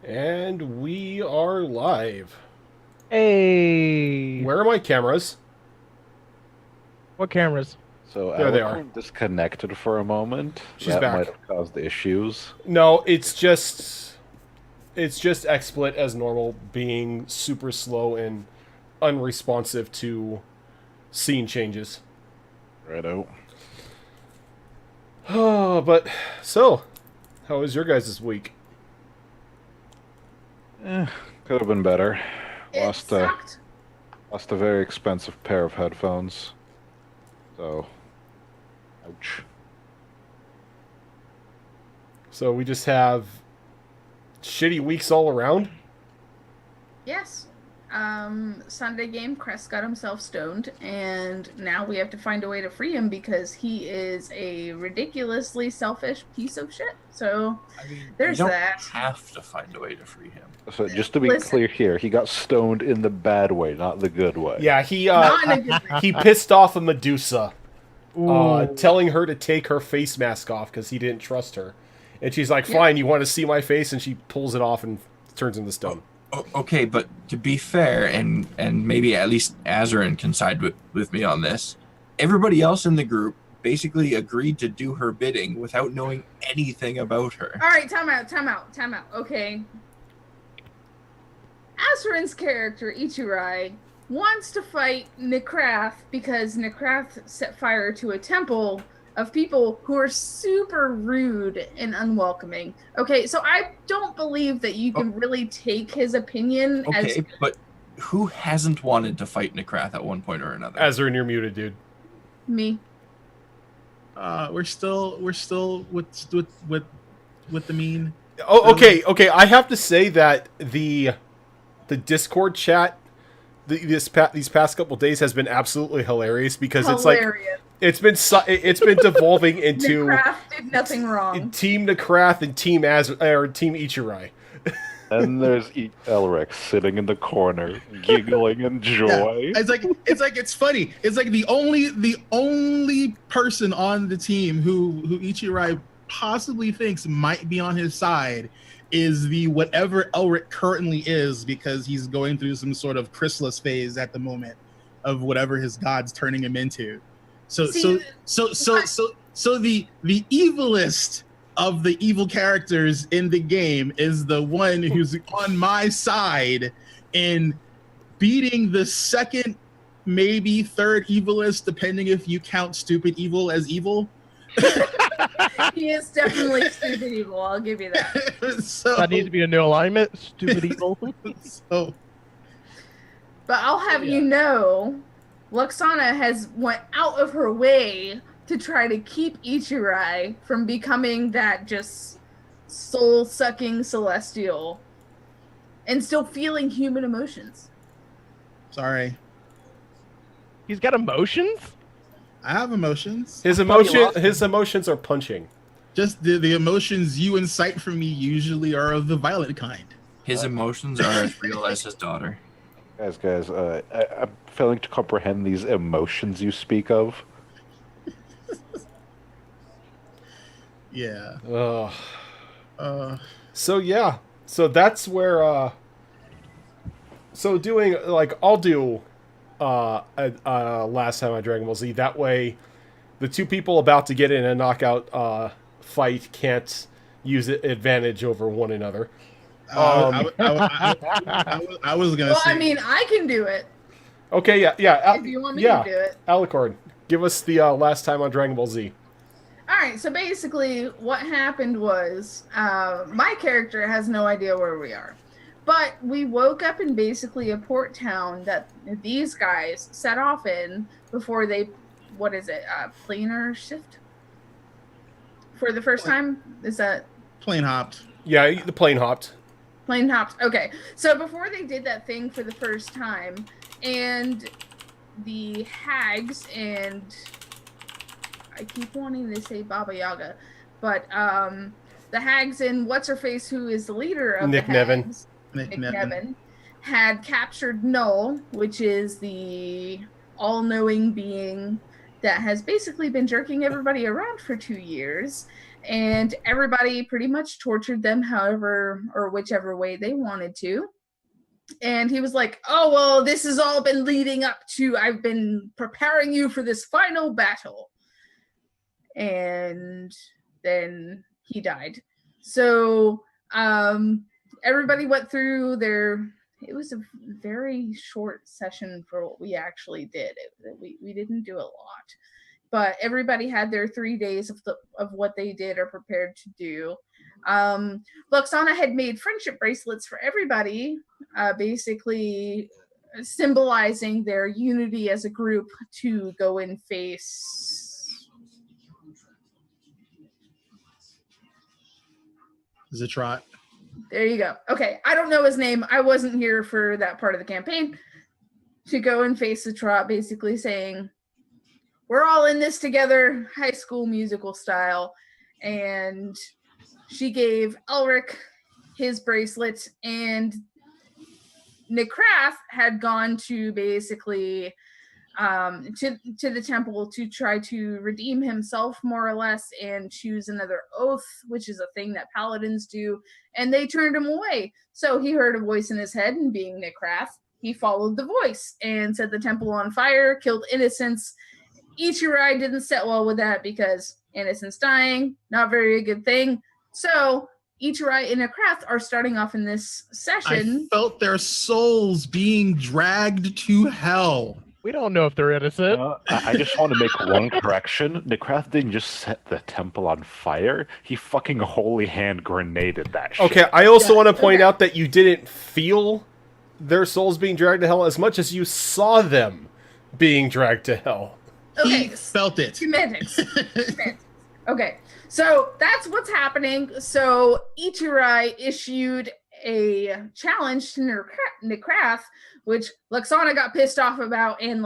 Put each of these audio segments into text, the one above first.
And we are live. Hey! Where are my cameras? What cameras? So There they are. Alicorn disconnected for a moment. She's that back. might have caused issues. No, it's just XSplit as normal, being super slow and unresponsive to scene changes. Righto. Oh, but so, how was your guys' week? Could have been better. It Lost sucked. a very expensive pair of headphones. So, ouch. So we just have shitty weeks all around. Yes. Sunday game, Crest got himself stoned, and now we have to find a way to free him because he is a ridiculously selfish piece of shit. So I mean, there's you don't that. have to find a way to free him. So just to be Listen. clear here, he got stoned in the bad way, not the good way. Yeah, he Not in a good way. he pissed off a Medusa, Ooh. telling her to take her face mask off because he didn't trust her, and she's like, "Fine, you want to see my face?" And she pulls it off and turns into stone. Okay, but to be fair, and maybe at least Azarin can side with me on this, everybody else in the group basically agreed to do her bidding without knowing anything about her. All right, time out. Okay. Azurin's character, Ichirai, wants to fight Nekrath because Nekrath set fire to a temple of people who are super rude and unwelcoming. Okay, so I don't believe that you can really take his opinion as... Okay, but who hasn't wanted to fight Nekrath at one point or another? Azarin, you're muted, dude. Me. We're still with the mean. Oh, okay. I have to say that the Discord chat these past couple days has been absolutely hilarious because Hilarious. it's been devolving into Nekrath did nothing wrong. Team Nekrath and Team Team Ichirai. And there's Elric sitting in the corner, giggling in joy. Yeah. It's funny. It's like the only person on the team who Ichirai possibly thinks might be on his side is the whatever Elric currently is, because he's going through some sort of chrysalis phase at the moment of whatever his god's turning him into. So the evilest of the evil characters in the game is the one who's on my side in beating the second, maybe third evilest, depending if you count stupid evil as evil. He is definitely stupid evil, I'll give you that. So That needs to be a new alignment. Stupid evil. so But I'll have you know, Luxana has went out of her way to try to keep Ichirai from becoming that just soul-sucking celestial and still feeling human emotions. sorry. He's got emotions? I have emotions. His emotions are punching. Just the emotions you incite from me usually are of the violent kind. His emotions are as real as his daughter. Guys, I'm failing to comprehend these emotions you speak of. Yeah. So yeah, so that's where. So doing like I'll do, last time on Dragon Ball Z. That way, the two people about to get in a knockout fight can't use advantage over one another. I was gonna Well, say. I mean, I can do it Okay, yeah. if you want me to do it. Alicorn, give us the last time on Dragon Ball Z. All right, so basically what happened was my character has no idea where we are. But we woke up in basically a port town that these guys set off in before they, planar shift? For the first time? Is that? Plane hopped. Yeah, the plane hopped. Plane hopped. Okay. So before they did that thing for the first time, and the hags and I keep wanting to say Baba Yaga, but the hags and what's her face, who is the leader of Nick the Nevin. hags, Nick Nevin, had captured Null, which is the all-knowing being that has basically been jerking everybody around for 2 years, and everybody pretty much tortured them however or whichever way they wanted to. And he was like, oh, well, this has all been leading up to, I've been preparing you for this final battle. And then he died. So everybody went through it was a very short session for what we actually did. We didn't do a lot, but everybody had their 3 days of what they did or prepared to do. Luxana had made friendship bracelets for everybody, basically symbolizing their unity as a group to go and face. Zittrot. There you go. Okay, I don't know his name. I wasn't here for that part of the campaign. To go and face Zittrot, basically saying, we're all in this together, High School Musical style. And she gave Elric his bracelet, and Nikrath had gone to basically to the temple to try to redeem himself, more or less, and choose another oath, which is a thing that paladins do, and they turned him away. So he heard a voice in his head, and being Nikrath, he followed the voice and set the temple on fire, killed innocents. Ichirai didn't set well with that because innocents dying, not very a good thing. So Ichirai and Nikrath are starting off in this session. I felt their souls being dragged to hell. We don't know if they're innocent. I just want to make one correction. Nikrath didn't just set the temple on fire. He fucking holy hand grenaded that shit. Okay, I also want to point out that you didn't feel their souls being dragged to hell as much as you saw them being dragged to hell. Okay, He felt it. semantics. Okay, so that's what's happening. So Ichirai issued a challenge to Nikrath, which Luxana got pissed off about and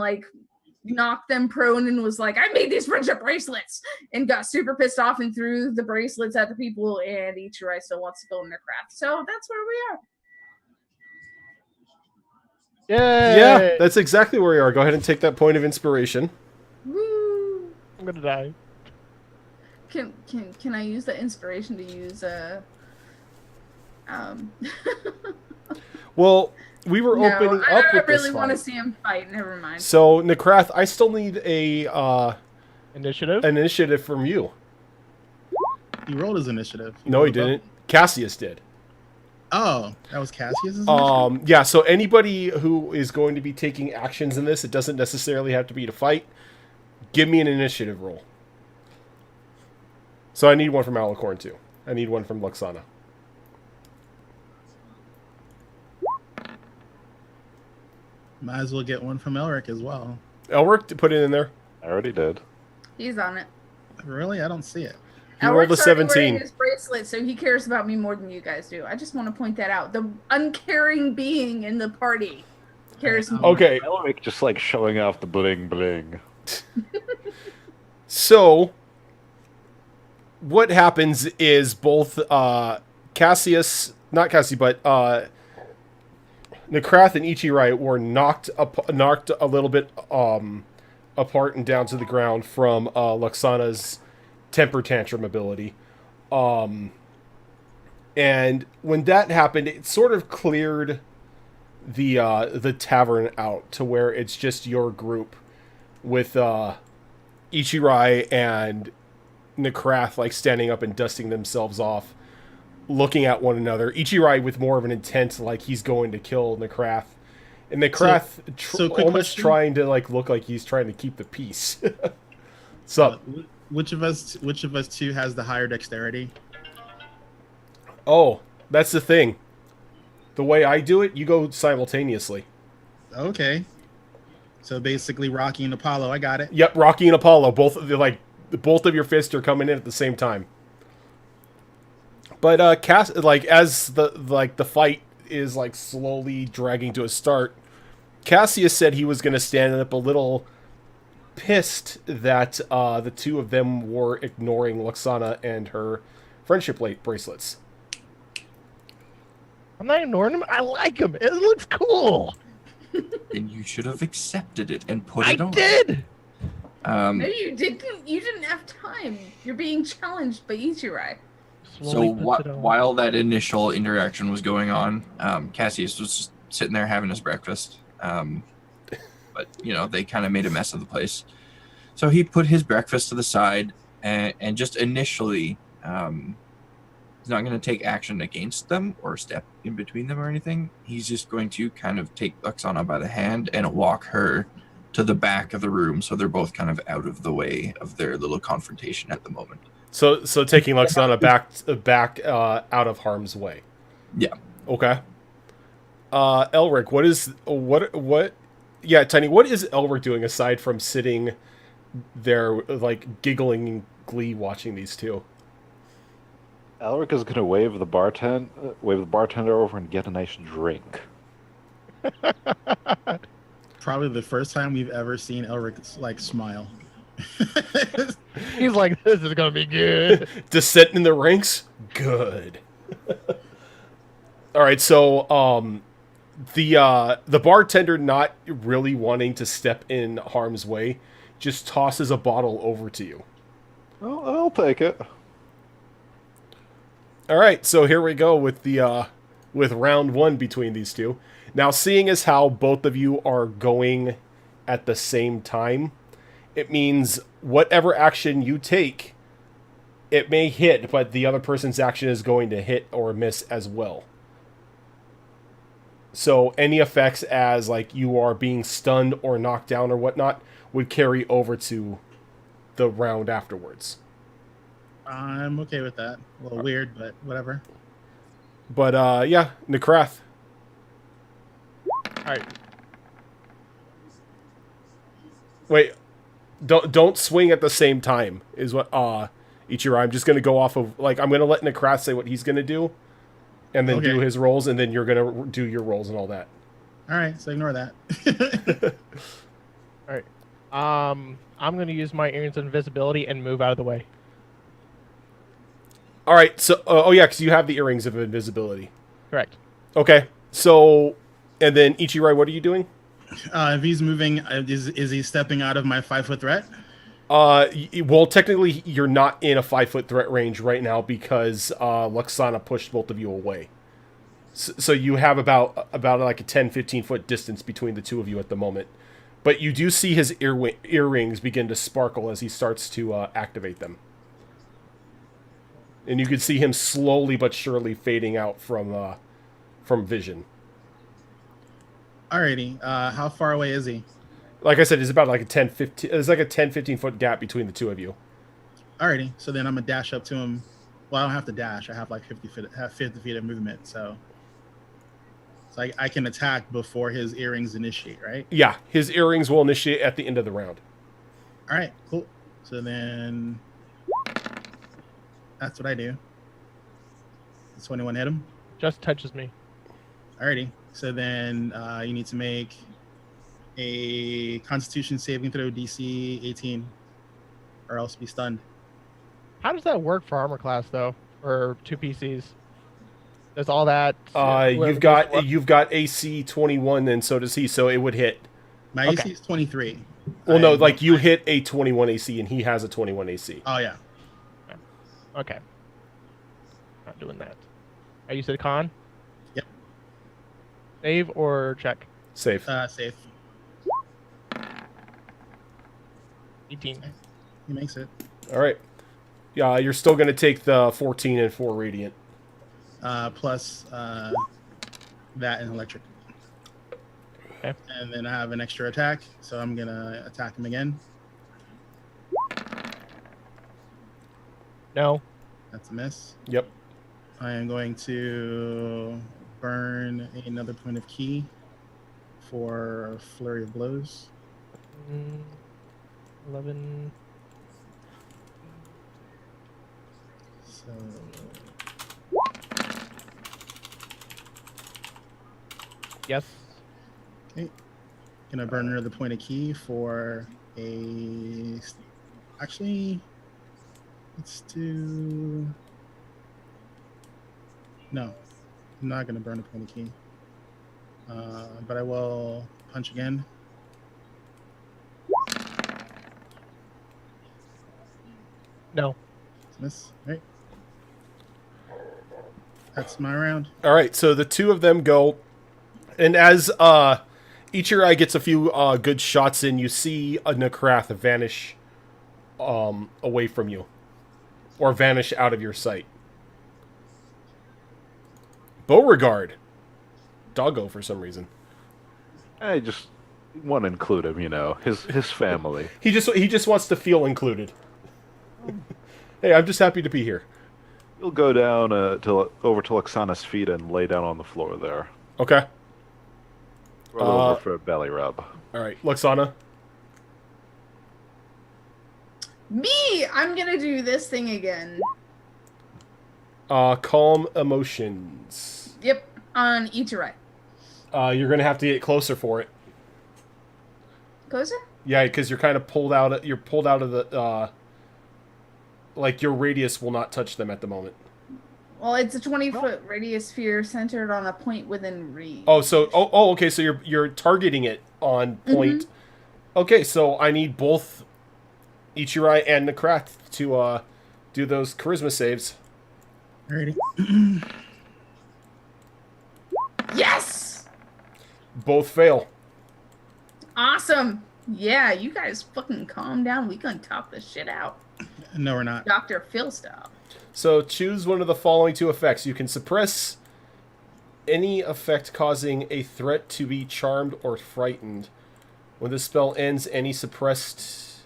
knocked them prone and was like, I made these friendship bracelets, and got super pissed off and threw the bracelets at the people, and Ichirai still wants to go in Nikrath. So that's where we are. Yay! Yeah, that's exactly where we are. Go ahead and take that point of inspiration. Woo! I'm gonna die. Can I use the inspiration to use Well, we were opening up I with this really want to fight. see him fight. Never mind. So, Nikrath, I still need a Initiative? an initiative from you. He rolled his initiative. No, he didn't. Cassius did. Oh, that was Cassius's initiative? Yeah, so anybody who is going to be taking actions in this, it doesn't necessarily have to be to fight. Give me an initiative roll. So I need one from Alicorn, too. I need one from Luxana. Might as well get one from Elric as well. Elric, put it in there. I already did. He's on it. Really? I don't see it. He rolled a Elric's already 17. wearing his bracelet, so he cares about me more than you guys do. I just want to point that out. The uncaring being in the party. Cares more. Okay, Elric just like showing off the bling bling. so what happens is both Cassius, not Cassius, but Necrath and Ichirai were knocked a little bit apart and down to the ground from Luxana's temper tantrum ability. And when that happened, it sort of cleared the tavern out to where it's just your group with Ichirai and Necrath like standing up and dusting themselves off, looking at one another. Ichirai with more of an intent, like he's going to kill Necrath, and Necrath quick almost question. trying to like look like he's trying to keep the peace. So, Which of us two has the higher dexterity? oh, that's the thing. The way I do it, you go simultaneously. Okay. So basically, Rocky and Apollo. I got it. Yep, Rocky and Apollo, both of your fists are coming in at the same time. But as the fight is like slowly dragging to a start, Cassius said he was going to stand up a little pissed that the two of them were ignoring Luxana and her friendship bracelets. I'm not ignoring him. I like him. It looks cool. And you should have accepted it and put I it on. did. No, you didn't. You didn't have time. You're being challenged by Ichirai. So Slowly puts it on. while that initial interaction was going on, Cassius was just sitting there having his breakfast. But they kind of made a mess of the place. So he put his breakfast to the side and just initially, he's not going to take action against them or step in between them or anything. He's just going to kind of take Luxana by the hand and walk her to the back of the room, so they're both kind of out of the way of their little confrontation at the moment. So taking Luxana back out of harm's way. Yeah. Okay. Elric, what? Yeah, Tiny. What is Elric doing aside from sitting there, like giggling in glee, watching these two? Elric is gonna wave the bartender over and get a nice drink. Probably the first time we've ever seen Elric like smile. He's like, this is gonna be good. Descent in the ranks, good. All right, so the bartender, not really wanting to step in harm's way, just tosses a bottle over to you. Oh, I'll take it. All right, so here we go with with round one between these two. Now, seeing as how both of you are going at the same time, it means whatever action you take, it may hit, but the other person's action is going to hit or miss as well. So any effects as like you are being stunned or knocked down or whatnot would carry over to the round afterwards. I'm okay with that. A little weird, but whatever. But yeah, Necrath. All right. Wait, don't swing at the same time. Is what Ichiro. I'm just gonna go off of like I'm gonna let Necrath say what he's gonna do, and then Okay. do his rolls, and then you're gonna do your rolls and all that. All right, so ignore that. All right. I'm gonna use my earrings of invisibility and move out of the way. All right. So oh yeah, because you have the earrings of invisibility. Correct. Okay. So and then Ichirai, what are you doing? If he's moving, is he stepping out of my 5-foot threat? Well, technically, you're not in a 5-foot threat range right now because Luxana pushed both of you away. So you have about like a 10-15 foot distance between the two of you at the moment. But you do see his earrings begin to sparkle as he starts to activate them. And you can see him slowly but surely fading out from vision. Alrighty. How far away is he? Like I said, it's about like a 10-15 foot gap between the two of you. Alrighty. So then I'm gonna dash up to him. Well, I don't have to dash. I have like 50 feet of movement. So I can attack before his earrings initiate, right? Yeah, his earrings will initiate at the end of the round. All right, cool. So then that's what I do. Does 21 hit him? Just touches me. Alrighty. So then you need to make a Constitution saving throw DC 18, or else be stunned. How does that work for armor class though, or 2 PCs? Does all that? whoever You've got AC 21, and so does he. So it would hit. My AC is 23. Well, no, like you hit a 21 AC, and he has a 21 AC. Oh yeah. Okay. Not doing that. You said con? Yep. Save or check? Save. Safe. 18. He makes it. All right. Yeah, you're still going to take the 14 and 4 radiant. Plus that and electric. Okay. And then I have an extra attack, so I'm gonna attack him again. No. That's a miss. Yep. I am going to burn another point of key for flurry of blows. 11. So Yes. okay, gonna burn another point of key for a. Actually, let's do. No, I'm not gonna burn a point of key. But I will punch again. No. Miss. Right. That's my round. All right, so the two of them go, and as Ichirai gets a few good shots in, you see a Necrath vanish away from you, or vanish out of your sight. Beauregard, doggo for some reason. I just want to include him, you know, his family. He just wants to feel included. Hey, I'm just happy to be here. You'll go down over to Loxana's feet and lay down on the floor there. Okay. Roll over for a belly rub. All right, Loxana. Me! I'm gonna do this thing again. Calm emotions. Yep, on Ichirai. You're gonna have to get closer for it. Closer? Yeah, because you're kind of pulled out. You're pulled out of the. Like your radius will not touch them at the moment. Well, it's a 20-foot radius sphere centered on a point within reach. Oh, so okay. So you're targeting it on point. Mm-hmm. Okay, so I need both Ichirai and Necrath to do those charisma saves. Alrighty. Yes! Both fail. Awesome. Yeah, you guys fucking calm down. We gonna talk this shit out. No, we're not. Dr. Phil style. So choose one of the following two effects. You can suppress any effect causing a threat to be charmed or frightened. When the spell ends, any suppressed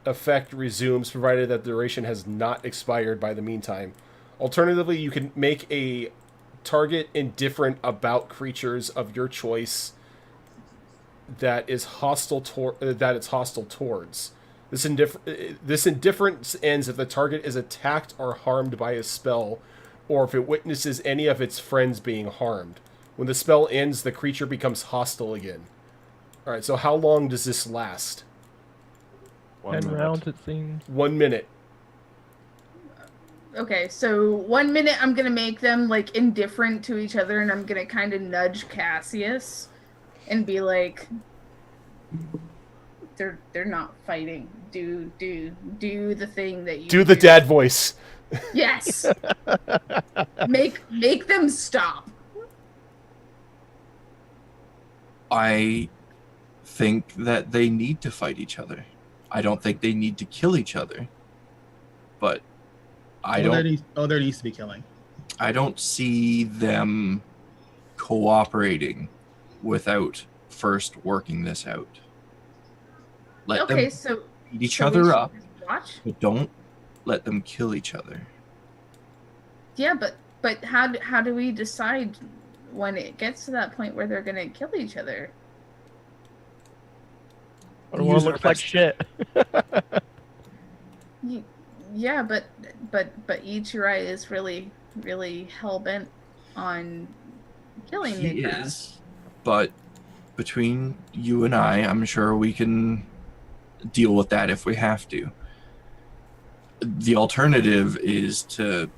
effect resumes, provided that the duration has not expired by the meantime. Alternatively, you can make a target indifferent about creatures of your choice that is hostile it's hostile towards. This indifference ends if the target is attacked or harmed by a spell, or if it witnesses any of its friends being harmed. When the spell ends, the creature becomes hostile again. Alright, so how long does this last? 10 rounds, it seems. 1 minute. Okay, so 1 minute I'm gonna make them like indifferent to each other, and I'm gonna kind of nudge Cassius and be like, they're not fighting. Do the thing that you do the dad voice. Yes. make them stop. I think that they need to fight each other. I don't think they need to kill each other. But There needs to be killing. I don't see them cooperating without first working this out. Let them beat each other up, but don't let them kill each other. Yeah, but how do we decide when it gets to that point where they're gonna kill each other? Or one looks like shit. Yeah, but Ichirai is really hell bent on killing He Nikrath. is, but between you and I'm sure we can deal with that if we have to. The alternative is to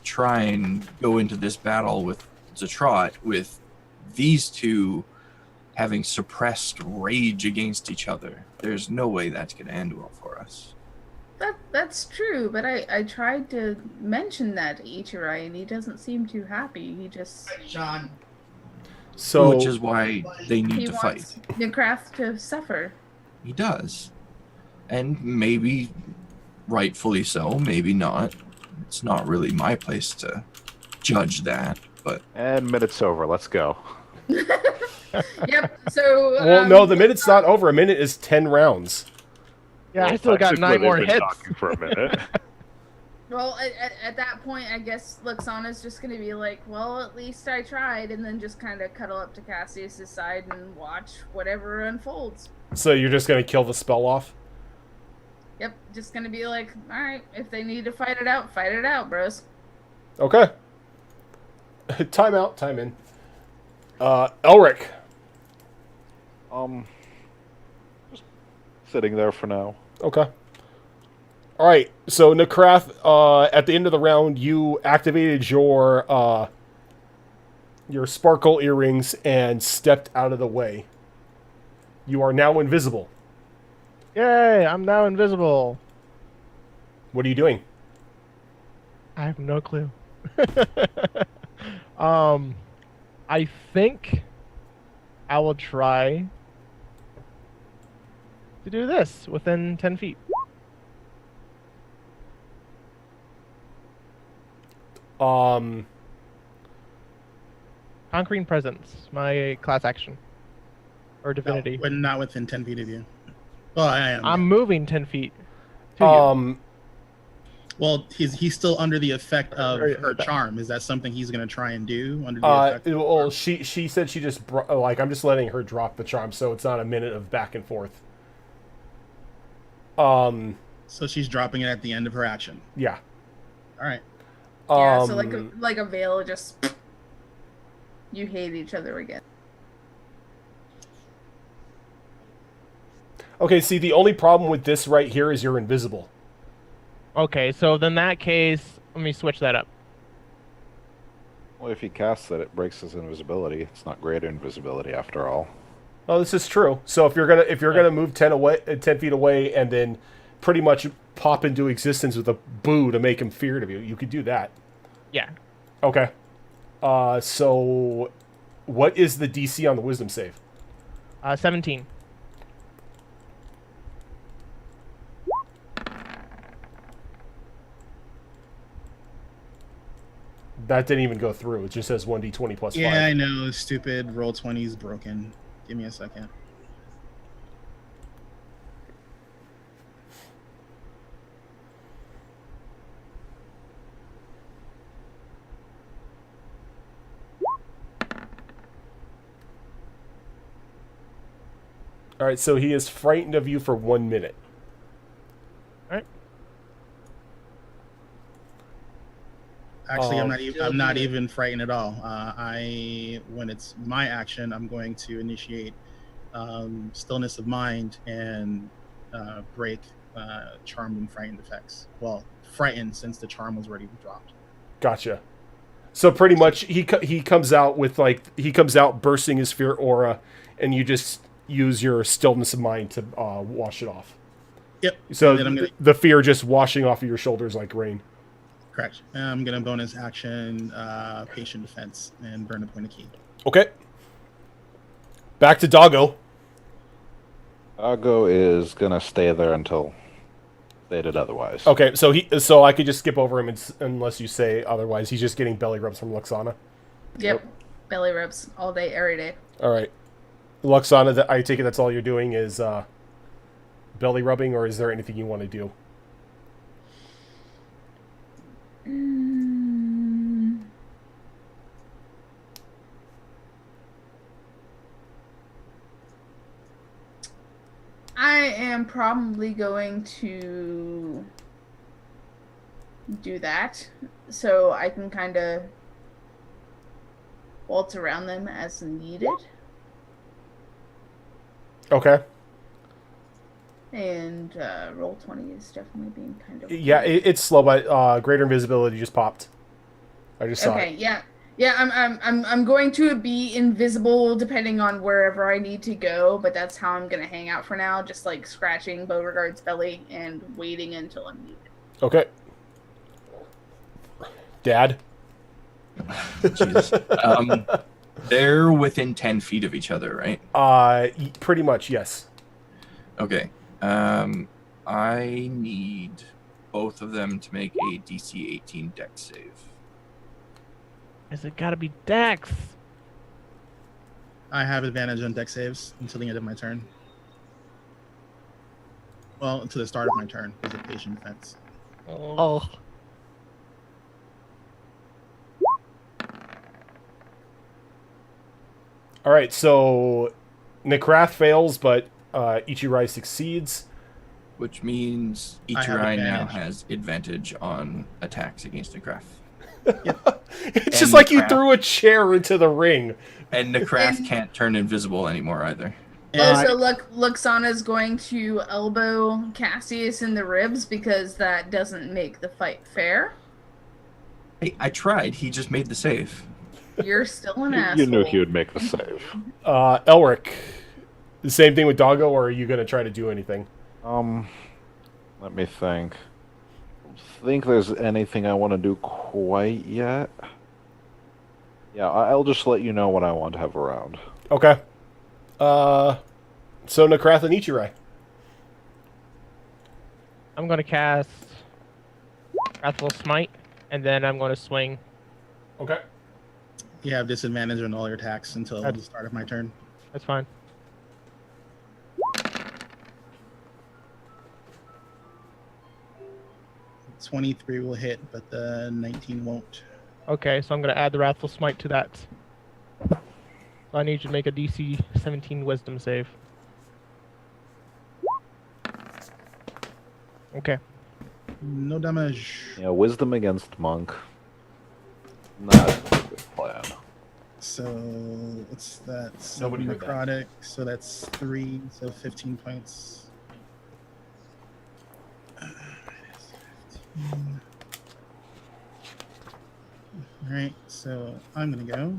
try and go into this battle with Zatrot with these two having suppressed rage against each other. There's no way that's going to end well for us. That's true, but I tried to mention that to Ichirai, and he doesn't seem too happy. He just Sean. So Which is why they need he to wants fight. Nikrath to suffer. He does. And maybe rightfully so, maybe not. It's not really my place to judge that, but And minute's over. Let's go. Yep. So well, no, the minute's not over. A minute is 10 rounds. Yeah, I still got Technically, 9 more they've been hits. talking for a minute. well, at that point, I guess Luxana's just gonna be like, well, at least I tried, and then just kind of cuddle up to Cassius's side and watch whatever unfolds. So you're just going to kill the spell off? Yep, just gonna be like, all right, if they need to fight it out, bros. Okay. Time out, time in. Elric. Just sitting there for now. Okay. All right. So Nikrath, at the end of the round, you activated your sparkle earrings and stepped out of the way. You are now invisible. Yay, I'm now invisible. What are you doing? I have no clue. I think I will try to do this within 10 feet. Conquering Presence, my class action. Or Divinity. No, but not within 10 feet of you. Well, I am. I'm moving 10 feet to you. Well, he's still under the effect of Or- her charm. Is that something he's going to try and do under the effect? Of her well, charm? she said she just I'm just letting her drop the charm, so it's not a minute of back and forth. So she's dropping it at the end of her action. Yeah. All right. Yeah, so like a veil, just you hate each other again. Okay, see, the only problem with this right here is you're invisible. Okay, so then in that case, let me switch that up. Well, if he casts it, it breaks his invisibility. It's not greater invisibility after all. Oh, this is true. So if you're gonna move 10 feet away, and then pretty much pop into existence with a boo to make him feared of you, you could do that. Yeah. Okay. So what is the DC on the Wisdom save? 17. That didn't even go through. It just says 1d20 plus 5. Yeah, I know. Stupid roll 20 is broken. Give me a second. All right, so he is frightened of you for 1 minute. Alright. Actually, Oh. I'm not even frightened at all. When it's my action, I'm going to initiate stillness of mind and break charmed and frightened effects. Well, frightened since the charm was already dropped. Gotcha. So pretty much he comes out with bursting his fear aura, and you just use your stillness of mind to wash it off. Yep. So And then I'm gonna the fear just washing off of your shoulders like rain. correct. I'm gonna bonus action patient defense and burn a point of key. Okay. Back to Doggo. Dago is gonna stay there until stated otherwise. Okay, so I could just skip over him unless you say otherwise. He's just getting belly rubs from Luxana. Yep. Belly rubs all day, every day. All right. Luxana, I take it that's all you're doing is belly rubbing, or is there anything you want to do? I am probably going to do that so I can kind of waltz around them as needed. Okay. And roll 20 is definitely being kind of Yeah, it's slow, but greater invisibility just popped. I just saw okay. it. Yeah. I'm going to be invisible depending on wherever I need to go, but that's how I'm gonna hang out for now. Just like scratching Beauregard's belly and waiting until I'm needed. Okay. Dad. Jesus. They're within 10 feet of each other, right? Pretty much, yes. Okay. I need both of them to make a DC 18 Dex save. Is it gotta be Dex? I have advantage on deck saves until the end of my turn. Well, until the start of my turn because of patient defense. Oh. All right, so Nikrath fails, but Ichirai succeeds. Which means I have Ichirai now advantage. has advantage on attacks against Necrath. It's just And like you Nikrath- threw a chair into the ring. And Necrath And- can't turn invisible anymore either. And Also, Luxana's going to elbow Cassius in the ribs because that doesn't make the fight fair. Hey, I tried. He just made the save. You're still an You asshole. knew he would make the save. Elric, the same thing with Doggo, or are you going to try to do anything? Let me think. Think there's anything I want to do quite yet? Yeah, I'll just let you know when I want to have a round. Okay. So Nikrath and Ichirai. I'm gonna cast Wrathful Smite, and then I'm gonna swing. Okay. you have disadvantage on all your attacks until the start of my turn. That's fine. '23 will hit, but the 19 won't. Okay, so I'm gonna add the Wrathful Smite to that. So I need you to make a DC 17 Wisdom save. Okay. No damage. Yeah, wisdom against monk. Not a good plan. So what's that? Nobody heard that. Necrotic. So that's 3. So 15 points. All right. So I'm gonna go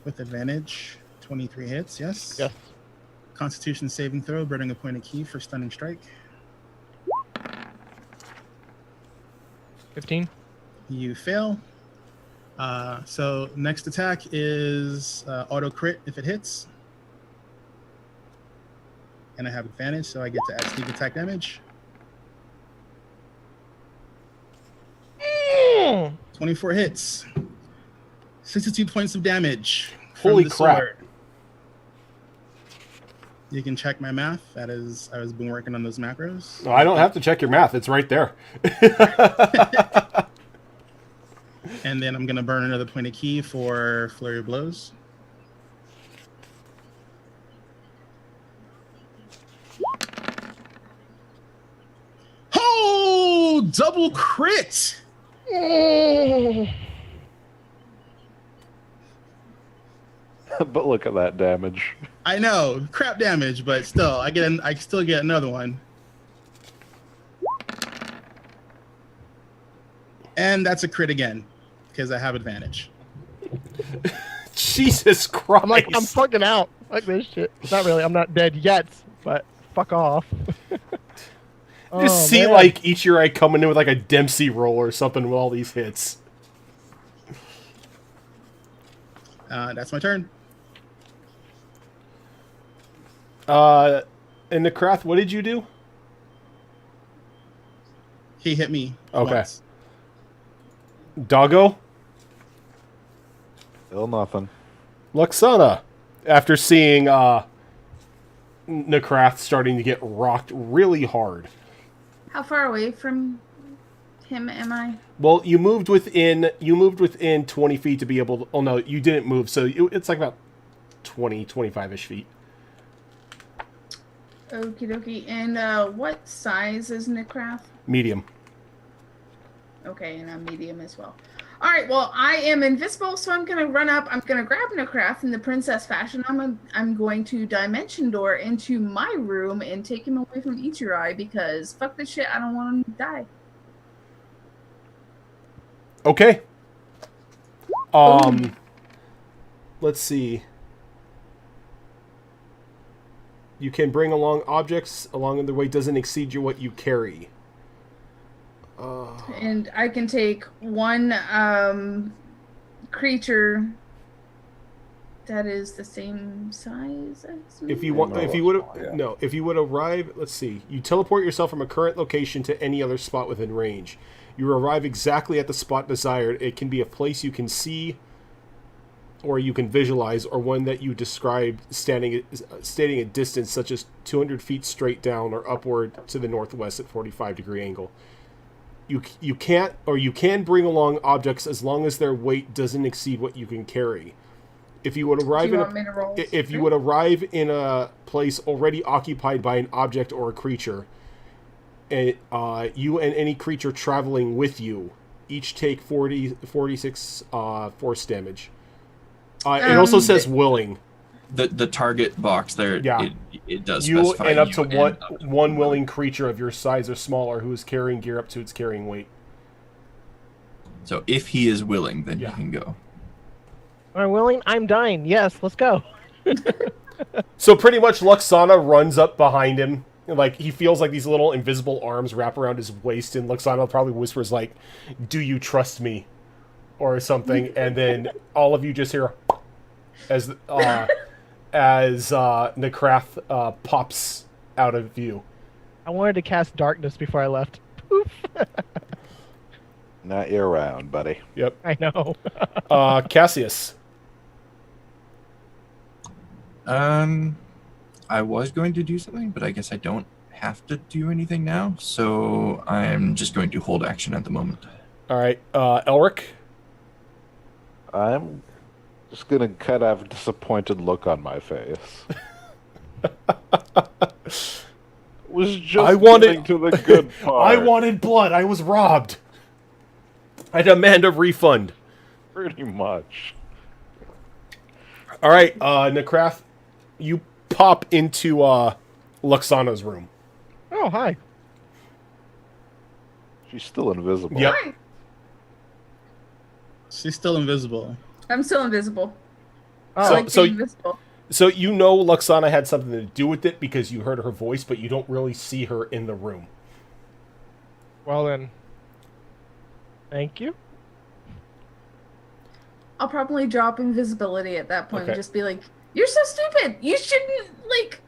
with advantage. 23 hits. Yes. Yes. Constitution saving throw, burning a point of key for stunning strike. 15. You fail. So next attack is auto crit if it hits. And I have advantage, so I get to add sneak attack damage. 24 hits. 62 points of damage. from Holy the crap. sword. You can check my math. That is, I was been working on those macros. No, I don't have to check your math. It's right there. And then I'm going to burn another point of key for Flurry of Blows. Oh, double crit! But look at that damage. I know, crap damage, but still, I still get another one. And that's a crit again, because I have advantage. Jesus Christ. I'm fucking out. Like this shit. Not really. I'm not dead yet, but fuck off. Just see man. like Ichirai coming in with like a Dempsey roll or something with all these hits. That's my turn. In the Krath, what did you do? He hit me. Okay. Once. Doggo? Still nothing. Luxana, after seeing Nekrath starting to get rocked really hard. How far away from him am I? Well, you moved within 20 feet to be able to... Oh, no, you didn't move, so it's like about 20, 25-ish feet. Okie dokie. And what size is Necrath? Medium. Okay, and I'm medium as well. All right, well, I am invisible, so I'm gonna run up. I'm gonna grab Necraft in the princess fashion. I'm going to dimension door into my room and take him away from Ichirai because fuck this shit. I don't want him to die. Okay. Let's see. You can bring along objects along the way doesn't exceed what you carry. And I can take one creature that is the same size as me. If you want, if you would arrive, let's see. You teleport yourself from a current location to any other spot within range. You arrive exactly at the spot desired. It can be a place you can see, or you can visualize, or one that you describe stating a distance such as 200 feet straight down or upward to the northwest at 45-degree angle. You can bring along objects as long as their weight doesn't exceed what you can carry. If you would arrive you would arrive in a place already occupied by an object or a creature, and you and any creature traveling with you each take 46 force damage. It also says willing. The target box there, Yeah. it does You specify and up to you one willing creature of your size or smaller who is carrying gear up to its carrying weight. So if he is willing, then Yeah. he can go. I'm willing. I'm dying. Yes, let's go. So pretty much Luxana runs up behind him. Like, he feels like these little invisible arms wrap around his waist, and Luxana probably whispers like, "Do you trust me?" or something, and then all of you just hear as Necrath pops out of view. I wanted to cast darkness before I left. Poof. Not your round, buddy. Yep. I know. Cassius. I was going to do something, but I guess I don't have to do anything now, so I'm just going to hold action at the moment. All right. Elric. I'm just gonna kind of have a disappointed look on my face. Was just getting to the good part. I wanted blood. I was robbed. I demand a refund. Pretty much. All right, Necrath, you pop into Luxana's room. Oh, hi. She's still invisible. Yep. Hi. She's still invisible. I'm still invisible. Oh, I like so- being invisible. So you know Luxana had something to do with it because you heard her voice, but you don't really see her in the room. well then. Thank you. I'll probably drop invisibility at that point Okay. and just be like, "You're so stupid. You shouldn't like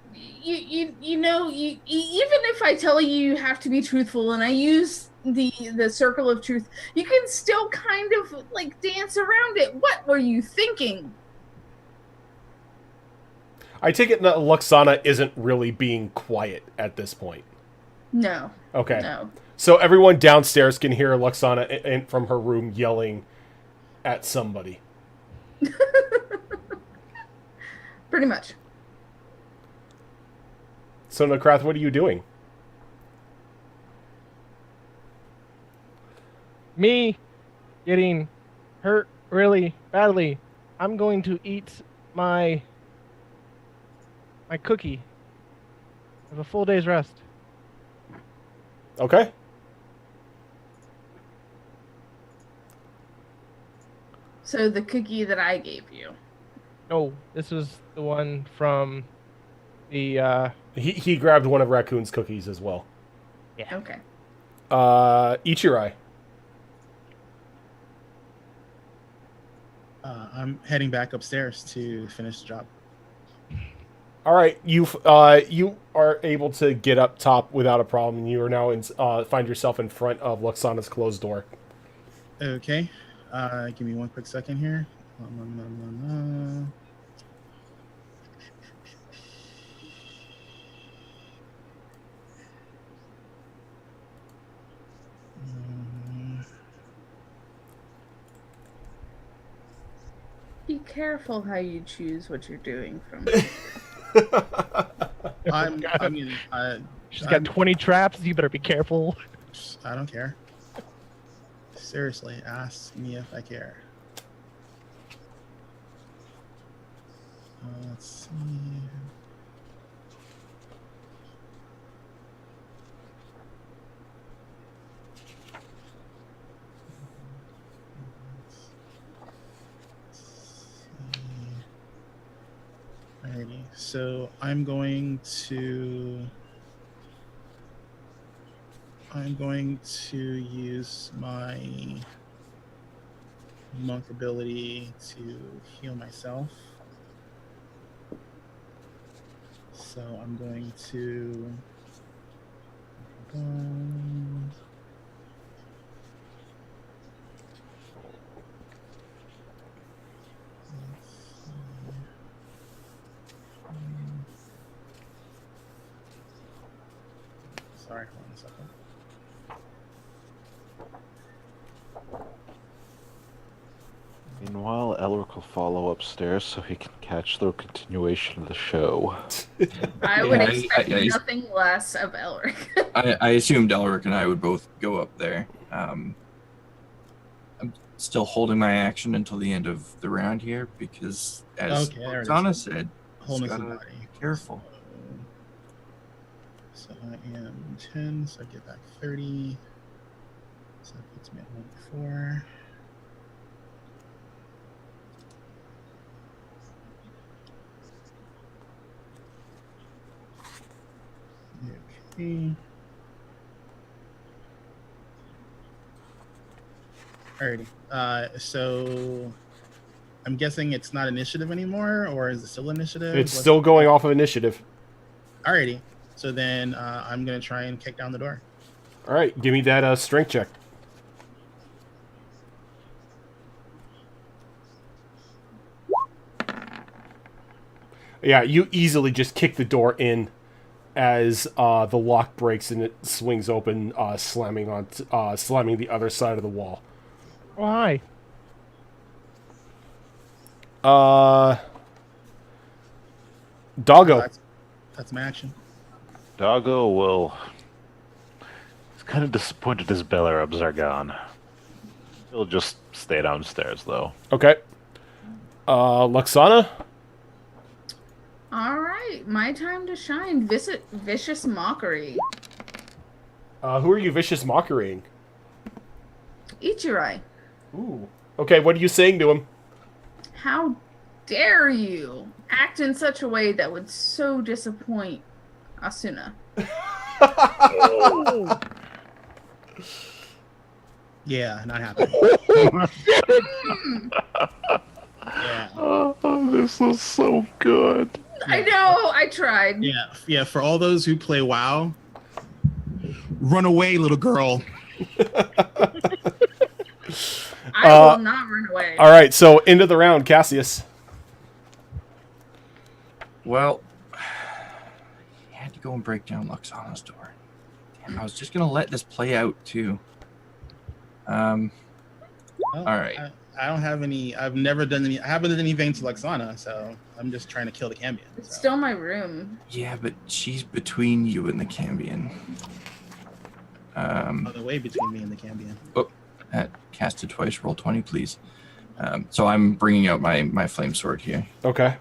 you know even if I tell you you have to be truthful and I use the circle of truth, you can still kind of like dance around it. What were you thinking?" I take it that Luxana isn't really being quiet at this point. No. Okay. No. So everyone downstairs can hear Luxana from her room yelling at somebody. Pretty much. So Necrath, what are you doing? Me getting hurt really badly. I'm going to eat my cookie. Have a full day's rest. Okay. So the cookie that I gave you. No, this was the one from the He grabbed one of Raccoon's cookies as well. Okay. Ichirai. I'm heading back upstairs to finish the job. All right, you are able to get up top without a problem. You are now find yourself in front of Luxana's closed door. Okay. Give me one quick second here. Be careful how you choose what you're doing from. She's got 20 traps. You better be careful. I don't care. Seriously, ask me if I care. Let's see. Alrighty, so I'm going to use my monk ability to heal myself. So I'm going to sorry, hold on a second. Meanwhile, Elric will follow upstairs so he can catch the continuation of the show. I would Yeah, expect I- nothing less of Elric. I assumed Elric and I would both go up there. I'm still holding my action until the end of the round here because, as Okay, there it is. Roxana said, Wholeness of gotta body. be careful. So I am 10, so I get back 30. So that puts me at 104. Okay. Alrighty. So I'm guessing it's not initiative anymore, or is it still initiative? It's still going off of initiative. Alrighty. So then I'm gonna try and kick down the door. All right, give me that strength check. Yeah, you easily just kick the door in as the lock breaks and it swings open, slamming the other side of the wall. Why? Doggo. That's my action. Doggo will. He's kind of disappointed his Belarabs are gone. He'll just stay downstairs, though. Okay. Luxana. All right, my time to shine. Vicious mockery. Who are you vicious mockerying? Ichirai, Ooh. Okay, what are you saying to him? how dare you act in such a way that would so disappoint Asuna? Yeah, not happening. Yeah. Oh, this is so good. I know, I tried. Yeah. For all those who play WoW, run away, little girl. I will not run away. All right, so end of the round, Cassius. Well, I had to go and break down Luxana's door. Damn, I was just gonna let this play out too. Well, All right. I don't have any. I haven't done anything to Luxana, so I'm just trying to kill the Cambion. It's so. still my room. Yeah, but she's between you and the Cambion. The way between me and the Cambion. Casted twice. Roll 20, please. So I'm bringing out my flame sword here. Okay.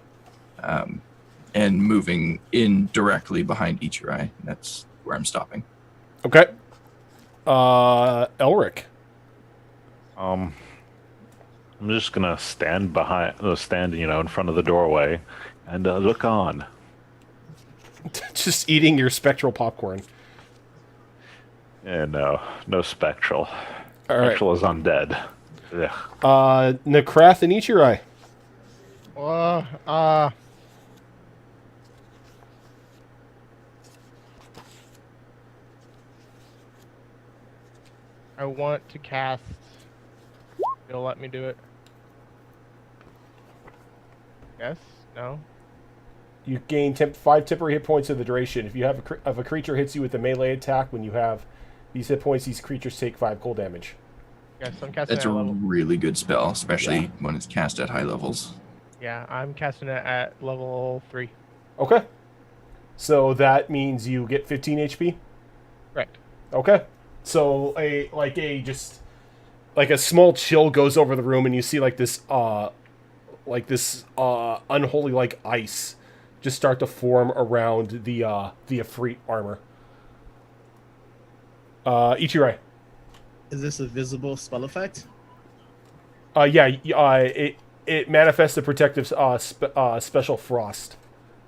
And moving in directly behind Ichirai. That's where I'm stopping. Okay. Elric. I'm just gonna stand in front of the doorway and look on. Just eating your spectral popcorn. Yeah, no spectral. All right. Spectral is undead. Ugh. Nakrath and Ichirai. I want to cast. You'll let me do it. Yes? No? You gain 5 temporary hit points of the duration. If you have if a creature hits you with a melee attack, when you have these hit points, these creatures take 5 cold damage. Yes, I'm casting That's it a at level. really good spell, especially when it's cast at high levels. Yeah, I'm casting it at level 3. Okay. So that means you get 15 HP? Correct. Okay. So like a small chill goes over the room, and you see like this unholy like ice just start to form around the Efreet armor. Ichirai. Is this a visible spell effect? It manifests a protective special frost,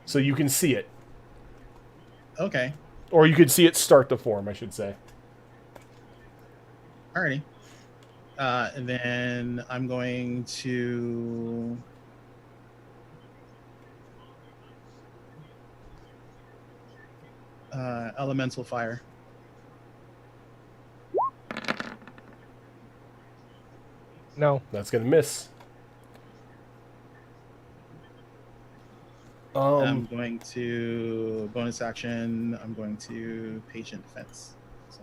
so you can see it, Okay. or you can see it start to form, I should say. Alrighty. And then I'm going to elemental fire. No. That's gonna miss. I'm going to bonus action. I'm going to patient defense. So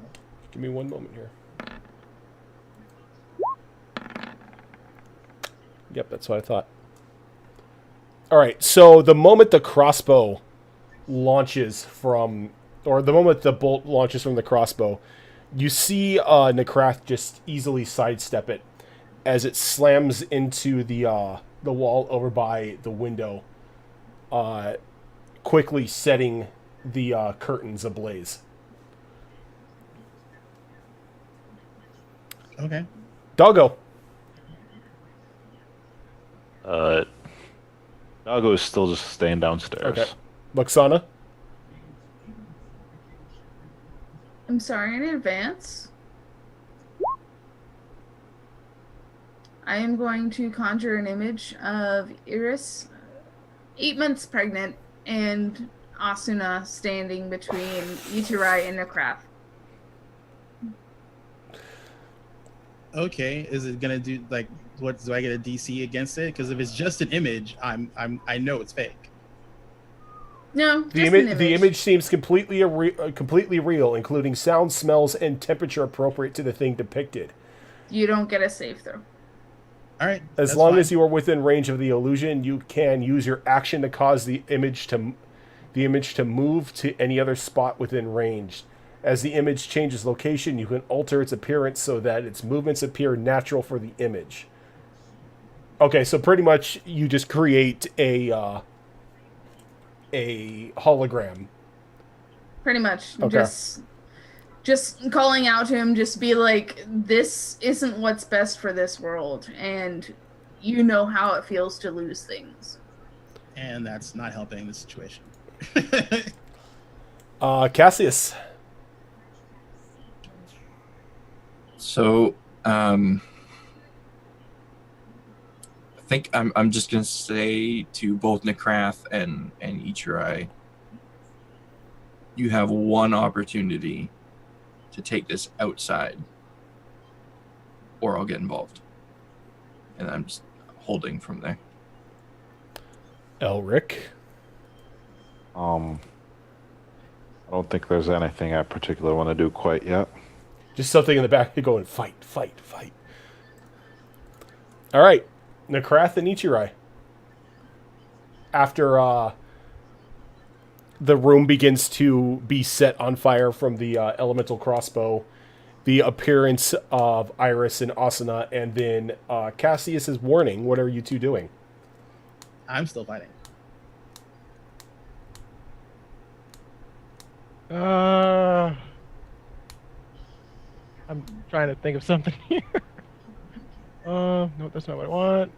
Give me one moment here. Yep, that's what I thought. All right, so the moment the crossbow launches from, or the moment the bolt launches from the crossbow, you see Nekrath just easily sidestep it as it slams into the wall over by the window, quickly setting the curtains ablaze. okay. Doggo. Doggo is still just staying downstairs. Okay. Luxana. I'm sorry in advance. I am going to conjure an image of Iris, 8 months pregnant, and Asuna standing between Ichirai and Nekrath. Okay. Is it gonna do like what? Do I get a DC against it? Because if it's just an image, I know it's fake. No, The just an image, the image seems completely real, including sound, smells, and temperature appropriate to the thing depicted. You don't get a save throw. All right. As long as you are within range of the illusion, you can use your action to cause the image to move to any other spot within range. As the image changes location, you can alter its appearance so that its movements appear natural for the image. Okay, so pretty much you just create a hologram. Pretty much. Okay. Just calling out to him, just be like, this isn't what's best for this world, and you know how it feels to lose things. And that's not helping the situation. Cassius. So, I think I'm just gonna say to both Nekrath and Ichirai, you have one opportunity to take this outside, or I'll get involved. And I'm just holding from there. Elric. I don't think there's anything I particularly want to do quite yet. Just something in the back. You're going, fight, fight, fight. All right. Nekrath and Ichirai. After the room begins to be set on fire from the elemental crossbow, the appearance of Iris and Asuna, and then Cassius's warning. What are you two doing? I'm still fighting. I'm trying to think of something here. No, that's not what I want.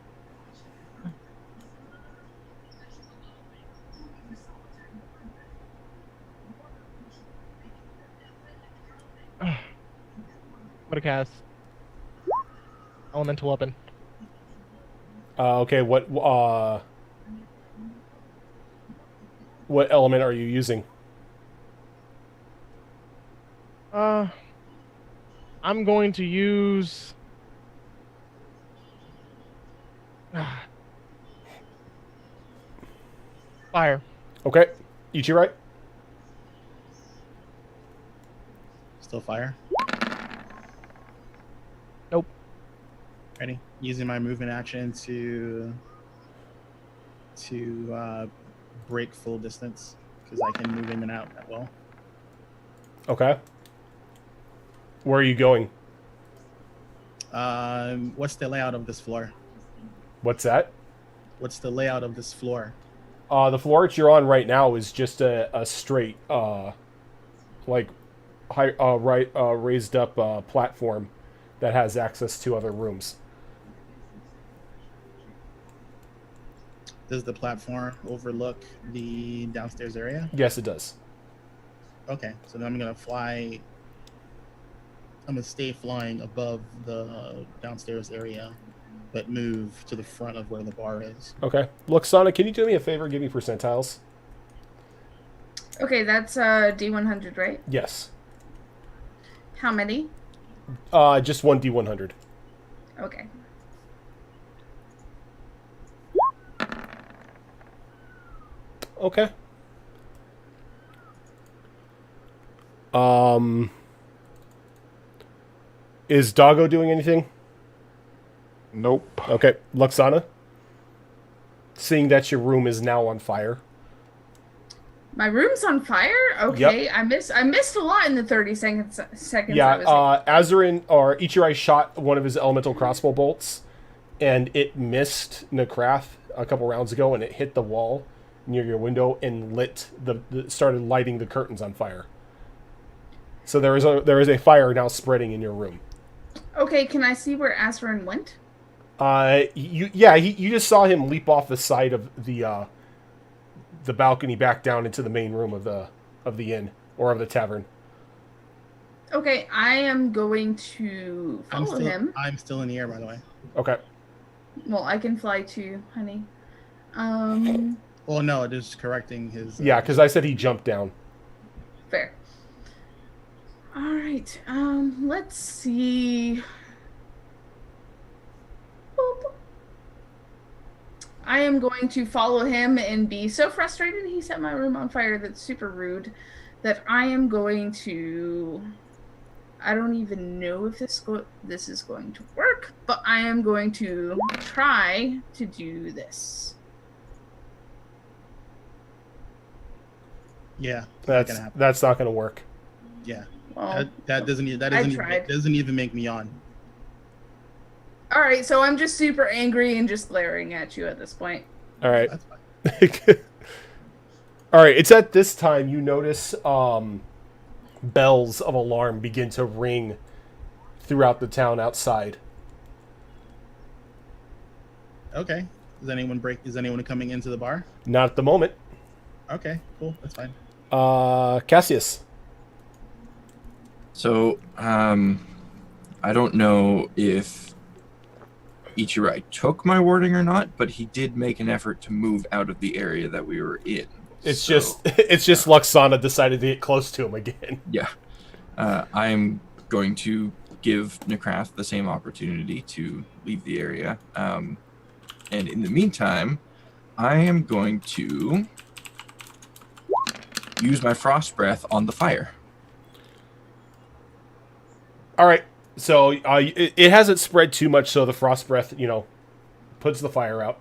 I'm gonna cast Elemental Weapon. Okay, what element are you using? I'm going to use fire. Okay, Ichirai. Still fire. Nope. Ready? Using my movement action to break full distance because I can move in and out that well. Okay. Where are you going? What's the layout of this floor? What's that? What's the layout of this floor? The floor that you're on right now is just a straight, like, raised up platform that has access to other rooms. Does the platform overlook the downstairs area? Yes, it does. Okay, so then I'm gonna fly. I'm gonna stay flying above the downstairs area, but move to the front of where the bar is. Okay. Look, Sonic, can you do me a favor? Give me percentiles. Okay, that's D100, right? Yes. How many? Just one D100. Okay. Okay. Is Doggo doing anything? Nope. Okay. Luxana? Seeing that your room is now on fire. My room's on fire? Okay, I missed a lot in the 30 seconds I was Azurin or Ichirai shot one of his elemental crossbow bolts, and it missed Nakrath a couple rounds ago, and it hit the wall near your window and started lighting the curtains on fire. So there is a fire now spreading in your room. Okay, can I see where Azurin went? You just saw him leap off the side of the balcony back down into the main room of the inn or of the tavern. Okay, I am going to follow him. I'm still in the air, by the way. Okay. Well, I can fly too, honey. Well, no, just correcting his. Yeah, because I said he jumped down. Fair. All right. Let's see. Boop. I am going to follow him and be so frustrated he set my room on fire that's super rude that I am going to... I don't even know if this is going to work, but I am going to try to do this. Yeah, That's not going to work. Yeah, Well, that doesn't even make me on. all right, so I'm just super angry and just glaring at you at this point. All right. That's fine. All right. It's at this time you notice bells of alarm begin to ring throughout the town outside. Okay. Is anyone coming into the bar? Not at the moment. Okay, cool. That's fine. Cassius. So, I don't know if Ichirai took my warning or not, but he did make an effort to move out of the area that we were in. It's just Luxana decided to get close to him again. Yeah. I am going to give Nakrath the same opportunity to leave the area. And in the meantime, I am going to use my frost breath on the fire. All right. So it hasn't spread too much, so the frost breath, puts the fire out.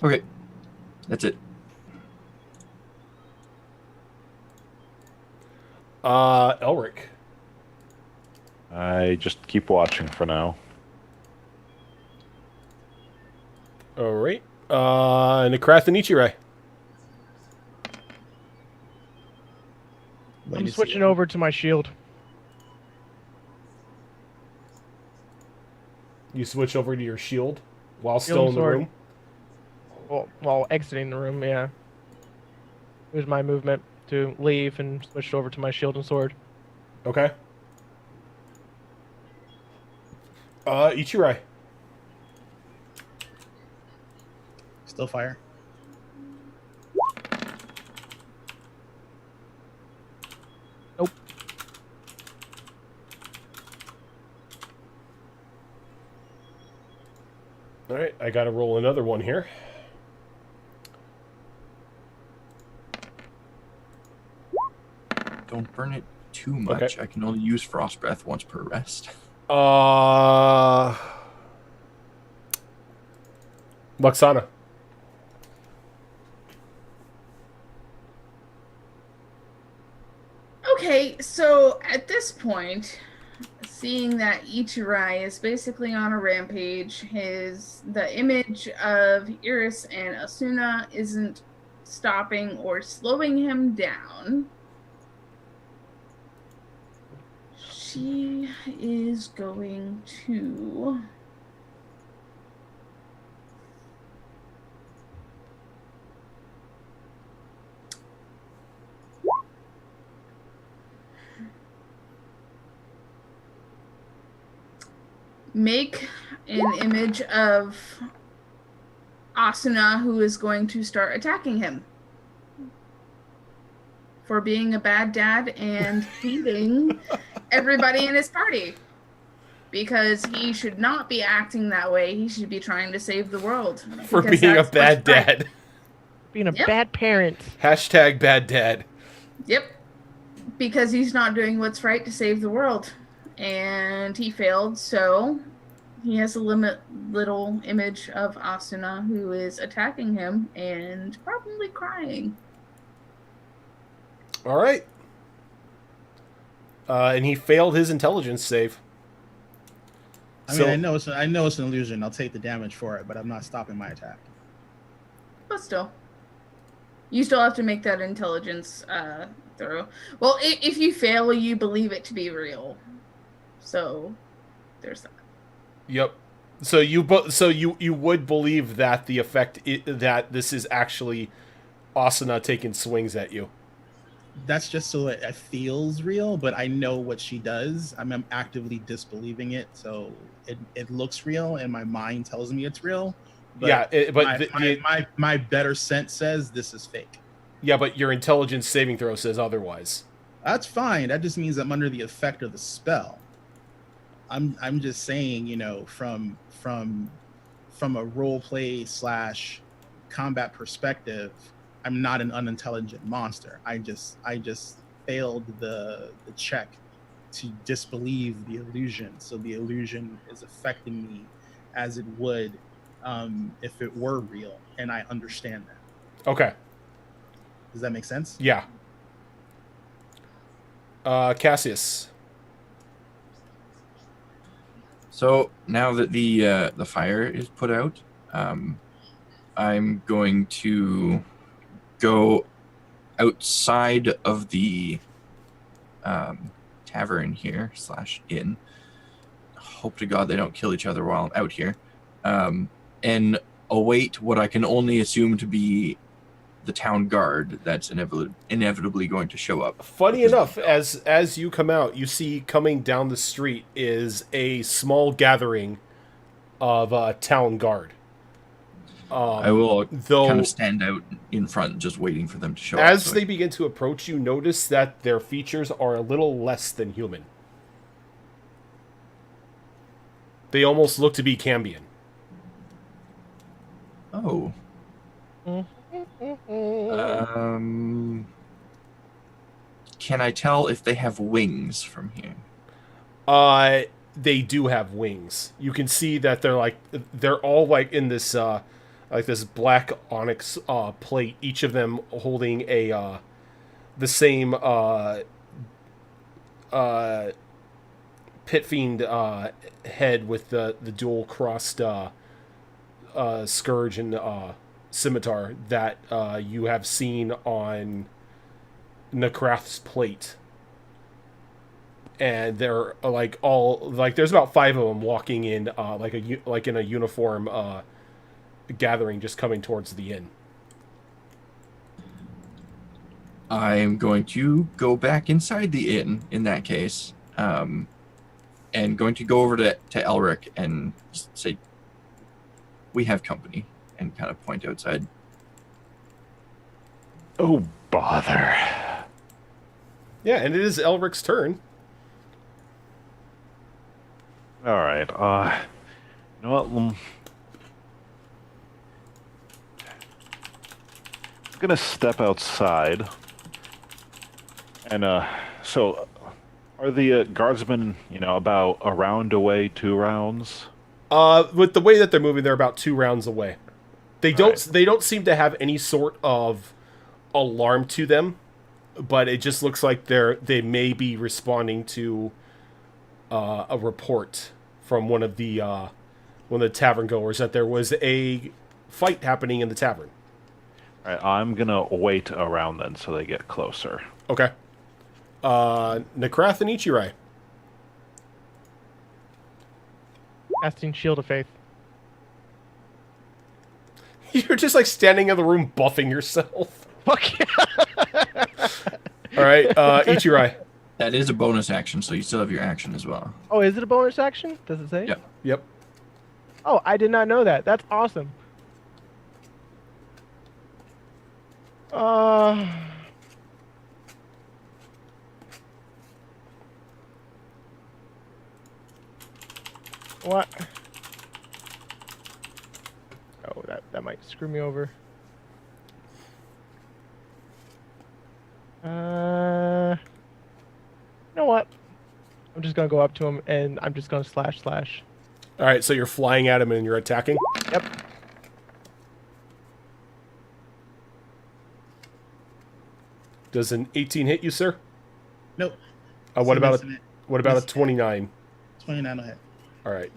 Okay. That's it. Elric. I just keep watching for now. All right. Nakrath and Ichirai. I'm switching over to my shield. You switch over to your shield while Shield still and in the sword. room. While exiting the room, yeah. It was my movement to leave and switched over to my shield and sword. Okay. Ichirai. Still fire. Nope. All right, I got to roll another one here. Don't burn it too much. Okay. I can only use frost breath once per rest. Luxana. Okay, so at this point, let's seeing that Ichirai is basically on a rampage, the image of Iris and Asuna isn't stopping or slowing him down. She is going to make an image of Asuna, who is going to start attacking him for being a bad dad and hating everybody in his party. Because he should not be acting that way. He should be trying to save the world. For being a bad dad. Being a bad parent. Hashtag bad dad. Yep. Because he's not doing what's right to save the world. And he failed, so he has a little image of Asuna who is attacking him and probably crying. All right. And he failed his intelligence save. I mean, I know it's an illusion. I'll take the damage for it, but I'm not stopping my attack. But still. You still have to make that intelligence throw. Well, if you fail, you believe it to be real. So, there's that. Yep. So you would believe that the effect that this is actually Asuna taking swings at you. That's just so it feels real, but I know what she does. I'm actively disbelieving it, so it looks real, and my mind tells me it's real. But yeah, my better sense says this is fake. Yeah, but your intelligence saving throw says otherwise. That's fine. That just means I'm under the effect of the spell. I'm just saying, from a role play / combat perspective, I'm not an unintelligent monster. I just failed the check to disbelieve the illusion. So the illusion is affecting me as it would if it were real, and I understand that. Okay. Does that make sense? Yeah. Cassius. So now that the fire is put out, I'm going to go outside of the tavern here / inn. Hope to God they don't kill each other while I'm out here, and await what I can only assume to be the town guard that's inevitably going to show up. Funny enough, as you come out, you see coming down the street is a small gathering of town guard. I will kind of stand out in front, just waiting for them to show up. As they begin to approach, you notice that their features are a little less than human. They almost look to be Cambion. Oh. Can I tell if they have wings from here? They do have wings. You can see that they're all like in this this black onyx plate. Each of them holding the same pit fiend head with the dual crossed scourge and scimitar that you have seen on Necrath's plate. And they're there's about 5 of them walking in in a uniform gathering, just coming towards the inn. I'm going to go back inside the inn in that case, and going to go over to Elric and say, "We have company," and kind of point outside. Oh, bother. Yeah, and it is Elric's turn. All right. You know what? I'm gonna step outside, and so are the guardsmen, about a round away, 2 rounds? With the way that they're moving, they're about 2 rounds away. They don't seem to have any sort of alarm to them, but it just looks like they may be responding to a report from one of the tavern goers that there was a fight happening in the tavern. All right, I'm gonna wait around then so they get closer. Okay. Nekrath and Ichirai. Casting Shield of Faith. You're just like standing in the room buffing yourself. Fuck yeah. All right, Ichirai. That is a bonus action, so you still have your action as well. Oh, is it a bonus action? Does it say? Yep. Yep. Oh, I did not know that. That's awesome. What? Oh, that might screw me over. You know what? I'm just gonna go up to him and I'm just gonna slash. All right, so you're flying at him and you're attacking. Yep. Does an 18 hit you, sir? Nope. What about Missing it. what about a Missing it. 29? 29 will hit. All right.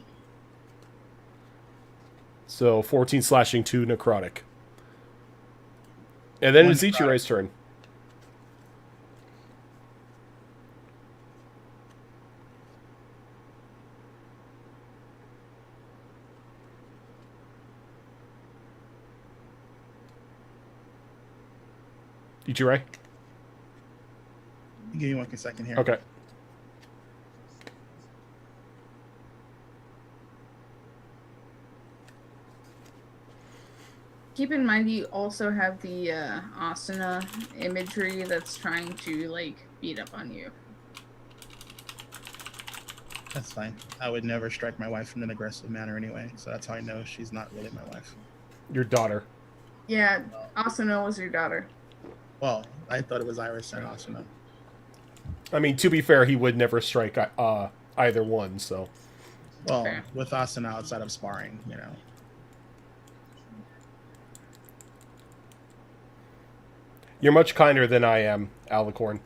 So 14 slashing, 2 necrotic. And then One it's Ichirai's turn. Ichirai? Give me 1 second here. Okay. Keep in mind you also have the Asuna imagery that's trying to like beat up on you. That's fine. I would never strike my wife in an aggressive manner anyway, so that's how I know she's not really my wife. Your daughter. Yeah, Asuna was your daughter. Well, I thought it was Iris and Asuna. I mean, to be fair, he would never strike either one, so. Well, Fair. with Asuna outside of sparring, you know. You're much kinder than I am, Alicorn.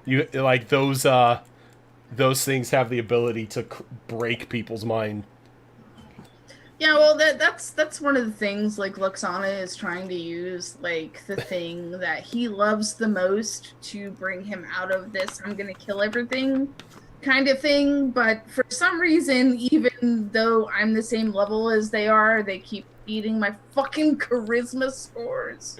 You like those things have the ability to break people's mind. Yeah, well, that's one of the things like Luxana is trying to use, like the thing that he loves the most to bring him out of this "I'm gonna kill everything" kind of thing. But for some reason, even though I'm the same level as they are, they keep eating my fucking charisma scores.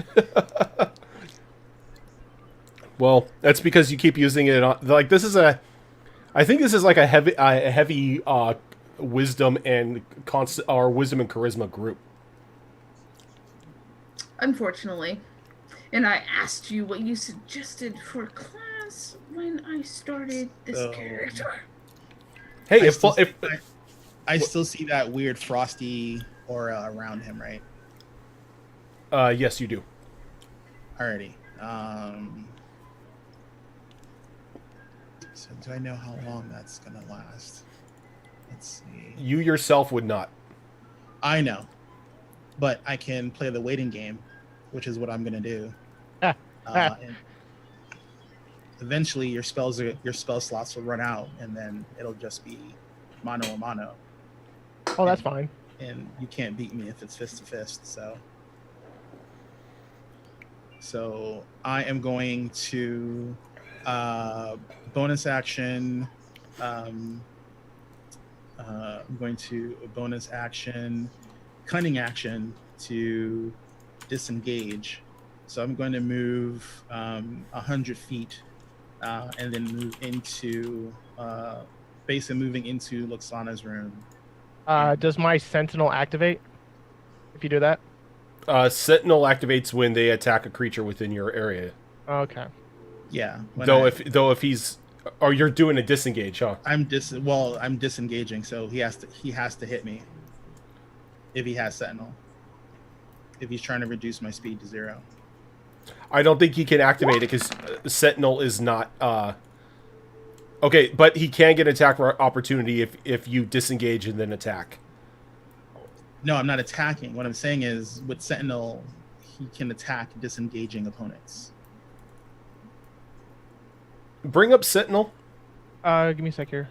Well, that's because you keep using it on, like this is a. I think this is like a heavy wisdom and wisdom and charisma group. Unfortunately. And I asked you what you suggested for class when I started this character. Hey, I still see that weird frosty aura around him, right? yes, you do. Alrighty. So do I know how long that's gonna last? Let's see. You yourself would not. I know, but I can play the waiting game, which is what I'm gonna do. And eventually, your spell slots will run out, and then it'll just be mano a mano. Oh, that's fine. And you can't beat me if it's fist to fist. So I am going to bonus action. I'm going to bonus action, cunning action to disengage. So I'm going to move 100 feet and then move into basically moving into Luxana's room. Does my Sentinel activate if you do that? Sentinel activates when they attack a creature within your area. Okay. Yeah. If he's, or you're doing a disengage, huh? I'm disengaging, so he has to hit me if he has Sentinel. If he's trying to reduce my speed to 0. I don't think he can activate it because Sentinel is not. Okay, but he can get attack opportunity if you disengage and then attack. No, I'm not attacking. What I'm saying is, with Sentinel, he can attack disengaging opponents. Bring up Sentinel. Give me a sec here.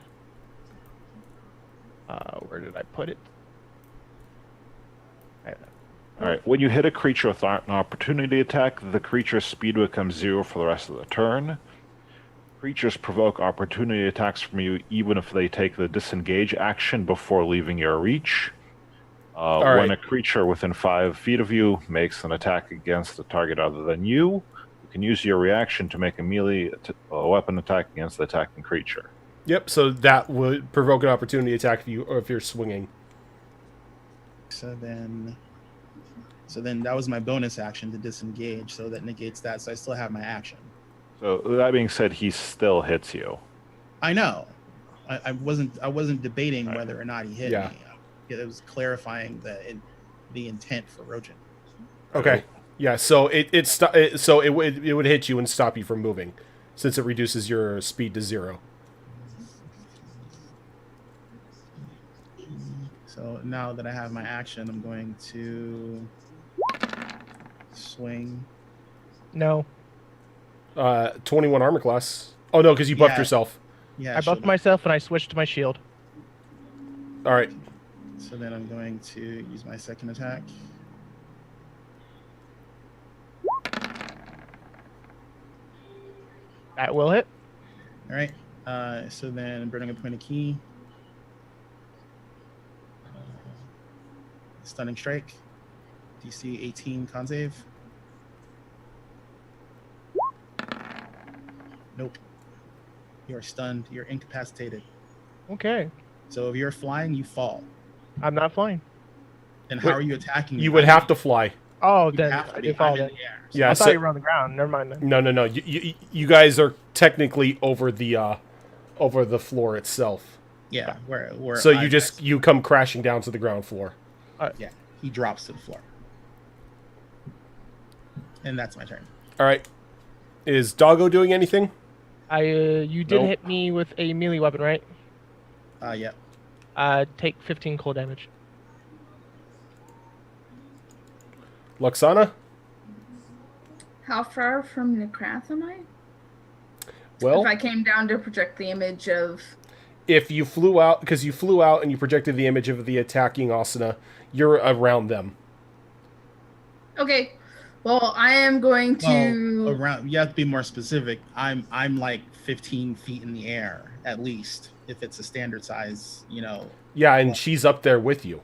Where did I put it? All right. When you hit a creature with an opportunity attack, the creature's speed becomes 0 for the rest of the turn. Creatures provoke opportunity attacks from you even if they take the disengage action before leaving your reach. When a creature within 5 feet of you makes an attack against a target other than you, you can use your reaction to make a melee weapon attack against the attacking creature. Yep. So that would provoke an opportunity attack if you're swinging. So then that was my bonus action to disengage. So that negates that. So I still have my action. So that being said, he still hits you. I know. I wasn't debating whether or not he hit me. It was clarifying the intent for Rojan. Okay. Yeah. So it would hit you and stop you from moving, since it reduces your speed to 0. So now that I have my action, I'm going to swing. No. 21 armor class. Oh no, because you buffed yourself. Yeah, I buffed myself and I switched to my shield. All right. So then I'm going to use my second attack. That will hit. All right. So then burning a point of key. Stunning strike. DC 18 con save. Nope. You're stunned. You're incapacitated. Okay. So if you're flying, you fall. I'm not flying. Then how are you attacking me? You would have to fly. Oh, You then have to I be. did fall I'm in then. the air. Yeah. I thought you were on the ground. Never mind then. No. You guys are technically over the floor itself. Yeah. Where So you come crashing down to the ground floor. Yeah. He drops to the floor. And that's my turn. All right. Is Doggo doing anything? You did Nope. hit me with a melee weapon, right? Yeah. Take 15 cold damage. Luxana? How far from Nekrath am I? Well, If I came down to project the image of... if you flew out, because you flew out and you projected the image of the attacking Asuna, you're around them. Okay. Well, I am going to... Well, around. You have to be more specific. I'm like 15 feet in the air at least. If it's a standard size, Yeah, and she's up there with you.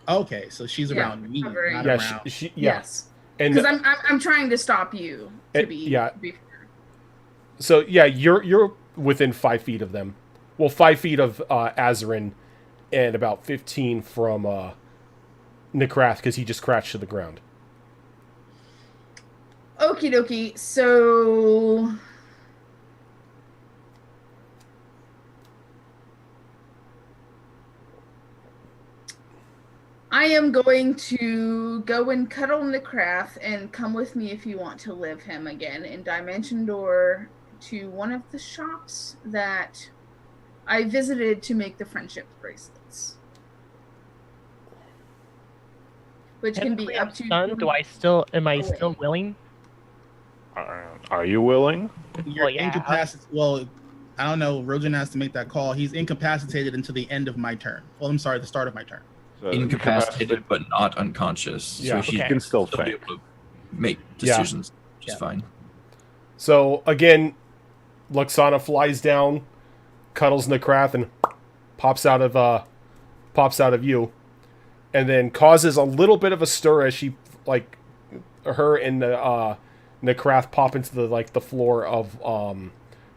Okay, so she's Yeah, around me, hovering. not Yeah, around. yeah. Yes. And Because I'm trying to stop you. To be yeah. to be fair. So yeah, you're within 5 feet of them. Well, 5 feet of Azarin, and about 15 from Nekrath, because he just crashed to the ground. Okie dokie. So... I am going to go and cuddle Nekrath and come with me if you want to live him again in Dimension Door to one of the shops that I visited to make the friendship bracelets. Which can be up to... Am I still willing? Are you willing? You're Well, yeah. incapacitated. Well, I don't know. Rojan has to make that call. He's incapacitated until the end of my turn. Well, I'm sorry, the start of my turn. So Incapacitated but not unconscious. Yeah. So he Okay. can still be think. able to make Yeah. decisions just Yeah. fine. So again, Luxana flies down, cuddles Nekrath, and pops out of you, and then causes a little bit of a stir as she her and Nekrath pop into the floor of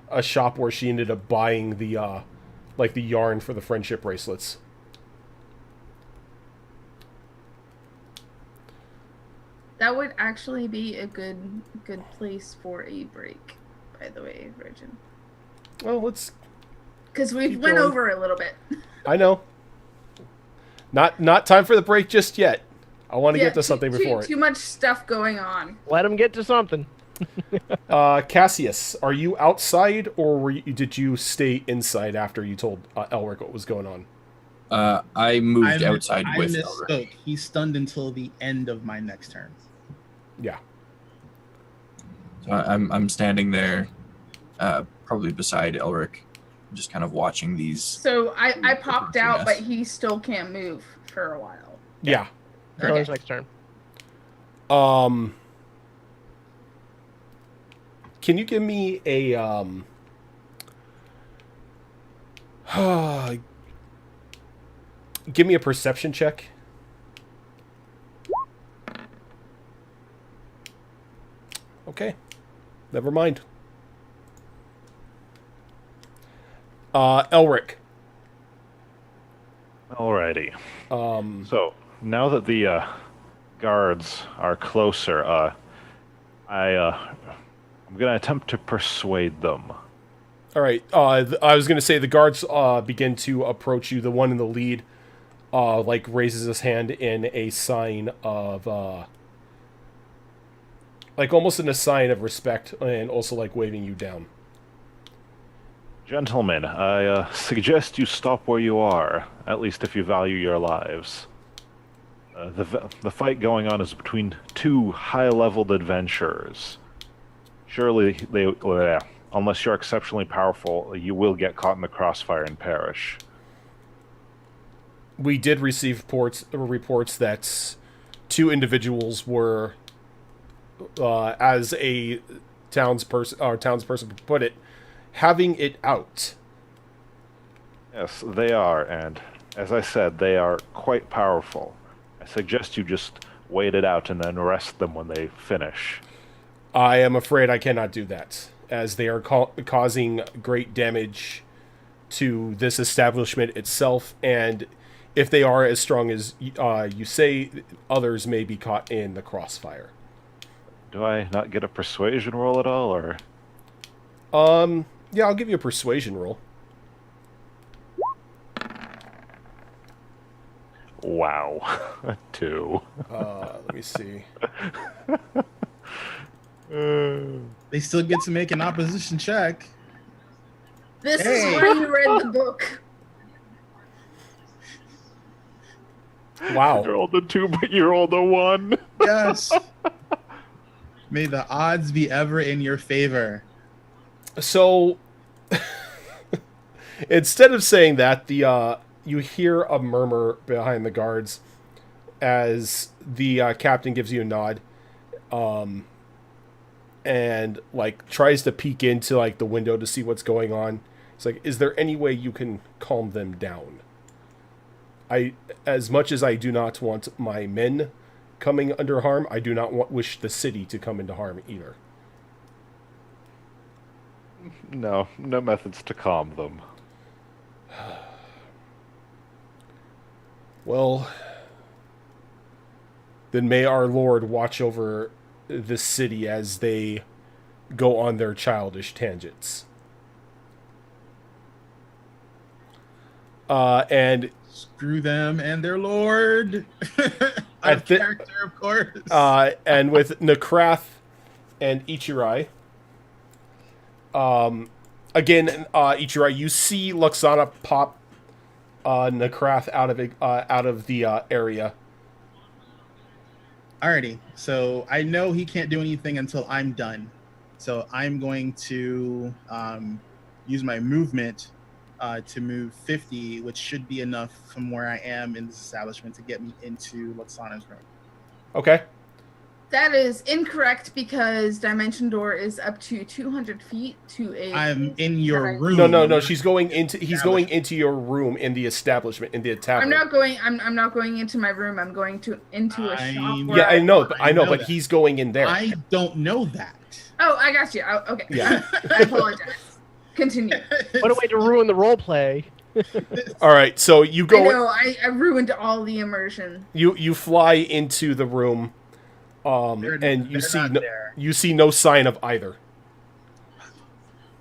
a shop where she ended up buying the yarn for the friendship bracelets. That would actually be a good place for a break, by the way, Virgin. Well, let's. Because we've Keep went going. over a little bit. I know. Not time for the break just yet. I want to get to something before Too much stuff going on. Let him get to something. it. Cassius, are you outside or did you stay inside after you told Elric what was going on? I moved I outside with Elric. misspoke. He's stunned until the end of my next turn. Yeah. So I'm standing there, probably beside Elric, just kind of watching these. So I popped Different out, but finesse. he still can't move for a while. Yeah. So it's next turn. Can you give me a give me a perception check? Okay. Never mind. Elric. Alrighty. So now that the guards are closer, I'm gonna attempt to persuade them. All right. I was going to say the guards begin to approach you. The one in the lead like raises his hand in a sign of like almost in a sign of respect, and also like waving you down. Gentlemen, I suggest you stop where you are, at least if you value your lives. The fight going on is between two high-leveled adventurers. Surely, unless you're exceptionally powerful, you will get caught in the crossfire and perish. We did receive reports that two individuals were, as a townsperson put it, having it out. Yes, they are, and as I said, they are quite powerful. I suggest you just wait it out and then arrest them when they finish. I am afraid I cannot do that, as they are causing great damage to this establishment itself, and if they are as strong as you say, others may be caught in the crossfire. Do I not get a persuasion roll at all, or...? Yeah, I'll give you a persuasion roll. Wow. 2. Let me see. They still get to make an opposition check. This Hey. is why you read the book. Wow. You rolled a 2, but you rolled a 1. Yes. May the odds be ever in your favor. So, instead of saying that, you hear a murmur behind the guards as the captain gives you a nod, and like tries to peek into like the window to see what's going on. It's like, is there any way you can calm them down? As much as I do not want my men coming under harm, I do not wish the city to come into harm either. No methods to calm them. Well, then may our Lord watch over the city as they go on their childish tangents. And Screw them and their lord. Out of character, of course. and with Nakrath and Ichirai, again, Ichirai, you see Luxana pop Nakrath out of the area. Alrighty, so I know he can't do anything until I'm done. So I'm going to use my movement to move 50, which should be enough from where I am in this establishment to get me into Luxana's room. Okay. That is incorrect because Dimension Door is up to 200 feet to a. I'm in your room. No. He's going into your room in the establishment, in the tavern. I'm not going into my room. I'm going into a shop. Yeah, I know, but he's going in there. I don't know that. Oh, I got you. Oh, okay. Yeah. I apologize. Continue. What a way to ruin the role play. All right, so you go. I know. I ruined all the immersion. You fly into the room, and you see no sign of either.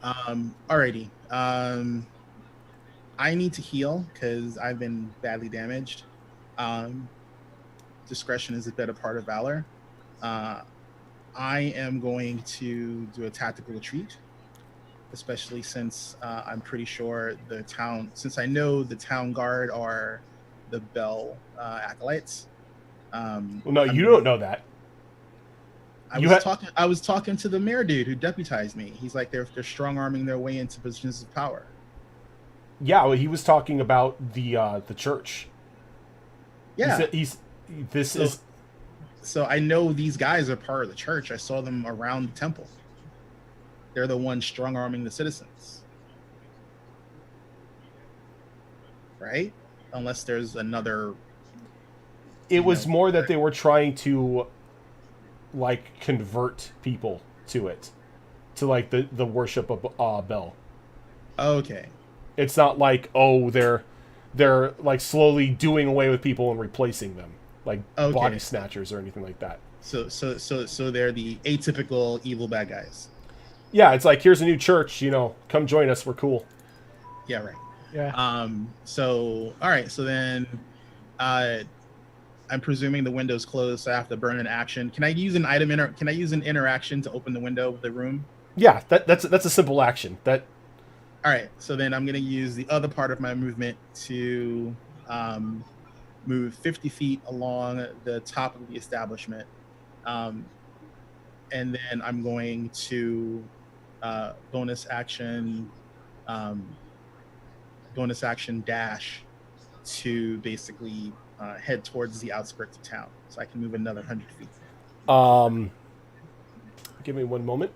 Alrighty. I need to heal because I've been badly damaged. Discretion is a better part of valor. I am going to do a tactical retreat, especially since I'm pretty sure since I know the town guard are the Bell acolytes. Well, no, you don't know that. I was talking to the mayor dude who deputized me. He's like they're strong arming their way into positions of power. Yeah, well, he was talking about the church. Yeah. So I know these guys are part of the church. I saw them around the temple. They're the ones strong arming the citizens. Right? Unless there's another. It was more that they were trying to, like, convert people to it, to like the worship of Bel. Okay. It's not like they're like slowly doing away with people and replacing them, like body snatchers or anything like that. So they're the atypical evil bad guys. Yeah, it's like, here's a new church, come join us, we're cool. Yeah, right. Yeah. So all right, so then I'm presuming the window's closed, so I have to burn an action. Can I use an can I use an interaction to open the window of the room? Yeah, that's a simple action. All right, so then I'm going to use the other part of my movement to move 50 feet along the top of the establishment. And then I'm going to bonus action dash to basically head towards the outskirts of town. So I can move another 100 feet. Give me one moment.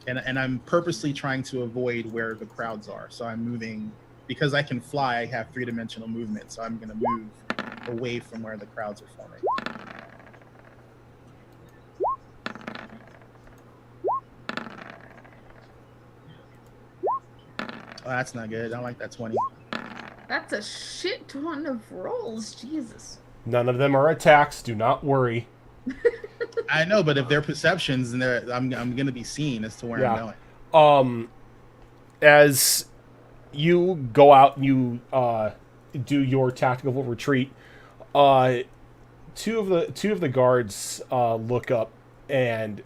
And I'm purposely trying to avoid where the crowds are. So I'm moving, because I can fly, I have 3-dimensional movement. So I'm going to move away from where the crowds are forming. Oh, that's not good. I don't like that 20. That's a shit ton of rolls. Jesus. None of them are attacks. Do not worry. I know, but if they're perceptions, then I'm going to be seen as to where I'm going. As you go out and you do your tactical retreat, two of the guards look up and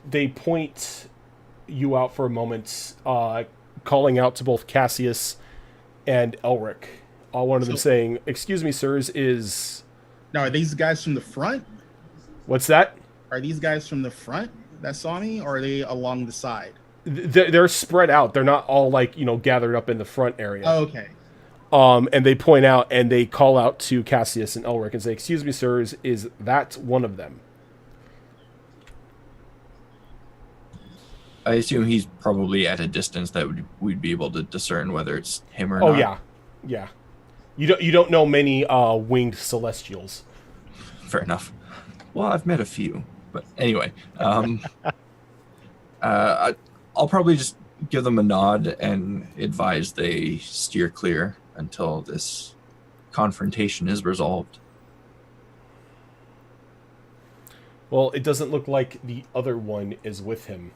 they point you out for a moment, calling out to both Cassius and Elric. One of them saying, "Excuse me, sirs, is..." Now, are these guys from the front? What's that? Are these guys from the front that saw me, or are they along the side? They're spread out. They're not all gathered up in the front area. Oh, okay. And they point out and they call out to Cassius and Elric and say, "Excuse me, sirs, is that one of them?" I assume he's probably at a distance that we'd be able to discern whether it's him or not. Oh yeah. You don't know many winged celestials. Fair enough. Well, I've met a few, but anyway, I'll probably just give them a nod and advise they steer clear until this confrontation is resolved. Well, it doesn't look like the other one is with him.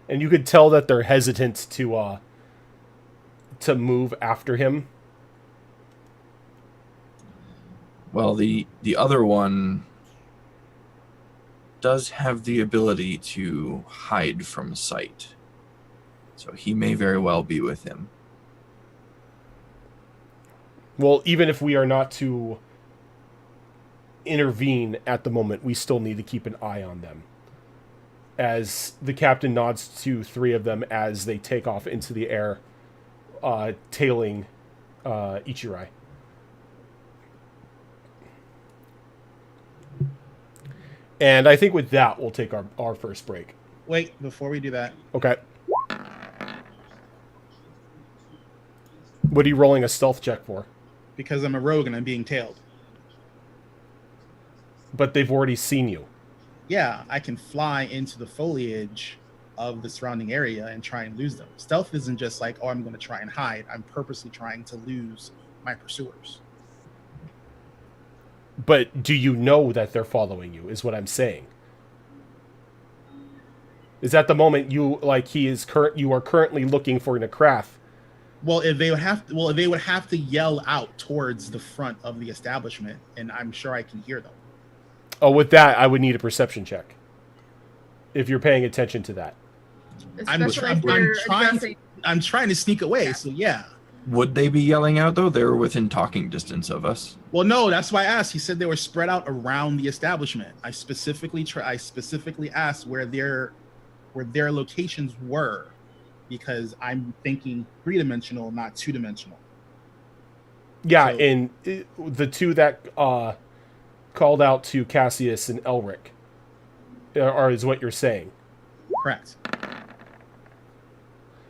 And you could tell that they're hesitant to move after him. Well, the other one does have the ability to hide from sight. So he may very well be with him. Well, even if we are not to intervene at the moment, we still need to keep an eye on them. As the captain nods to 3 of them as they take off into the air, tailing Ichirai. And I think with that, we'll take our first break. Wait, before we do that. Okay. What are you rolling a stealth check for? Because I'm a rogue and I'm being tailed. But they've already seen you. Yeah, I can fly into the foliage of the surrounding area and try and lose them. Stealth isn't just like, I'm going to try and hide. I'm purposely trying to lose my pursuers. But do you know that they're following you, is what I'm saying. Is at the moment you are currently looking for Nekrath. Well, they would have to yell out towards the front of the establishment, and I'm sure I can hear them. Oh, with that, I would need a perception check. If you're paying attention to that. Especially if they're addressing. I'm trying to sneak away, so yeah. Would they be yelling out though? They're within talking distance of us. Well, no, that's why I asked. He said they were spread out around the establishment. I specifically asked where their locations were, because I'm thinking 3-dimensional, not 2-dimensional. Yeah, So- and the two that called out to Cassius and Elric is what you're saying. Correct.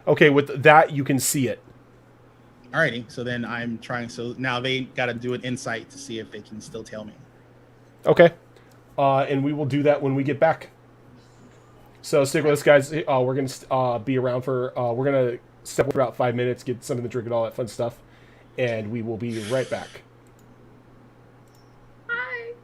Okay, with that you can see it. Alrighty, so then I'm trying. So now they got to do an insight to see if they can still tell me. Okay, and we will do that when we get back. So stick with us, guys. We're gonna be around for. We're gonna step for about 5 minutes, get something to drink and all that fun stuff, and we will be right back. Hi.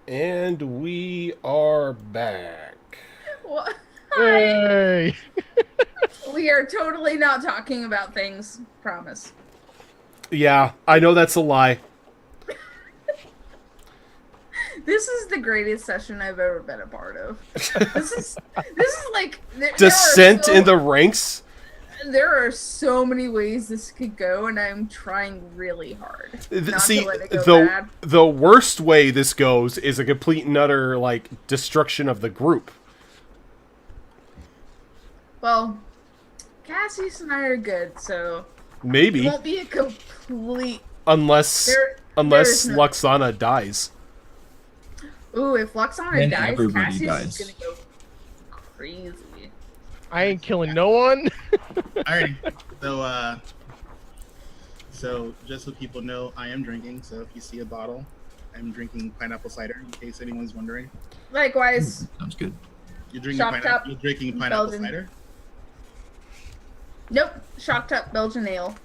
And we are back. What? Hey! We are totally not talking about things. Promise. Yeah, I know that's a lie. This is the greatest session I've ever been a part of. This is like Descent in the ranks? There are so many ways this could go, and I'm trying really hard not See, to let it go bad. the worst way this goes is a complete and utter, like, destruction of the group. Well, Cassius and I are good, so Maybe. it won't be a complete... Unless there is no... Luxana dies. Ooh, if Luxana Then dies, everybody Cassius dies. is gonna go crazy. I ain't killing no one. Alrighty. So just so people know, I am drinking. So if you see a bottle, I'm drinking pineapple cider. In case anyone's wondering, Likewise, Sounds good. you're drinking Shocked pineapple. up You're drinking pineapple Belgian. cider. nope, shocked up Belgian ale.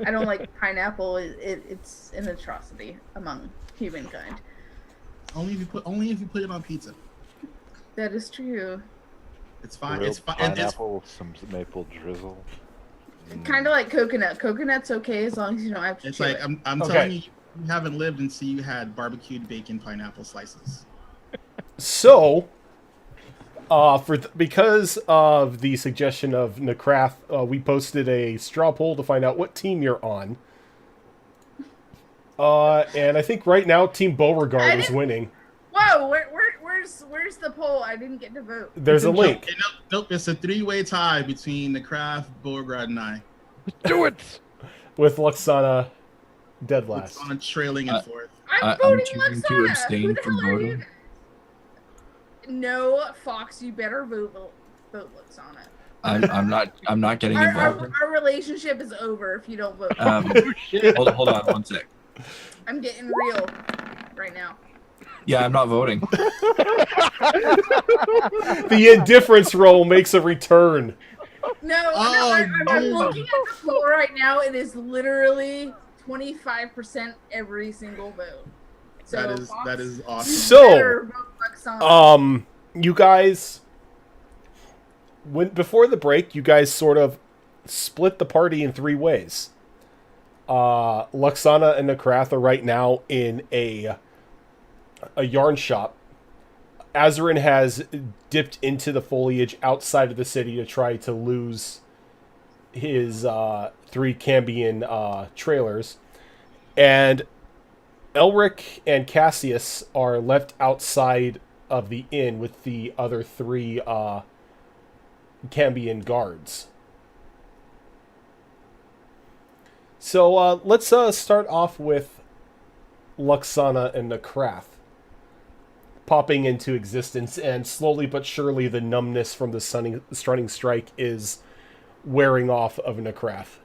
I don't like pineapple. It's an atrocity among humankind. Only if you put it on pizza. That is true. It's fine. Grilled It's fine. pineapple with some maple drizzle. Kind of like coconut. Coconut's okay as long as you don't have to It's chew like it. I'm Okay. telling you, you haven't lived until you had barbecued bacon pineapple slices. So, because of the suggestion of Necrath, we posted a straw poll to find out what team you're on. And I think right now Team Beauregard is winning. Whoa, where's the poll? I didn't get to vote. There's a link. Okay, nope. It's a 3-way tie between the Kraft, Beauregard, and I. Do it. With Luxana dead last. It's on trailing and forth. I'm I'm voting choosing to Luxana. abstain Who the from hell are voting. you? No, Fox, you better vote Luxana. I'm not getting involved. Our relationship is over if you don't vote. Hold on one sec. I'm getting real right now. Yeah, I'm not voting. The indifference roll makes a return. No, I'm looking at the poll right now. It is literally 25% every single vote. So that is awesome. So, vote Luxana. you guys, before the break, you guys sort of split the party in 3 ways. Luxana and Necrath are right now in a yarn shop. Azarin has dipped into the foliage outside of the city to try to lose his 3 Cambion trailers. And Elric and Cassius are left outside of the inn with the other 3 Cambion guards. So let's start off with Luxana and Necrath popping into existence, and slowly but surely the numbness from the stunning strike is wearing off of Necrath.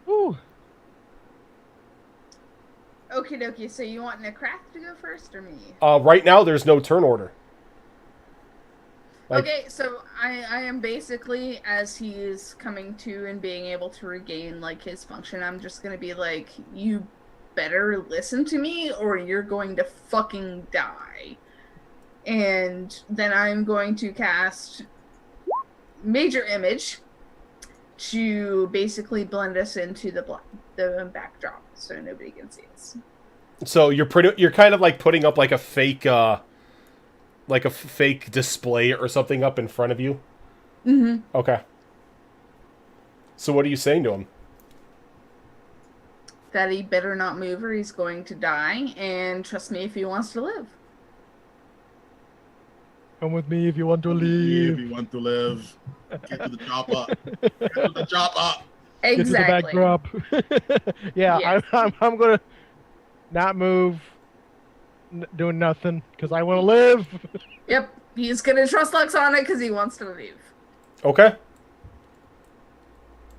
Woo. Okie dokie, so you want Necrath to go first or me? Right now, there's no turn order. Okay, so I am basically, as he is coming to and being able to regain, like, his function, I'm just gonna be like, you better listen to me or you're going to fucking die. And then I'm going to cast Major Image to basically blend us into the backdrop so nobody can see us. So you're kind of like putting up like a fake display or something up in front of you. Mm-hmm. Okay. So what are you saying to him? That he better not move or he's going to die, and trust me if he wants to live. Come with me if you want to If leave. you want to live, get to the chop up. Get to the chop up. Exactly. Get to the backdrop. Yeah, Yes. I'm gonna not move, doing nothing because I want to live. Yep, he's gonna trust Luxana because he wants to leave. Okay.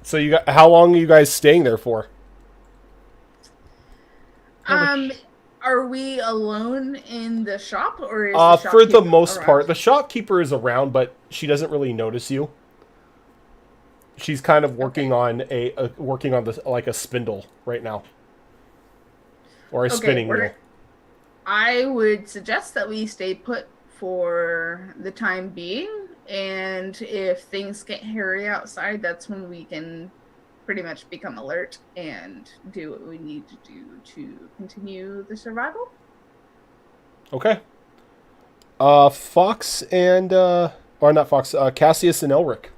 So how long are you guys staying there for? Are we alone in the shop, or is For the shopkeeper most around? part, the shopkeeper is around, but she doesn't really notice you. She's kind of working on a spindle right now, or a spinning wheel. I would suggest that we stay put for the time being, and if things get hairy outside, that's when we can pretty much become alert and do what we need to do to continue the survival. Okay. Fox and or not Fox, Cassius and Elric.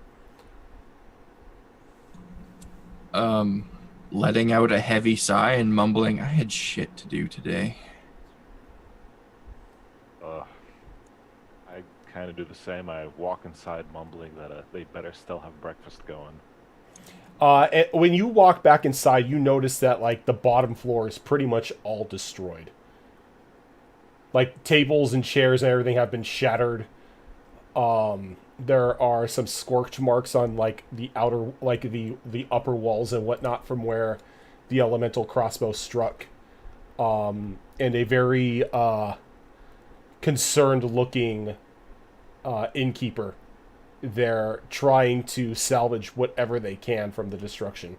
Letting out a heavy sigh and mumbling, I had shit to do today. I kind of do the same. I walk inside mumbling that they better still have breakfast going. And when you walk back inside, you notice that like the bottom floor is pretty much all destroyed. Like tables and chairs and everything have been shattered. There are some scorch marks on like the outer, like the upper walls and whatnot from where the elemental crossbow struck. And a very concerned looking innkeeper. They're trying to salvage whatever they can from the destruction.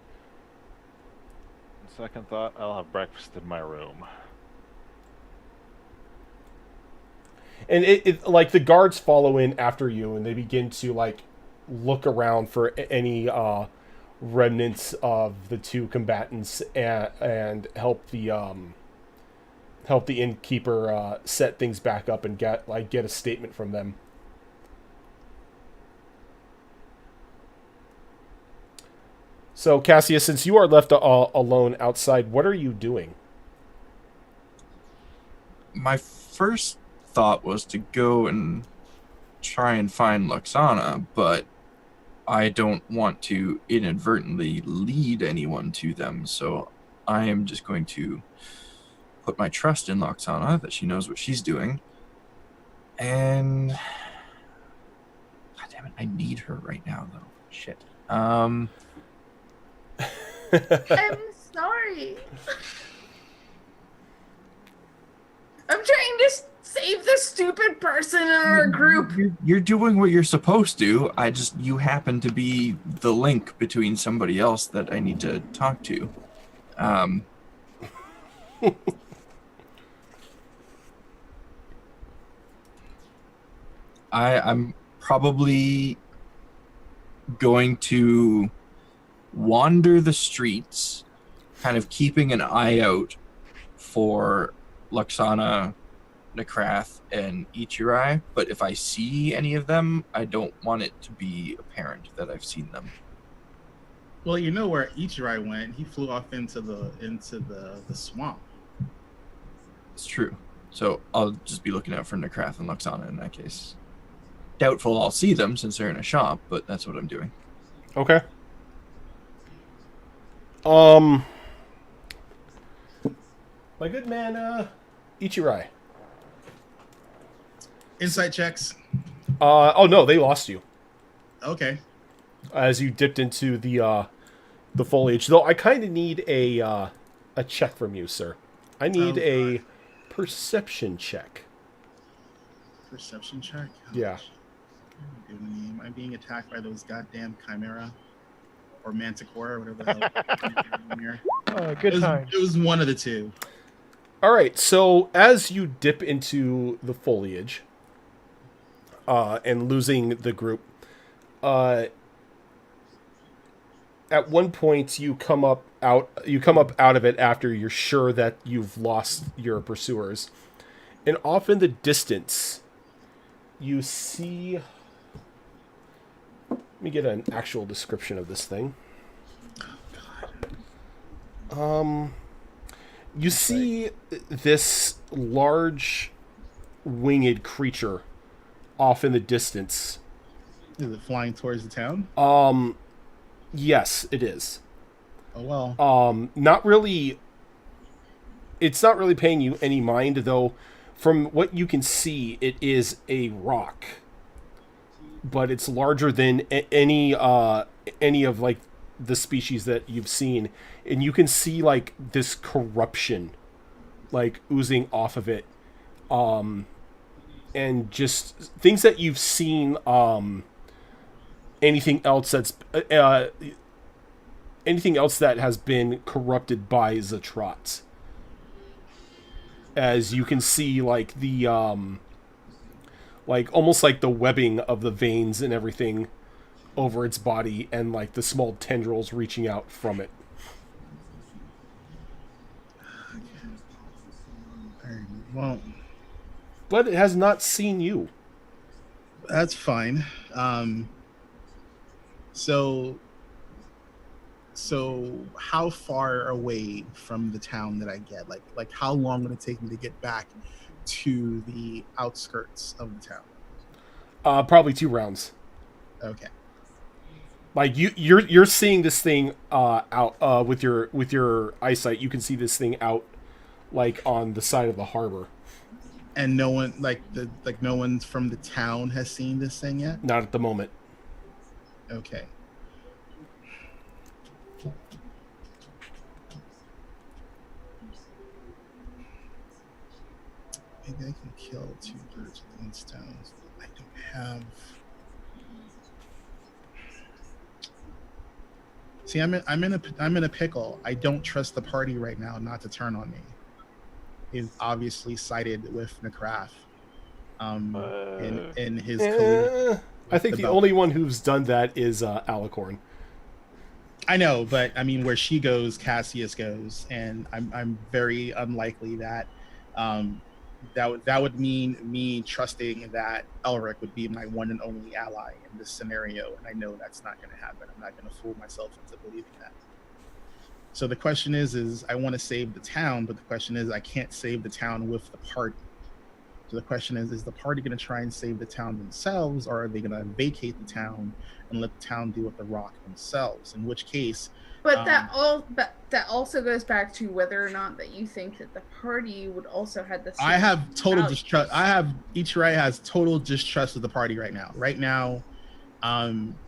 Second thought, I'll have breakfast in my room. And it like the guards follow in after you, and they begin to like look around for any remnants of the two combatants and help the innkeeper set things back up and get a statement from them. So Cassius, since you are left alone outside, what are you doing? My first thought was to go and try and find Luxana, but I don't want to inadvertently lead anyone to them, so I am just going to put my trust in Luxana that she knows what she's doing. And God damn it, I need her right now though. Shit. I'm sorry. I'm trying to save the stupid person in our group. You're doing what you're supposed to. You happen to be the link between somebody else that I need to talk to. I'm probably going to wander the streets, kind of keeping an eye out for Luxana, Nekrath, and Ichirai, but if I see any of them, I don't want it to be apparent that I've seen them. Well, you know where Ichirai went. He flew off into the swamp. It's true. So I'll just be looking out for Nekrath and Luxana in that case. Doubtful I'll see them since they're in a shop, but that's what I'm doing. Okay. My good man, Ichirai. Insight checks. Oh no, they lost you Okay. as you dipped into the foliage. Though I kind of need a check from you, sir. I need a perception check. Perception check. Yeah. Am I being attacked by those goddamn chimera or manticore or whatever the hell? Good time. It was one of the two. All right. So as you dip into the foliage, and losing the group, at one point you come up out of it after you're sure that you've lost your pursuers, and off in the distance you see. Let me get an actual description of this thing. You see this large winged creature off in the distance. Is it flying towards the town? Yes, it is. Oh well. Not really. It's not really paying you any mind, though. From what you can see, it is a rock, but it's larger than any of like the species that you've seen, and you can see like this corruption, like oozing off of it, and just things that you've seen. Anything else that has been corrupted by Zatrot. as you can see like the like almost like the webbing of the veins and everything over its body, and like the small tendrils reaching out from it. Alright, well, But it has not seen you. that's fine. So how far away from the town did I get? Like how long would it take me to get back to the outskirts of the town? Probably 2 rounds. Okay. Like you're seeing this thing out with your eyesight. You can see this thing out like on the side of the harbor. And no one no one from the town has seen this thing yet? Not at the moment. Okay. Maybe I can kill 2 birds with 1 stone. I don't have. See, I'm in a pickle. I don't trust the party right now not to turn on me. He's obviously sided with McCrath. In his I think the only one who's done that is Alicorn. I know, but I mean, where she goes, Cassius goes, and I'm very unlikely that that would mean me trusting that Elric would be my one and only ally in this scenario, and I know that's not going to happen. I'm not going to fool myself into believing that. So the question is I want to save the town, but the question is I can't save the town with the party. So the question is the party going to try and save the town themselves, or are they going to vacate the town and let the town deal with the rock themselves? In which case, but that also goes back to whether or not that you think that the party would also have the same I have total values. distrust. Ichirai has total distrust of the party right now. Right now,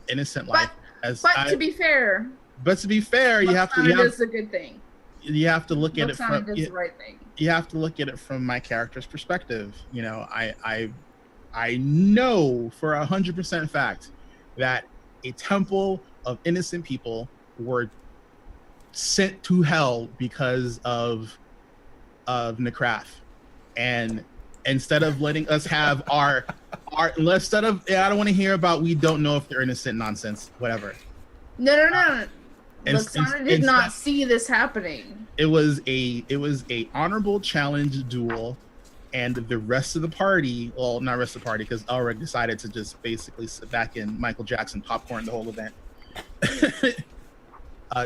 innocent life. To be fair, you have to. That's a good thing. You have to look at it from. The right thing. You have to look at it from my character's perspective. You know, I know for 100% fact that a temple of innocent people were sent to hell because of Necrath, and instead of letting us have our instead of I don't want to hear about we don't know if they're innocent nonsense, whatever. No. Luxana did not see this happening. It was a honorable challenge duel, and the rest of the party, well, not rest of the party, because Elric decided to just basically sit back in Michael Jackson popcorn the whole event.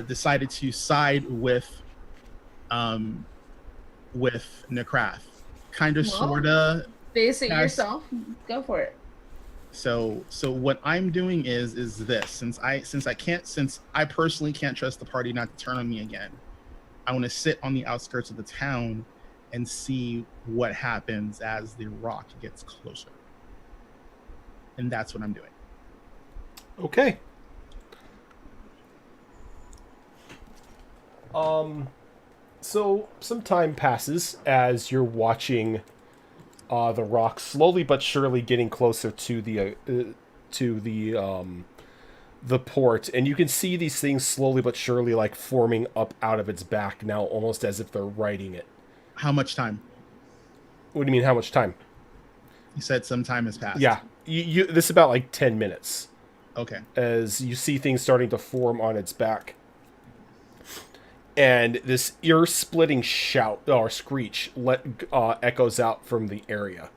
Decided to side with Necrath. Kind of, sorta. Face it yourself. Go for it. So what I'm doing is this. Since I personally can't trust the party not to turn on me again, I want to sit on the outskirts of the town and see what happens as the rock gets closer. And that's what I'm doing. Okay. So some time passes as you're watching the rock slowly but surely getting closer to the port, and you can see these things slowly but surely like forming up out of its back now, almost as if they're riding it. How much time? What do you mean, how much time? You said some time has passed. Yeah, you this is about like 10 minutes. Okay. As you see things starting to form on its back. And this ear-splitting shout or screech echoes out from the area,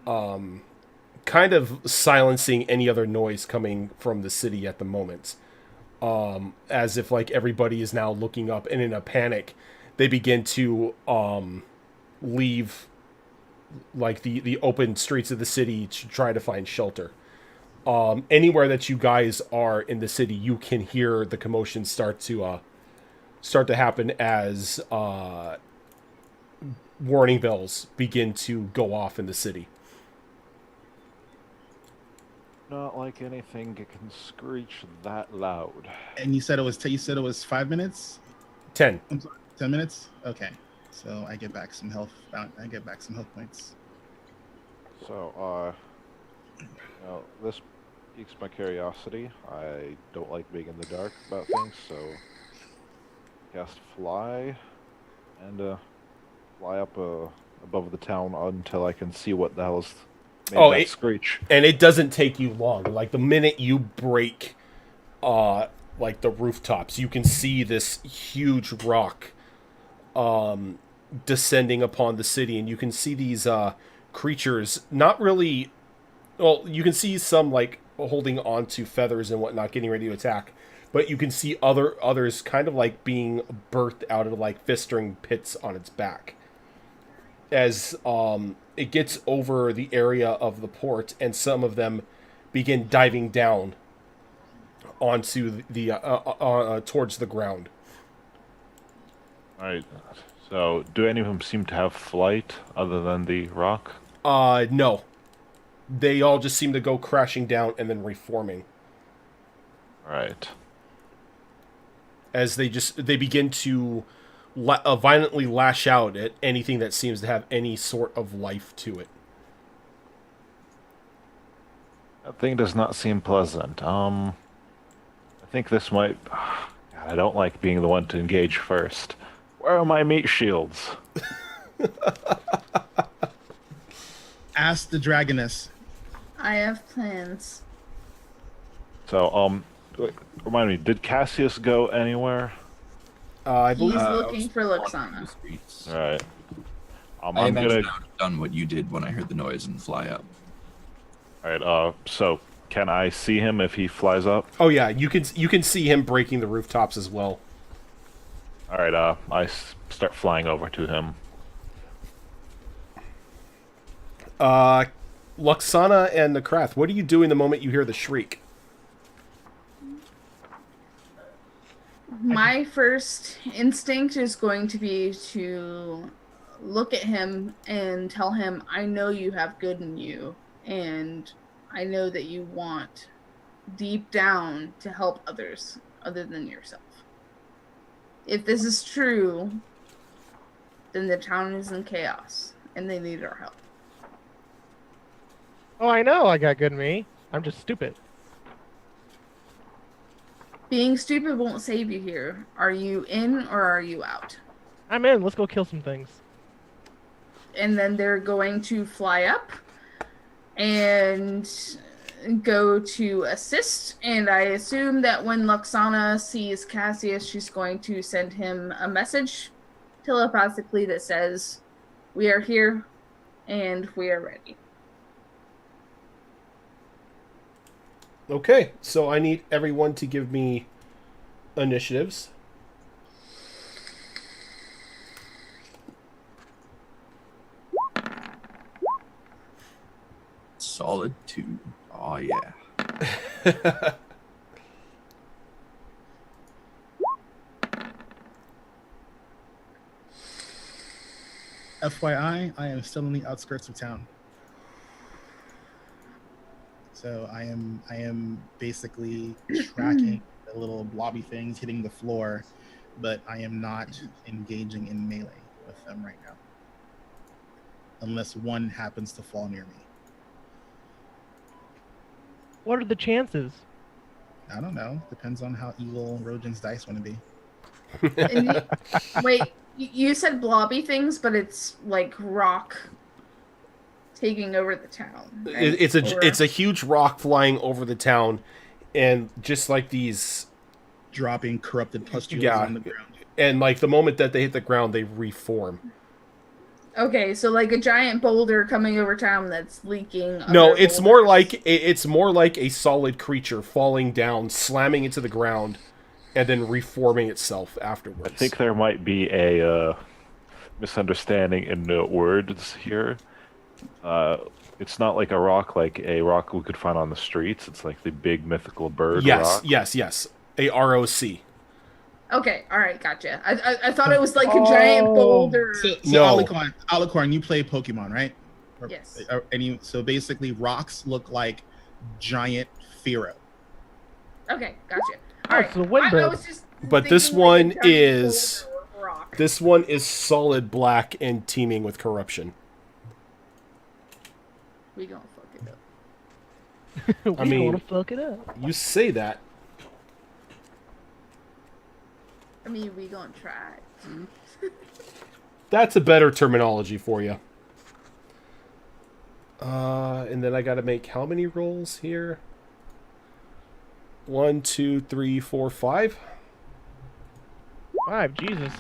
kind of silencing any other noise coming from the city at the moment. As if like everybody is now looking up, and in a panic, they begin to leave like the open streets of the city to try to find shelter. Anywhere that you guys are in the city, you can hear the commotion start to happen as warning bells begin to go off in the city. Not like anything can screech that loud. And you said it was 5 minutes? 10. I'm sorry, 10 minutes? Okay. So I get back some health. I get back some health points. So, this piques my curiosity. I don't like being in the dark about things, so cast fly, and fly up above the town until I can see what the hell's made Oh, that screech. And it doesn't take you long. Like the minute you break, like the rooftops, you can see this huge rock, descending upon the city, and you can see these creatures. Not really. Well, you can see some like holding on to feathers and whatnot, getting ready to attack. But you can see others kind of like being birthed out of like fistering pits on its back. As it gets over the area of the port, and some of them begin diving down onto the towards the ground. Alright. So, do any of them seem to have flight other than the rock? No, they all just seem to go crashing down and then reforming Alright. as they begin to violently lash out at anything that seems to have any sort of life to it. That thing does not seem pleasant. I think this might... God, I don't like being the one to engage first. Where are my meat shields? Ask the dragoness. I have plans. So, wait, remind me, did Cassius go anywhere? I He's believe. looking for Walking through Luxana. the streets. Alright. I I'm imagine gonna... I would have done what you did when I heard the noise and fly up. Alright, so, can I see him if he flies up? Oh yeah, you can see him breaking the rooftops as well. Alright, start flying over to him. Luxana and Nekrath, what are you doing the moment you hear the shriek? My first instinct is going to be to look at him and tell him, I know you have good in you, and I know that you want deep down to help others other than yourself. If this is true, then the town is in chaos, and they need our help. Oh, I know I got good in me. I'm just stupid. Being stupid won't save you here. Are you in or are you out? I'm in. Let's go kill some things. And then they're going to fly up and go to assist. And I assume that when Luxana sees Cassius, she's going to send him a message telepathically that says, we are here and we are ready. Okay, so I need everyone to give me initiatives. Solid 2. Oh yeah. FYI, I am still in the outskirts of town. So I am basically tracking the little blobby things hitting the floor, but I am not engaging in melee with them right now. Unless one happens to fall near me. What are the chances? I don't know. Depends on how evil Rojan's dice want to be. And wait, you said blobby things, but it's like rock taking over the town. Right? It's a huge rock flying over the town, and just like these, Dropping corrupted pustules Yeah. on the ground. and like the moment that they hit the ground, they reform. Okay, so like a giant boulder coming over town that's leaking. No, other it's more boulders. like a solid creature falling down, slamming into the ground, and then reforming itself afterwards. I think there might be a misunderstanding in the words here. It's not like a rock we could find on the streets. It's like the big mythical bird rock. Yes. A ROC. Okay, all right, gotcha. I thought it was like a giant boulder. So No. Alicorn, you play Pokemon, right? Yes. So basically, rocks look like giant Fearow. Okay, gotcha. Oh, All it's right. a wind I bird. was just But this thinking like one a giant is- boulder of rock. This one is solid black and teeming with corruption. We gonna fuck it up. We mean- want to fuck it up. You say that. I mean, we gonna try. That's a better terminology for you. And then I got to make how many rolls here? 1, 2, 3, 4, 5. 5, Jesus.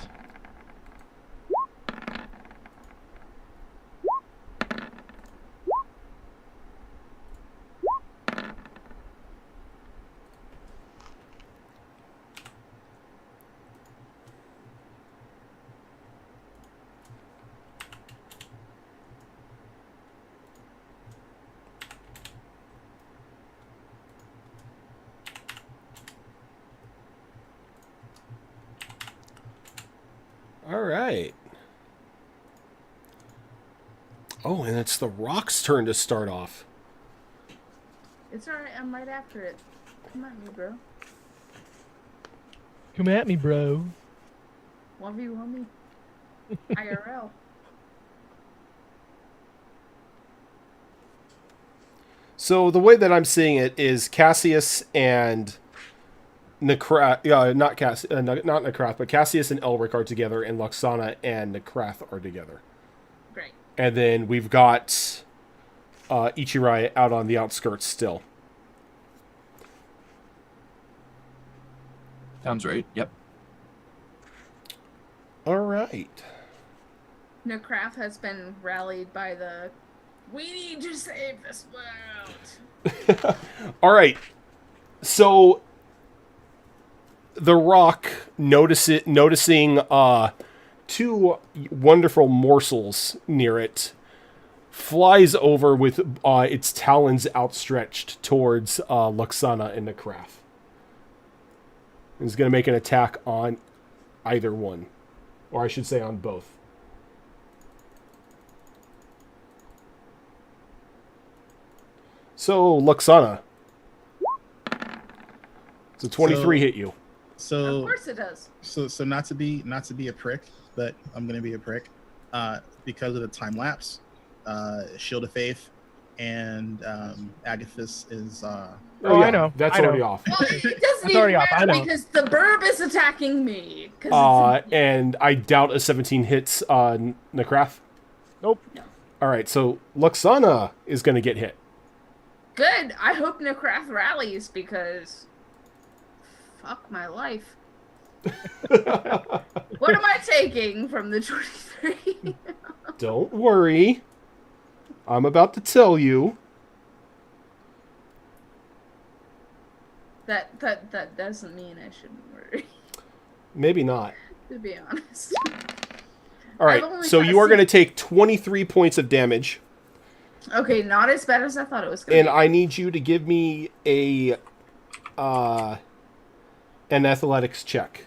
All right. Oh, and it's the Rock's turn to start off. It's alright, I'm right after it. Come at me, bro. Come at me, bro. 1v1 me. IRL. So the way that I'm seeing it is Cassius and Necrath, not Necrath, but Cassius and Elric are together, and Luxana and Necrath are together. Great. And then we've got Ichirai out on the outskirts still. Sounds right. Yep. All right. Necrath has been rallied by the "We need to save this world." All right. So the Rock noticing two wonderful morsels near it, flies over with its talons outstretched towards Luxana and Necrath. He's going to make an attack on either one. Or I should say on both. So, Luxana. So 23 hit you. So Of course it does. So not to be a prick, but I'm gonna be a prick, because of the time lapse. Shield of Faith and Agathis is Oh, I know. That's I know. already off. Well, it doesn't It's even already off, I matter know. because the burb is attacking me. 'Cause it's And I doubt a 17 hits Necrath. Nope. All right, so Luxana is going to get hit. good. I hope Necrath rallies because fuck my life. What am I taking from the 23? Don't worry. I'm about to tell you. That doesn't mean I shouldn't worry, Maybe not. to be honest. All right, I've only so got you are six- going to take 23 points of damage, Okay, not as bad as I thought it was gonna and be. I need you to give me an athletics check.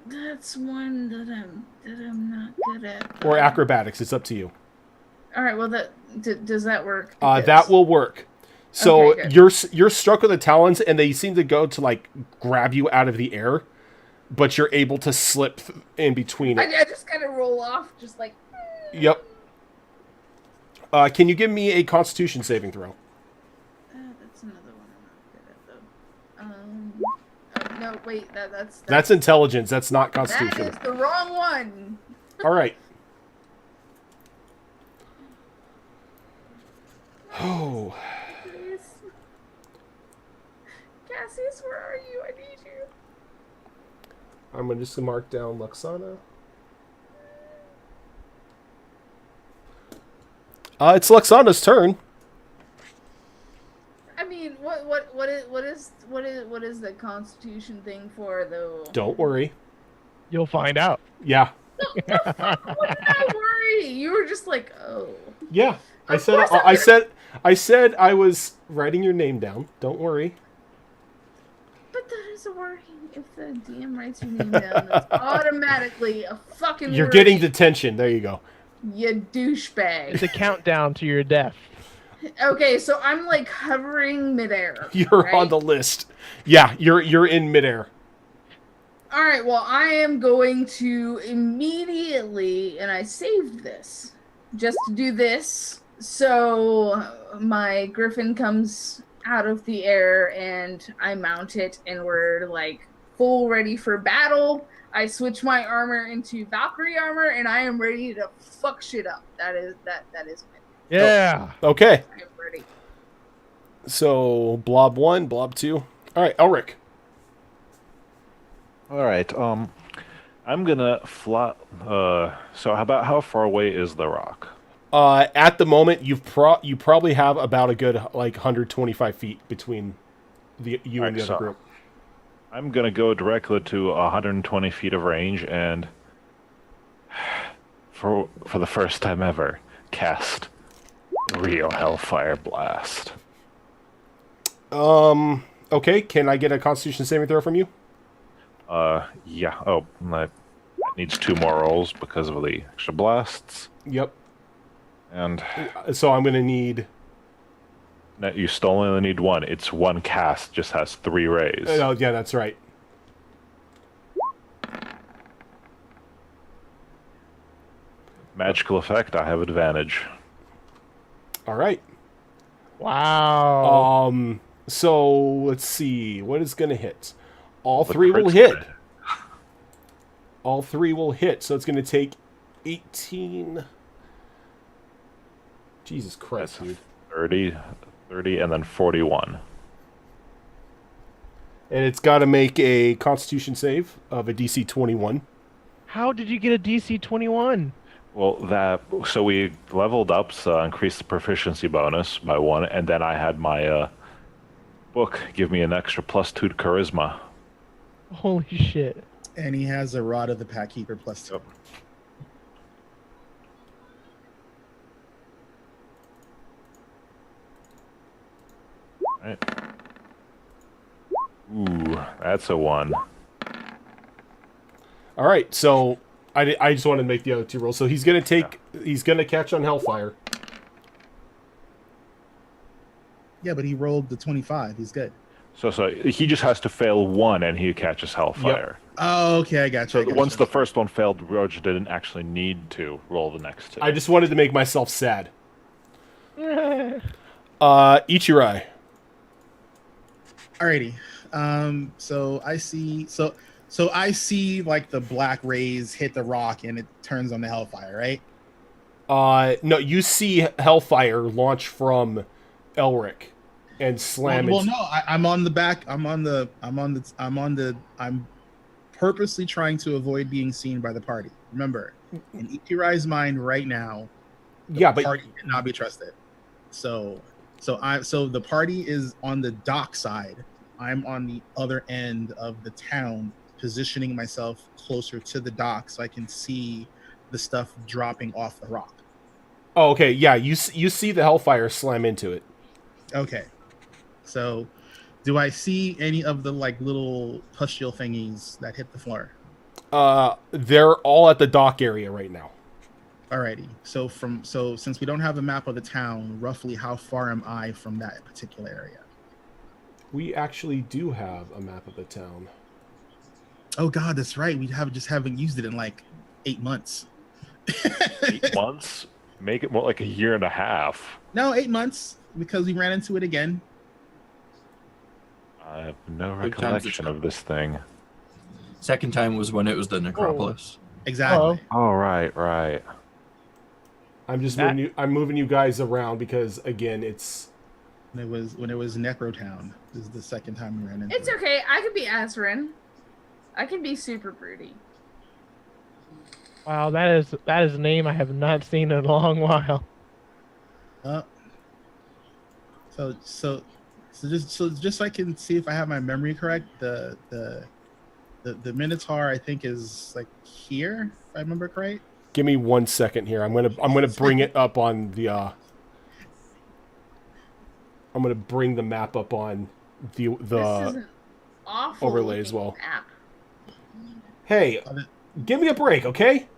That's one that I'm not good at. Or acrobatics, it's up to you. All right, well does that work? That Because- will work. So Okay, good. you're struck with the talons, and they seem to go to like grab you out of the air, but you're able to slip in between it. I just kind of roll off, just like. Yep. Can you give me a Constitution saving throw? That's another one I'm not good at, though. No, wait, That's intelligence. That's not that Constitution. is the wrong one. All right. Oh. Please. Cassius, where are you? I need you. I'm going to just mark down Luxana. It's Luxana's turn. I mean, what is the Constitution thing for, though? Don't worry. You'll find out. Yeah. What did I worry? You were just like, oh. Yeah. I Of said course I'm I said I was writing your name down. Don't worry. But that is a worry. If the DM writes your name down, that's automatically a fucking You're worry. getting detention. There you go. You douchebag. It's a countdown to your death. Okay, so I'm like hovering midair. You're right? on the list. Yeah, you're in midair. All right, well, I am going to immediately, and I saved this just to do this. So my griffin comes out of the air, and I mount it, and we're like full ready for battle. I switch my armor into Valkyrie armor, and I am ready to fuck shit up. That is me. Yeah. Okay. I am ready. So Blob 1, Blob 2. All right, Elric. All right. I'm gonna fly. So how far away is the rock? At the moment, you probably have about a good 125 feet between you and the other group. I'm gonna go directly to 120 feet of range and, for the first time ever, cast real Hellfire Blast. Okay. Can I get a Constitution saving throw from you? Yeah. Oh, it needs 2 more rolls because of the extra blasts. Yep. And so I'm gonna need. no, you still only need 1. It's 1 cast, just has 3 rays. Oh yeah, that's right. Magical effect. I have advantage. All right. Wow. So let's see what is gonna hit. All The 3 will crit's hit. good. All 3 will hit. So it's gonna take 18. Jesus Christ, That's dude. 30, and then 41. And it's got to make a Constitution save of a DC 21. How did you get a DC 21? Well, so we leveled up, so increased the proficiency bonus by 1, and then I had my book give me an extra +2 to charisma. Holy shit. And he has a Rod of the Pack Keeper +2. Yep. Right. Ooh, that's a 1. All right, so I just wanted to make the other 2 rolls. So he's gonna he's gonna catch on Hellfire. Yeah, but he rolled the 25. He's good. So he just has to fail 1, and he catches Hellfire. Oh, okay, I got you. So once the first one failed, Roger didn't actually need to roll the next 2. I just wanted to make myself sad. Ichirai. Alrighty. So I see like the black rays hit the rock and it turns on the Hellfire, right? No, you see Hellfire launch from Elric and slam Well, it. no, I'm on the back. I'm purposely trying to avoid being seen by the party. Remember, in Ikirai's mind right now, the party cannot be trusted. So the party is on the dock side. I'm on the other end of the town, positioning myself closer to the dock so I can see the stuff dropping off the rock. Oh, okay. Yeah, you see the Hellfire slam into it. Okay. So, do I see any of the like little pustule thingies that hit the floor? They're all at the dock area right now. Alrighty. So since we don't have a map of the town, roughly how far am I from that particular area? We actually do have a map of the town. Oh God, that's right. We haven't used it in like 8 months. 8 months? Make it more like a year and a half. No, 8 months because we ran into it again. I have no Good times recollection of this thing. Second time was when it was the Necropolis. Exactly. Oh, right. I'm just That- moving you guys around because again, it's When it was Necrotown. This is the second time we ran into It's it. okay. I could be Azrin. I can be super broody. Wow, that is a name I have not seen in a long while. So just so I can see if I have my memory correct, the Minotaur I think is like here, if I remember correct. give me 1 second here. I'm gonna bring it up on the I'm gonna bring the map up on This is an awful overlay as looking well. map. Hey, give me a break, okay?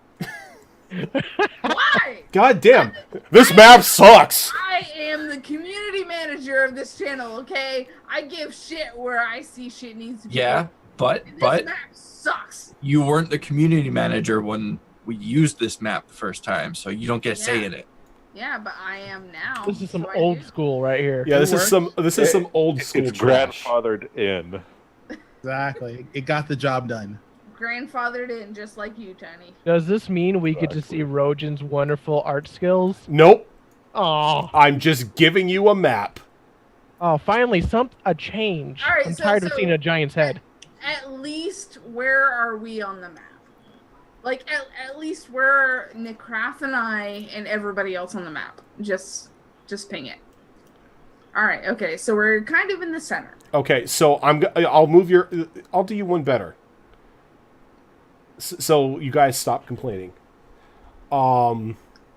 Why? God damn, this map sucks. I am the community manager of this channel, okay? I give shit where I see shit needs to be. Yeah, but This but map sucks. you weren't the community manager when we used this map the first time, so you don't get a say Yeah. in it. Yeah, but I am now. This is some so I old do. school right here. Yeah, this is some old school It's trash. grandfathered in. Exactly. It got the job done. Grandfathered in just like you, Tony. Does this mean we get to see Rojan's wonderful art skills? Nope. Oh, I'm just giving you a map. oh, finally, a change. All right, I'm so- tired of so- seeing a giant's head. At least where are we on the map? Like at least where are Nickrath and I and everybody else on the map? Just ping it. All right. Okay. So we're kind of in the center. Okay, so I'll do you one better. So you guys stop complaining.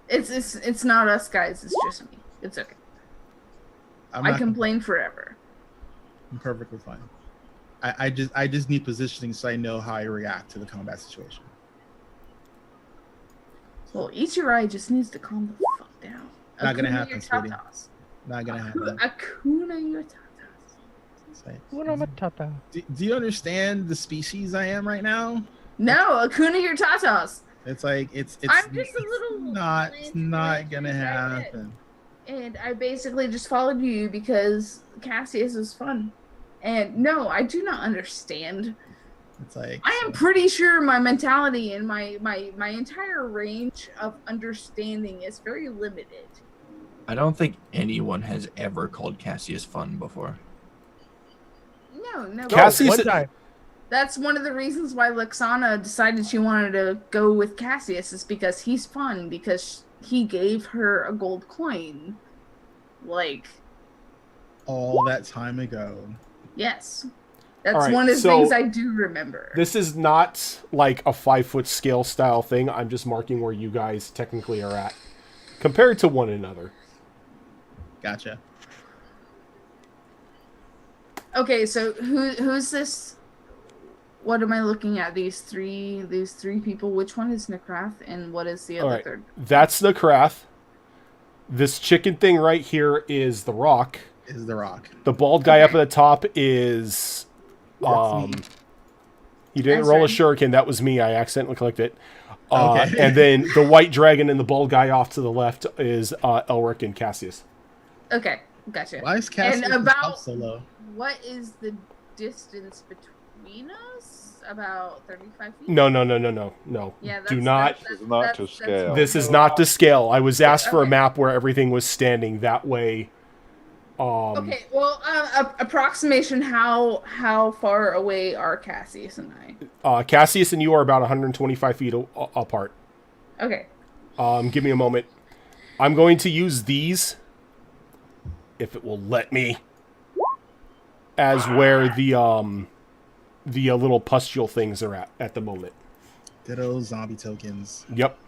It's not us guys. It's just me. It's okay. I complain forever. I'm perfectly fine. I just need positioning so I know how I react to the combat situation. Well, Ichirai just needs to calm the fuck down. Not gonna Akuna happen, your sweetie. tatas. Not gonna happen. Akuna your tatas. It's like, Hakuna Matata. do you understand the species I am right now? No, Akuna your tatas. It's like it's I'm just a little not plant gonna happen. And I basically just followed you because Cassius was fun. And no, I do not understand. It's like I am pretty sure my mentality and my entire range of understanding is very limited. I don't think anyone has ever called Cassius fun before. No. Cassius- One time. That's one of the reasons why Luxana decided she wanted to go with Cassius is because he's fun, because he gave her a gold coin. Like, all that time ago. yes. That's All right, one of the so things I do remember. This is not like a 5-foot scale style thing. I'm just marking where you guys technically are at compared to one another. Gotcha. Okay, so who's this? What am I looking at? These three people. Which one is Nickrath and what is the All other right, third? that's the Krath. This chicken thing right here is the Rock. Is the Rock. The bald guy up at the top is That's me. he didn't That's roll a right. shuriken. That was me. I accidentally clicked it. Okay. And then the white dragon and the bald guy off to the left is Elric and Cassius. Okay, gotcha. Why is Cassius And about- up so low? What is the distance between us? About 35 feet? No. Yeah, Do not. This is not to scale. This is not to scale. I was asked for a Okay. map where everything was standing that way. Okay, well, approximation. How far away are Cassius and I? Cassius and you are about 125 feet apart. Okay. Give me a moment. I'm going to use these, if it will let me, as where the little pustule things are at the moment. Ditto zombie tokens. Yep.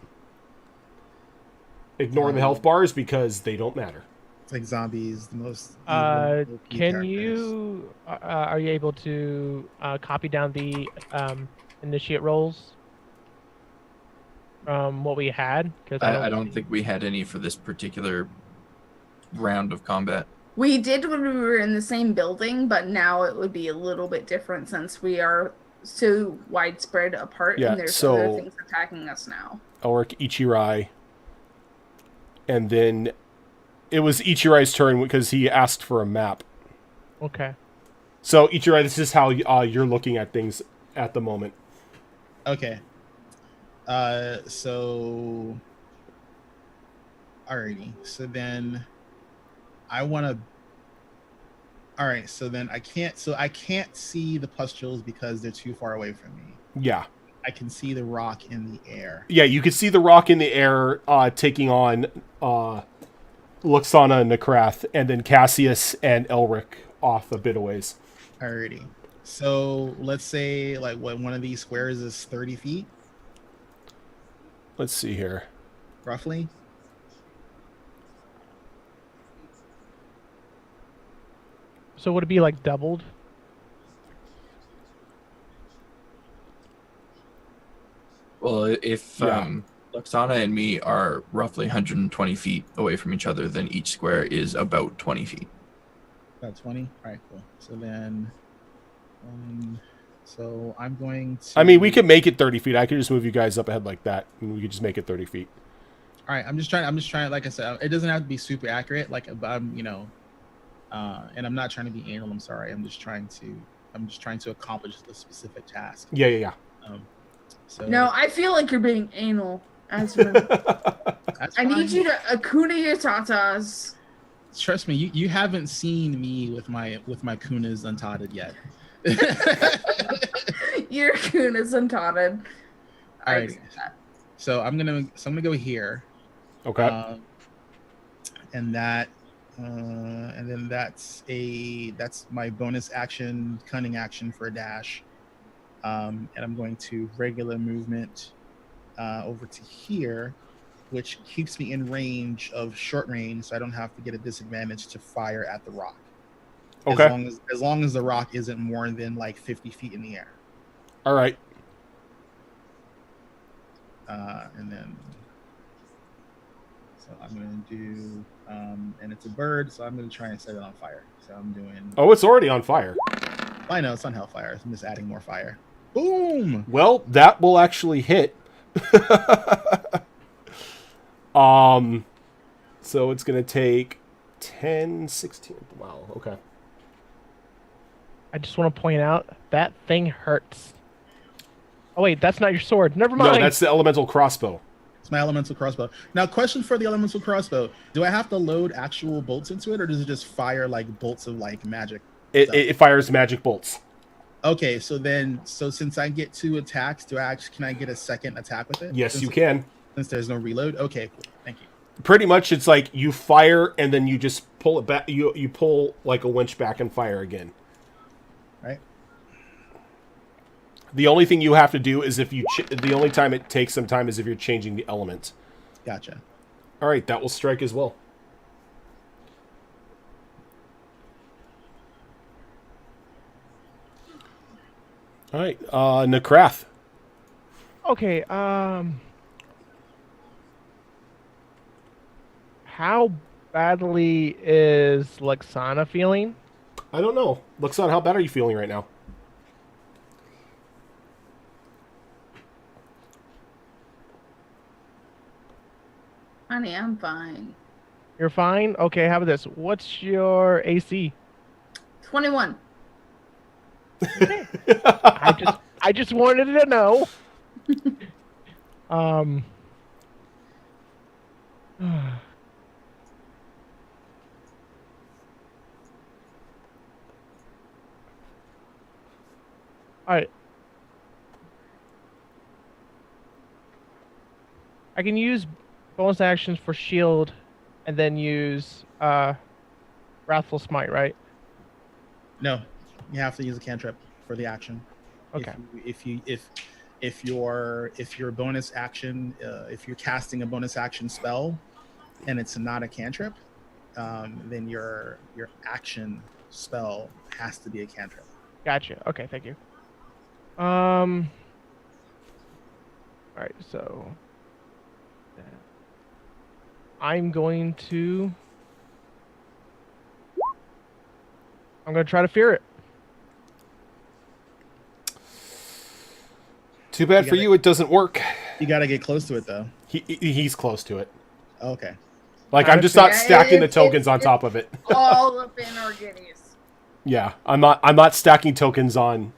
Ignore the health bars because they don't matter. It's like zombies, the most. Can characters. you? Are you able to copy down the initiate rolls from what we had? Because I don't think we had any for this particular round of combat. We did when we were in the same building, but now it would be a little bit different since we are so widespread apart Yeah, and there's so- other things attacking us now. Elric, Ichirai, and then it was Ichirai's turn because he asked for a map. Okay. So Ichirai, this is how you're looking at things at the moment. Okay. So. Alrighty. So then, I want to. All right. So then I can't. So I can't see the pustules because they're too far away from me. Yeah. I can see the rock in the air. Yeah, you can see the Rock in the air taking on Luxana and Nickrath, and then Cassius and Elric off a bit of ways. Alrighty. So let's say like what one of these squares is 30 feet Let's see here. roughly. So would it be like doubled? Well, if Yeah. Luxana and me are roughly 120 feet away from each other, then each square is about 20 feet. About 20. All right, cool. So then, so I'm going to. I mean, we could make it 30 feet. I could just move you guys up ahead like that, and we could just make it 30 feet. All right, I'm just trying. Like I said, it doesn't have to be super accurate. Like I'm, and I'm not trying to be anal. I'm sorry. I'm just trying to I'm just trying to accomplish the specific task. Yeah. So No, I feel like you're being anal. Ezra. that's I need fine. you to akuna your tatas. Trust me, you haven't seen me with my kunas untotted yet. Your akuna's untotted. I Alrighty. accept that. So I'm gonna go here. Okay. And then that's my bonus action, cunning action for a dash. And I'm going to regular movement over to here, which keeps me in range of short range, so I don't have to get a disadvantage to fire at the rock. Okay. As long as the rock isn't more than like 50 feet in the air. All right. And then, so I'm going to do, and it's a bird, so I'm going to try and set it on fire. So I'm doing. Oh, it's already on fire. I know it's on hellfire. I'm just adding more fire. Boom. Well, that will actually hit. So it's going to take 10, 16. Wow, okay. I just want to point out that thing hurts. Oh wait, that's not your sword. Never mind. No, that's the elemental crossbow. It's my elemental crossbow. Now, question for the elemental crossbow: do I have to load actual bolts into it, or does it just fire like bolts of like magic? It fires magic bolts. Okay, so since I get 2 attacks, can I get a second attack with it? Yes, you can. Since there's no reload. Okay, cool. Thank you. Pretty much, it's like you fire and then you just pull it back. You pull like a winch back and fire again. Right. The only thing you have to do is if you the only time it takes some time is if you're changing the element. Gotcha. All right, that will strike as well. All right, Nakrath. Okay, how badly is Lexana feeling? I don't know. Luxon, how bad are you feeling right now? Honey, I'm fine. You're fine? Okay, how about this? What's your AC? 21. I just wanted to know. Alright. I can use bonus actions for shield and then use Wrathful Smite, right? No, you have to use a cantrip for the action. Okay. If your bonus action, if you're casting a bonus action spell, and it's not a cantrip, then your action spell has to be a cantrip. Gotcha. Okay, thank you. Alright, so I'm going to try to fear it. Too bad for you, it doesn't work. You got to get close to it though. He's close to it. Okay. Like, I'm just not Yeah, stacking the it's- tokens on it's- top of it. All up in our guineas. Yeah, I'm not stacking tokens on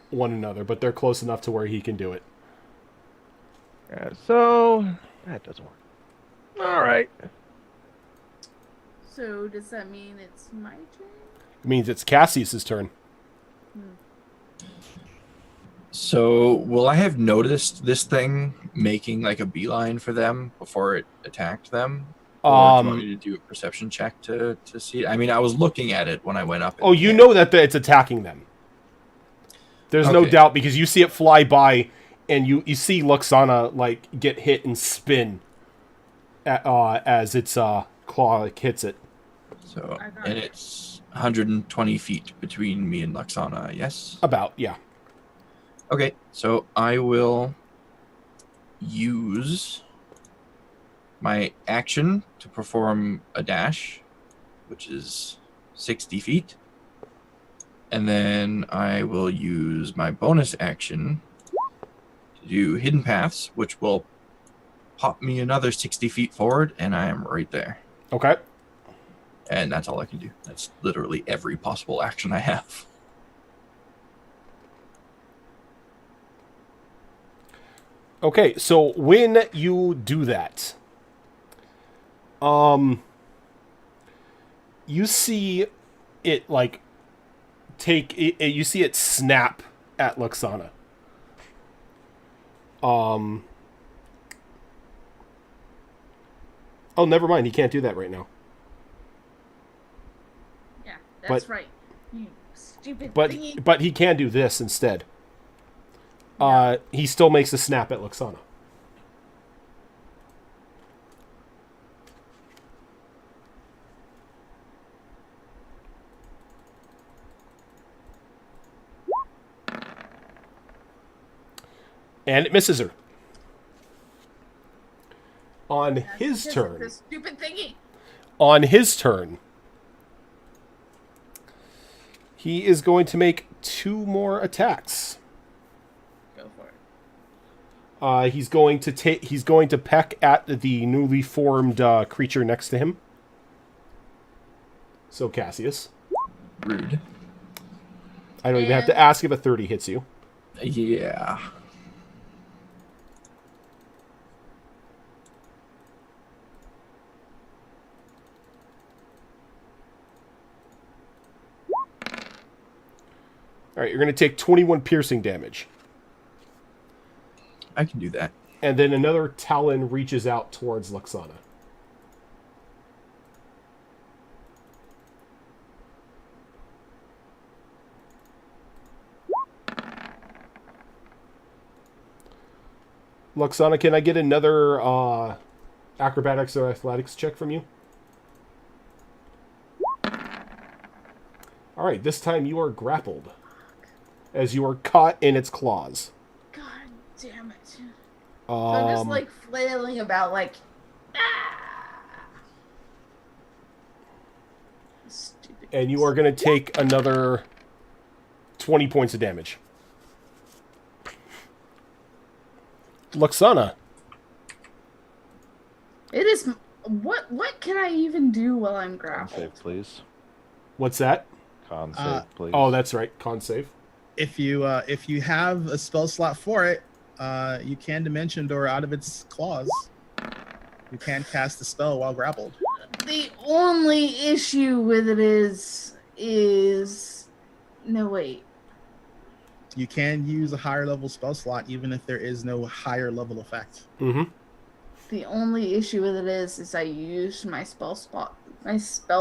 one another, but they're close enough to where he can do it. Yeah, so that doesn't work. Alright. So does that mean it's my turn? It means it's Cassius's turn. So, will I have noticed this thing making like a beeline for them before it attacked them? Or do you want me to do a perception check to see it? I mean, I was looking at it when I went up. Oh, you know that it's attacking them. There's no Okay. doubt because you see it fly by, and you see Luxana like get hit and spin as its claw like, hits it. So, I got and it. it's 120 feet between me and Luxana, yes? About, yeah. Okay, so I will use my action to perform a dash, which is 60 feet. And then I will use my bonus action to do hidden paths, which will pop me another 60 feet forward, and I am right there. Okay. And that's all I can do. That's literally every possible action I have. Okay, so when you do that, you see it like you see it snap at Luxana. Oh, never mind. He can't do that right now. Yeah, that's But- right. You stupid But thingy. but he can do this instead. No. He still makes a snap at Luxana. And it misses her. On That's his because of turn. the stupid thingy. On his turn, he is going to make 2 more attacks. Go for it. He's going to peck at the newly formed creature next to him. So Cassius, Rude. I don't even have to ask if a 30 hits you. Yeah. All right, you're going to take 21 piercing damage. I can do that. And then another talon reaches out towards Luxana. Luxana, can I get another acrobatics or athletics check from you? All right, this time you are grappled as you are caught in its claws. God damn it. So I'm just like flailing about like. Stupid. And you are going to take another 20 points of damage. Luxana. It is. What can I even do while I'm Con grappled? save, please. What's that? Con save, please. Oh, that's right. Con save. If you have a spell slot for it, you can dimension door out of its claws. You can cast the spell while grappled. The only issue with it is no wait. You can use a higher level spell slot even if there is no higher level effect. Mm-hmm. The only issue with it is I used my spell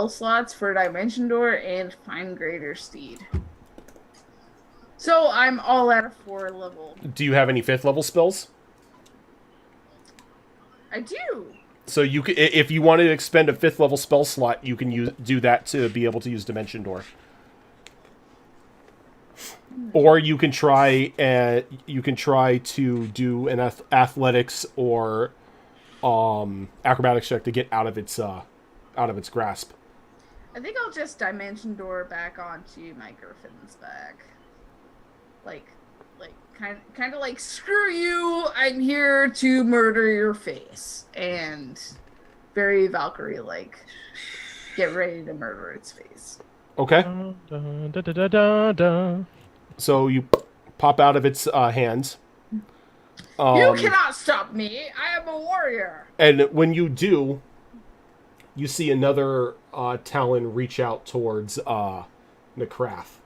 slots for Dimension Door and Find Greater Steed. So I'm all at a 4 level. Do you have any 5th level spells? I do. So you can, if you wanted to expend a 5th level spell slot, you can do that to be able to use Dimension Door. Or you can try to do an athletics or acrobatics check to get out of its grasp. I think I'll just Dimension Door back onto my Griffin's back. Like kind of like, screw you, I'm here to murder your face. And very Valkyrie-like, get ready to murder its face. Okay. Dun, dun, da, da, da, da, da. So you pop out of its hands. You cannot stop me, I am a warrior. And when you do, you see another talon reach out towards Necrath.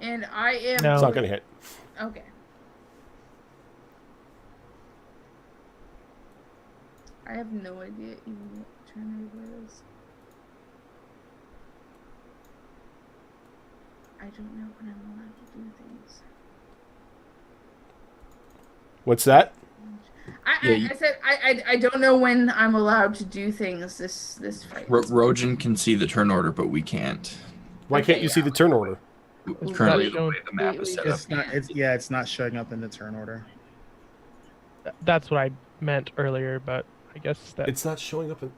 And I am... No. It's not going to hit. Okay. I have no idea even what turnover is. I don't know when I'm allowed to do things. What's that? I said I don't know when I'm allowed to do things this fight. Rojan can see the turn order, but we can't. Why Okay, can't you see yeah. the turn order? It's Currently, not the way shown- the map we is set just- up. It's not showing up in the turn order. That's what I meant earlier, but I guess that It's not showing up in...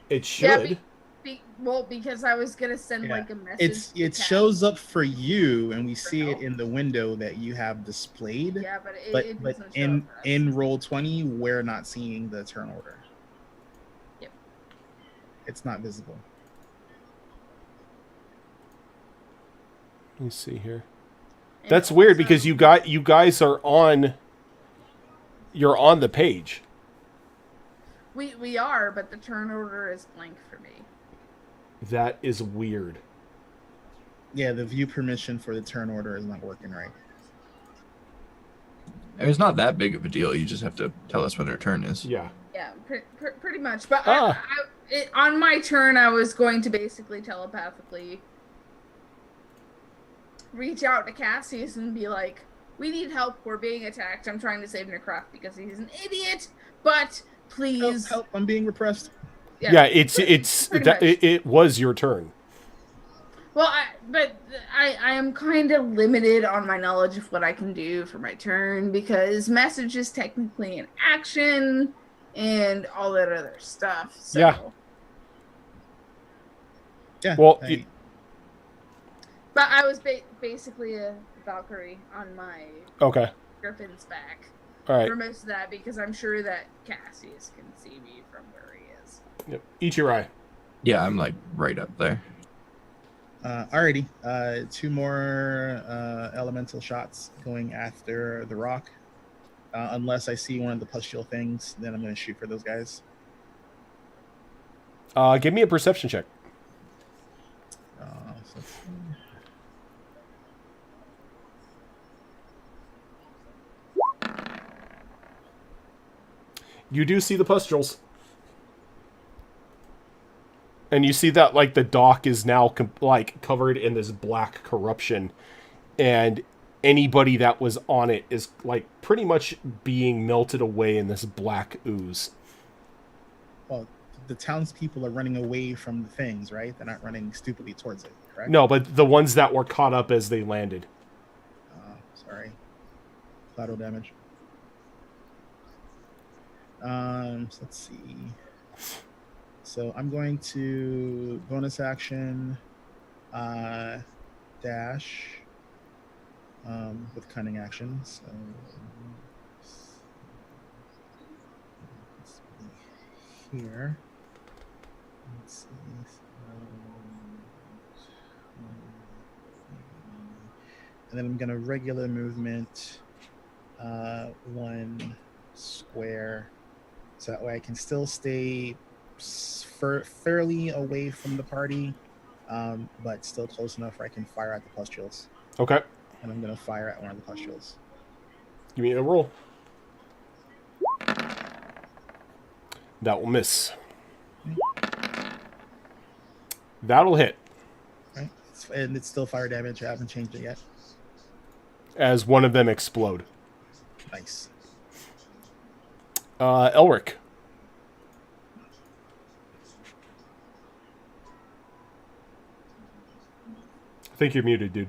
It Yeah, should. because I was gonna send Yeah. like a message. It to shows up for you, and we For see it help. in the window that you have displayed. Yeah, but it But doesn't show in up for us. in roll 20, we're not seeing the turn order. Yep. It's not visible. Let me see here. And That's weird also- because you guys are on. You're on the page. We are, but the turn order is blank for me. That is weird. Yeah, the view permission for the turn order is not working right. It's not that big of a deal. You just have to tell us when their turn is. Yeah. Yeah, pretty much. But Ah. on my turn, I was going to basically telepathically reach out to Cassius and be like, "We need help. We're being attacked. I'm trying to save Necroft because he's an idiot. But please, Help! I'm being repressed. Yeah, it's pretty that much. it was your turn. Well, I am kind of limited on my knowledge of what I can do for my turn because message is technically an action and all that other stuff. So. Yeah. Yeah. Well, But I was basically a Valkyrie on my Okay. Griffin's back All right. for most of that because I'm sure that Cassius can see me from where he is. Yep. Ichirai. Yeah, I'm like right up there. Alrighty. 2 more elemental shots going after the rock. Unless I see one of the pustule things, then I'm going to shoot for those guys. Give me a perception check. So let's see. You do see the pustules. And you see that, like, the dock is now, covered in this black corruption. And anybody that was on it is, like, pretty much being melted away in this black ooze. Well, the townspeople are running away from the things, right? They're not running stupidly towards it, correct? No, but the ones that were caught up as they landed. Sorry. Collateral damage. So let's see. So I'm going to bonus action dash with cunning action. So let's see here. Let's see. And then I'm gonna regular movement 1 square, so that way I can still stay fairly away from the party, but still close enough where I can fire at the pustules. Okay. And I'm gonna fire at one of the pustules. Give me a roll. That will miss. That'll hit. Right, and it's still fire damage. I haven't changed it yet. As one of them explode. Nice. Elric. I think you're muted, dude.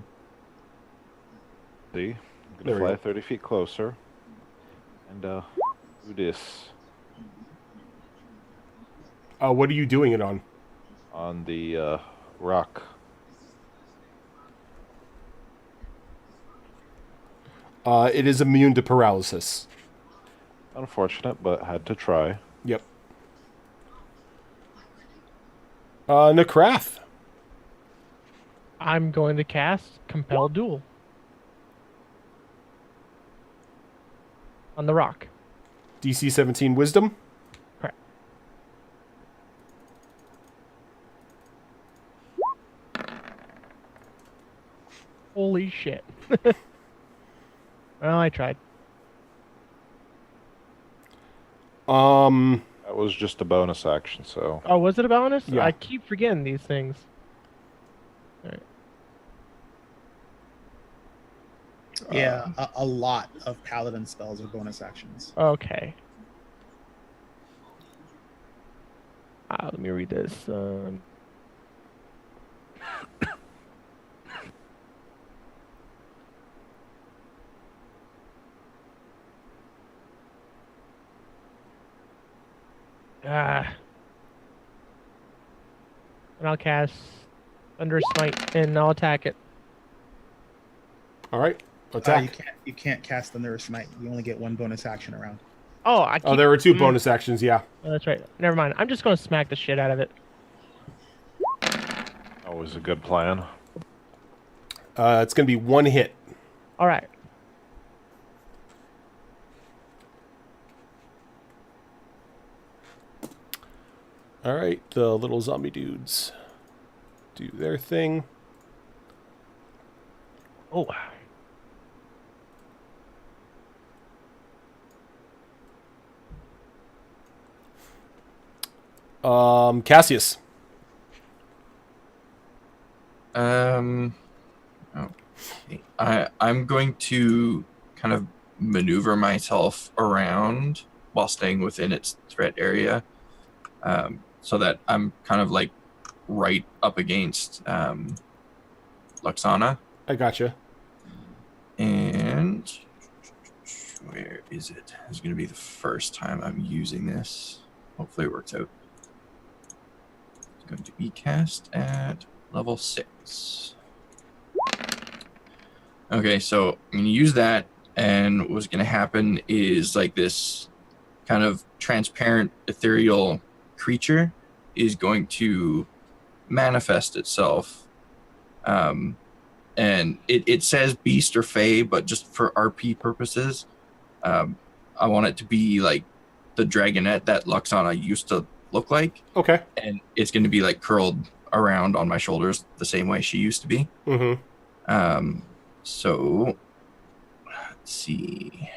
See? I'm There gonna we fly go. 30 feet closer. And do this What are you doing it on? on the rock. It is immune to paralysis. Unfortunate, but had to try. Yep. Necrath. I'm going to cast Compel Duel on the rock. DC 17 Wisdom. Correct. Holy shit. Well, I tried. That was just a bonus action, so Oh, was it a bonus? Yeah. I keep forgetting these things. Alright. Yeah, a lot of paladin spells are bonus actions. Okay. Let me read this. And I'll cast Thunder Smite and I'll attack it. All right. You Attack. can't cast Thunder Smite. You only get 1 bonus action around. Oh, I keep... Oh, there were 2 bonus actions, yeah. Oh, that's right. Never mind. I'm just going to smack the shit out of it. always a good plan. It's going to be 1 hit. All right. All right, the little zombie dudes do their thing. Oh. Cassius. Okay. I'm going to kind of maneuver myself around while staying within its threat area, so that I'm kind of like right up against Luxana. I gotcha. And where is it? It's going to be the first time I'm using this. Hopefully it works out. It's going to be cast at level 6. Okay, so I'm going to use that, and what's going to happen is like this kind of transparent ethereal creature is going to manifest itself. And it says beast or fae, but just for RP purposes, I want it to be like the dragonette that Luxana used to look like. Okay. And it's going to be like curled around on my shoulders the same way she used to be. Mm-hmm. So let's see.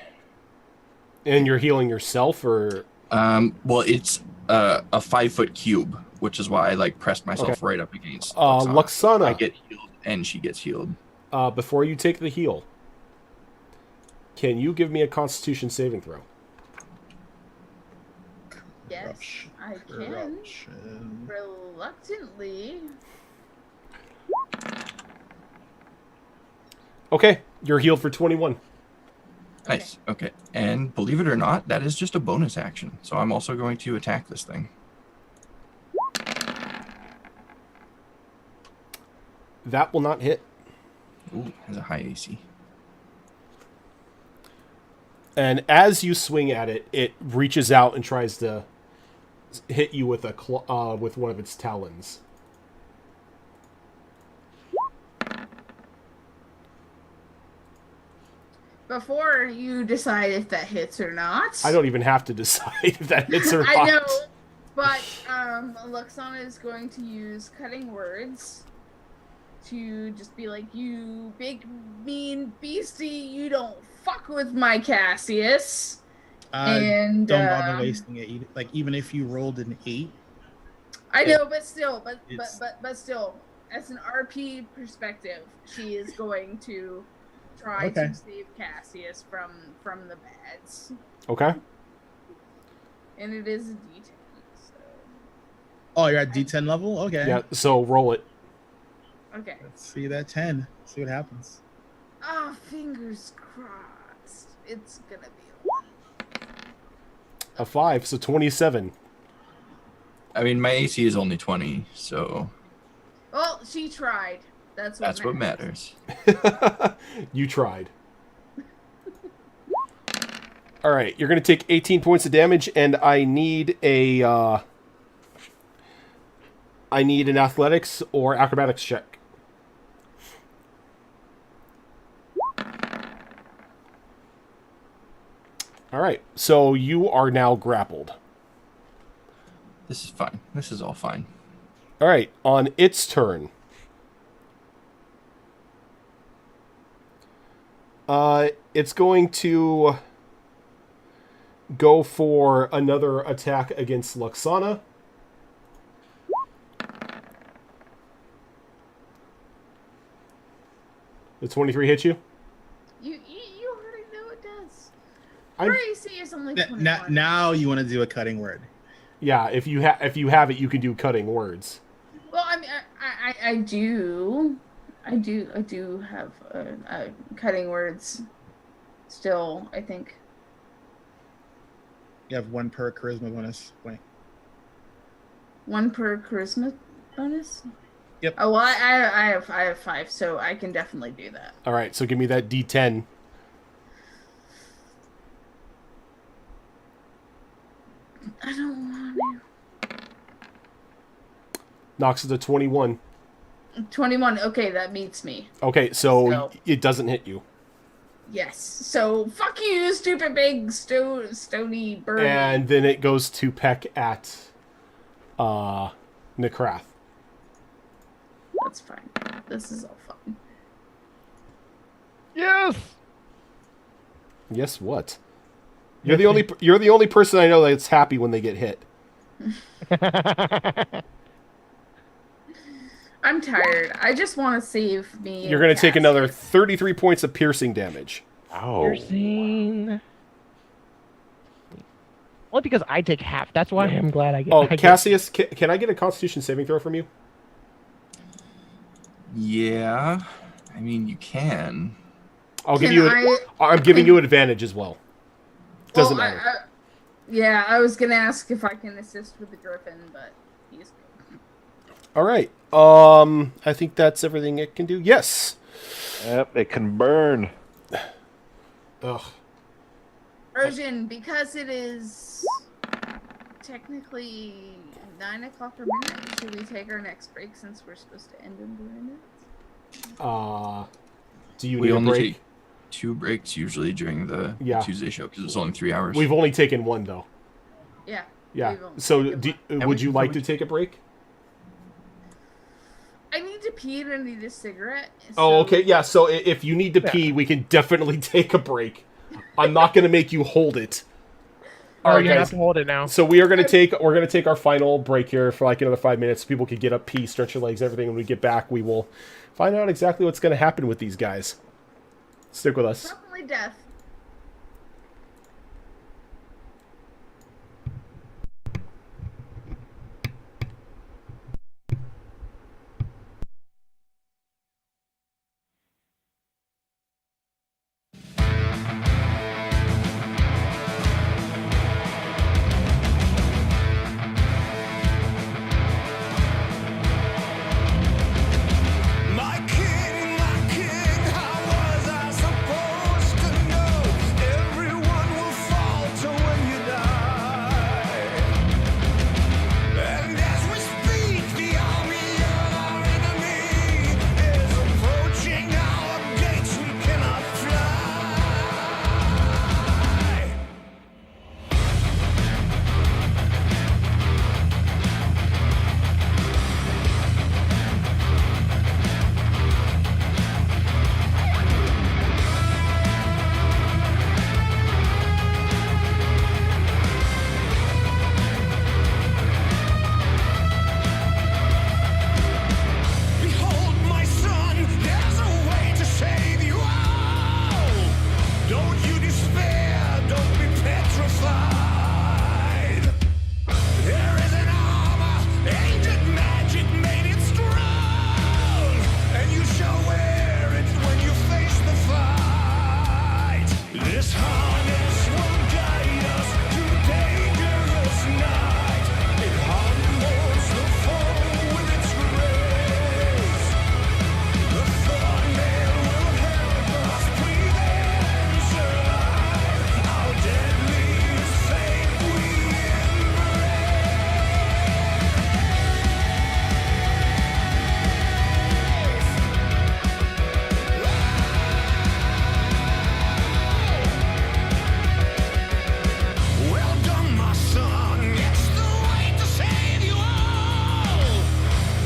And you're healing yourself, or? Well, it's a 5-foot cube, which is why I like pressed myself right up against Luxana. I get healed and she gets healed. Before you take the heal, can you give me a Constitution saving throw? Yes, I can. Corruption. Reluctantly. Okay, you're healed for 21. Nice. Okay. And believe it or not, that is just a bonus action. So I'm also going to attack this thing. That will not hit. Ooh, has a high AC. And as you swing at it, it reaches out and tries to hit you with with one of its talons. Before you decide if that hits or not. I don't even have to decide if that hits or not. I know, but Luxana is going to use cutting words to just be like, you big mean beastie, you don't fuck with my Cassius. And don't bother wasting it. Like, even if you rolled an 8. I know, but still, but still, as an RP perspective, she is going to try to save Cassius from the bads. Okay. And it is a D10. So. Oh, you're at D10 level? Okay. Yeah, so roll it. Okay. Let's see that 10. See what happens. Oh, fingers crossed. It's gonna be a 1. A 5, so 27. I mean, my AC is only 20, so... Well, she tried. That's what matters. You tried. All right, you're going to take 18 points of damage, and I need an athletics or acrobatics check. All right, so you are now grappled. This is fine. This is all fine. All right, on its turn. It's going to go for another attack against Luxana. The 23 hit you? You already know it does. Her AC is only 21. Now you want to do a cutting word. Yeah, if you have it, you can do cutting words. Well, I mean, I do have cutting words. Still, I think. You have 1 per charisma bonus. Wait. 1 per charisma bonus? Yep. Oh, well, I have 5, so I can definitely do that. All right, so give me that D10. I don't want to. Knocks it to 21. 21. Okay, that beats me. Okay, so it doesn't hit you. Yes. So fuck you, stupid big stony bird. And then it goes to peck at Nekrath. That's fine. This is all fun. Yes. Yes, what? You're the only person I know that's happy when they get hit. I'm tired. I just want to save me. You're going to take another 33 points of piercing damage. Ow. Piercing. Only because I take half. That's why I'm glad I get. Oh, Cassius, can I get a Constitution saving throw from you? Yeah, I mean you can. I'm giving you advantage as well. Doesn't matter. Yeah, I was gonna ask if I can assist with the Griffin, but he's good. All right. I think that's everything it can do. Yes. Yep, it can burn. Ugh. Ergen, because it is technically 9 o'clock or midnight, should we take our next break since we're supposed to end in 3 minutes? Do you We need a only break? take 2 breaks usually during the Tuesday show because it's only 3 hours. We've only taken 1 though. Yeah. Yeah. So, would you like to take a break? I need to pee and I need a cigarette. Oh, okay. Yeah. So if you need to pee, we can definitely take a break. I'm not going to make you hold it. All right, you have to hold it now. So we're gonna take our final break here for like another 5 minutes. People can get up, pee, stretch their legs, everything. When we get back, we will find out exactly what's going to happen with these guys. Stick with us. Probably death. My king, how was I supposed to know? Everyone will falter when you die. And as we speak, the army of our enemy is approaching our gates. We cannot fly. Behold, my son, there's a way to save you all. Don't you despair, don't be petrified. There is an armor, ancient magic made it strong, and you shall wear it when you face the fight. This harness will guide us through dangerous night. It humbles the foe with its grace. The thorn mail will help us breathe and survive. Our deadliest fate we Well done, my son. It's the way to save you all.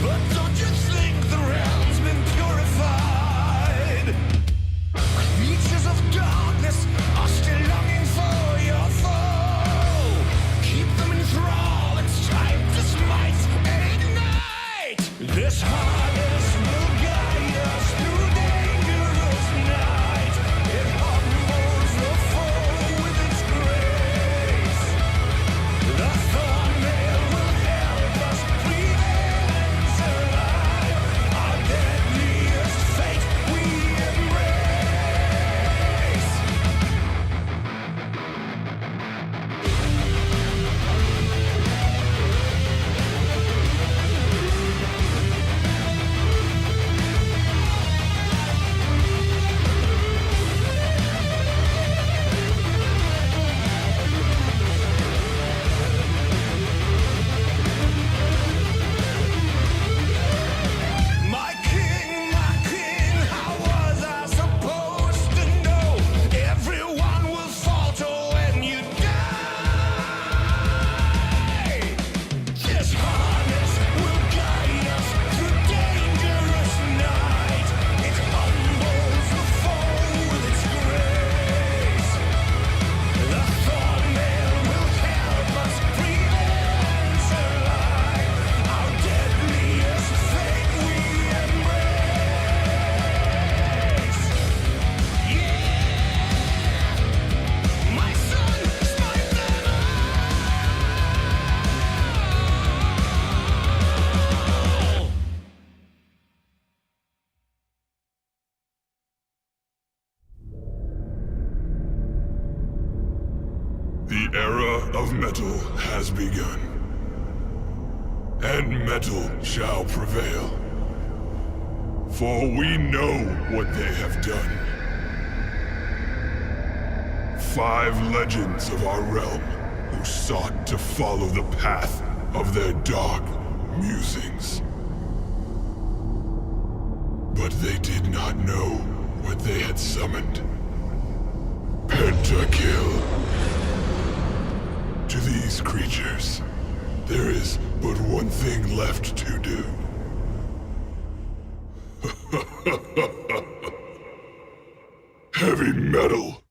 But don't you think the realm's been purified? Creatures of darkness are still longing for your foe. Keep them in thrall. It's time to smite and ignite. This harness will guide us through dangerous night. It humbles the foe with its grace. The thorn mail will help us prevail and survive. Our deadliest fate we embrace. metal has begun, and metal shall prevail. For we know what they have done. 5 legends of our realm who sought to follow the path of their dark musings. But they did not know what they had summoned. Pentakill. To these creatures, there is but one thing left to do. Heavy metal.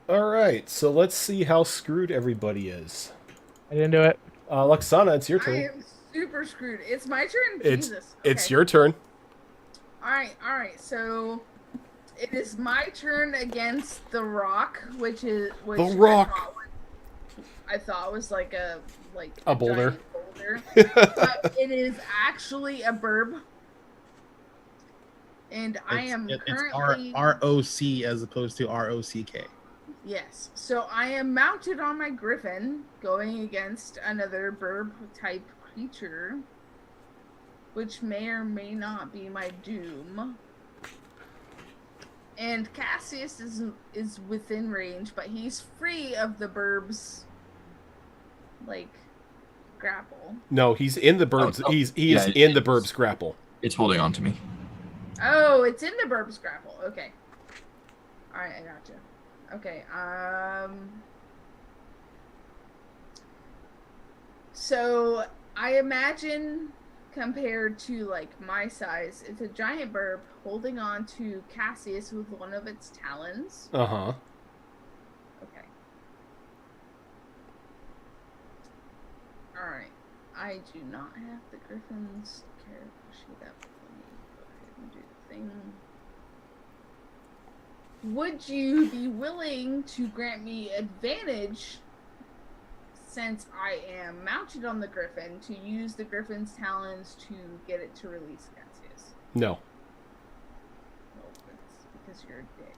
Alright, so let's see how screwed everybody is. I didn't do it. Luxana, it's your I turn. am super screwed. It's my turn? It's Jesus. it's Okay. your turn. Alright, so it is my turn against the Rock, which The Rock. I thought was like a boulder. giant boulder. But it is actually a burb. And I am currently It's ROC as opposed to ROCK. Yes. So I am mounted on my griffin, going against another burb type creature, which may or may not be my doom. And Cassius is within range, but he's free of the burb's grapple. No, he's in the burbs. Oh, He is yeah, in the it's- burbs grapple. It's holding on to me. Oh, it's in the burb's grapple. Okay. All right, I gotcha. Okay. So I imagine, compared to my size, it's a giant burb holding on to Cassius with one of its talons. Uh-huh. Okay. Alright. I do not have the Griffin's character sheet up. Let me go ahead and do the thing. Would you be willing to grant me advantage, since I am mounted on the Griffin, to use the Griffin's talons to get it to release Cassius? No. Well, it's because you're a dick.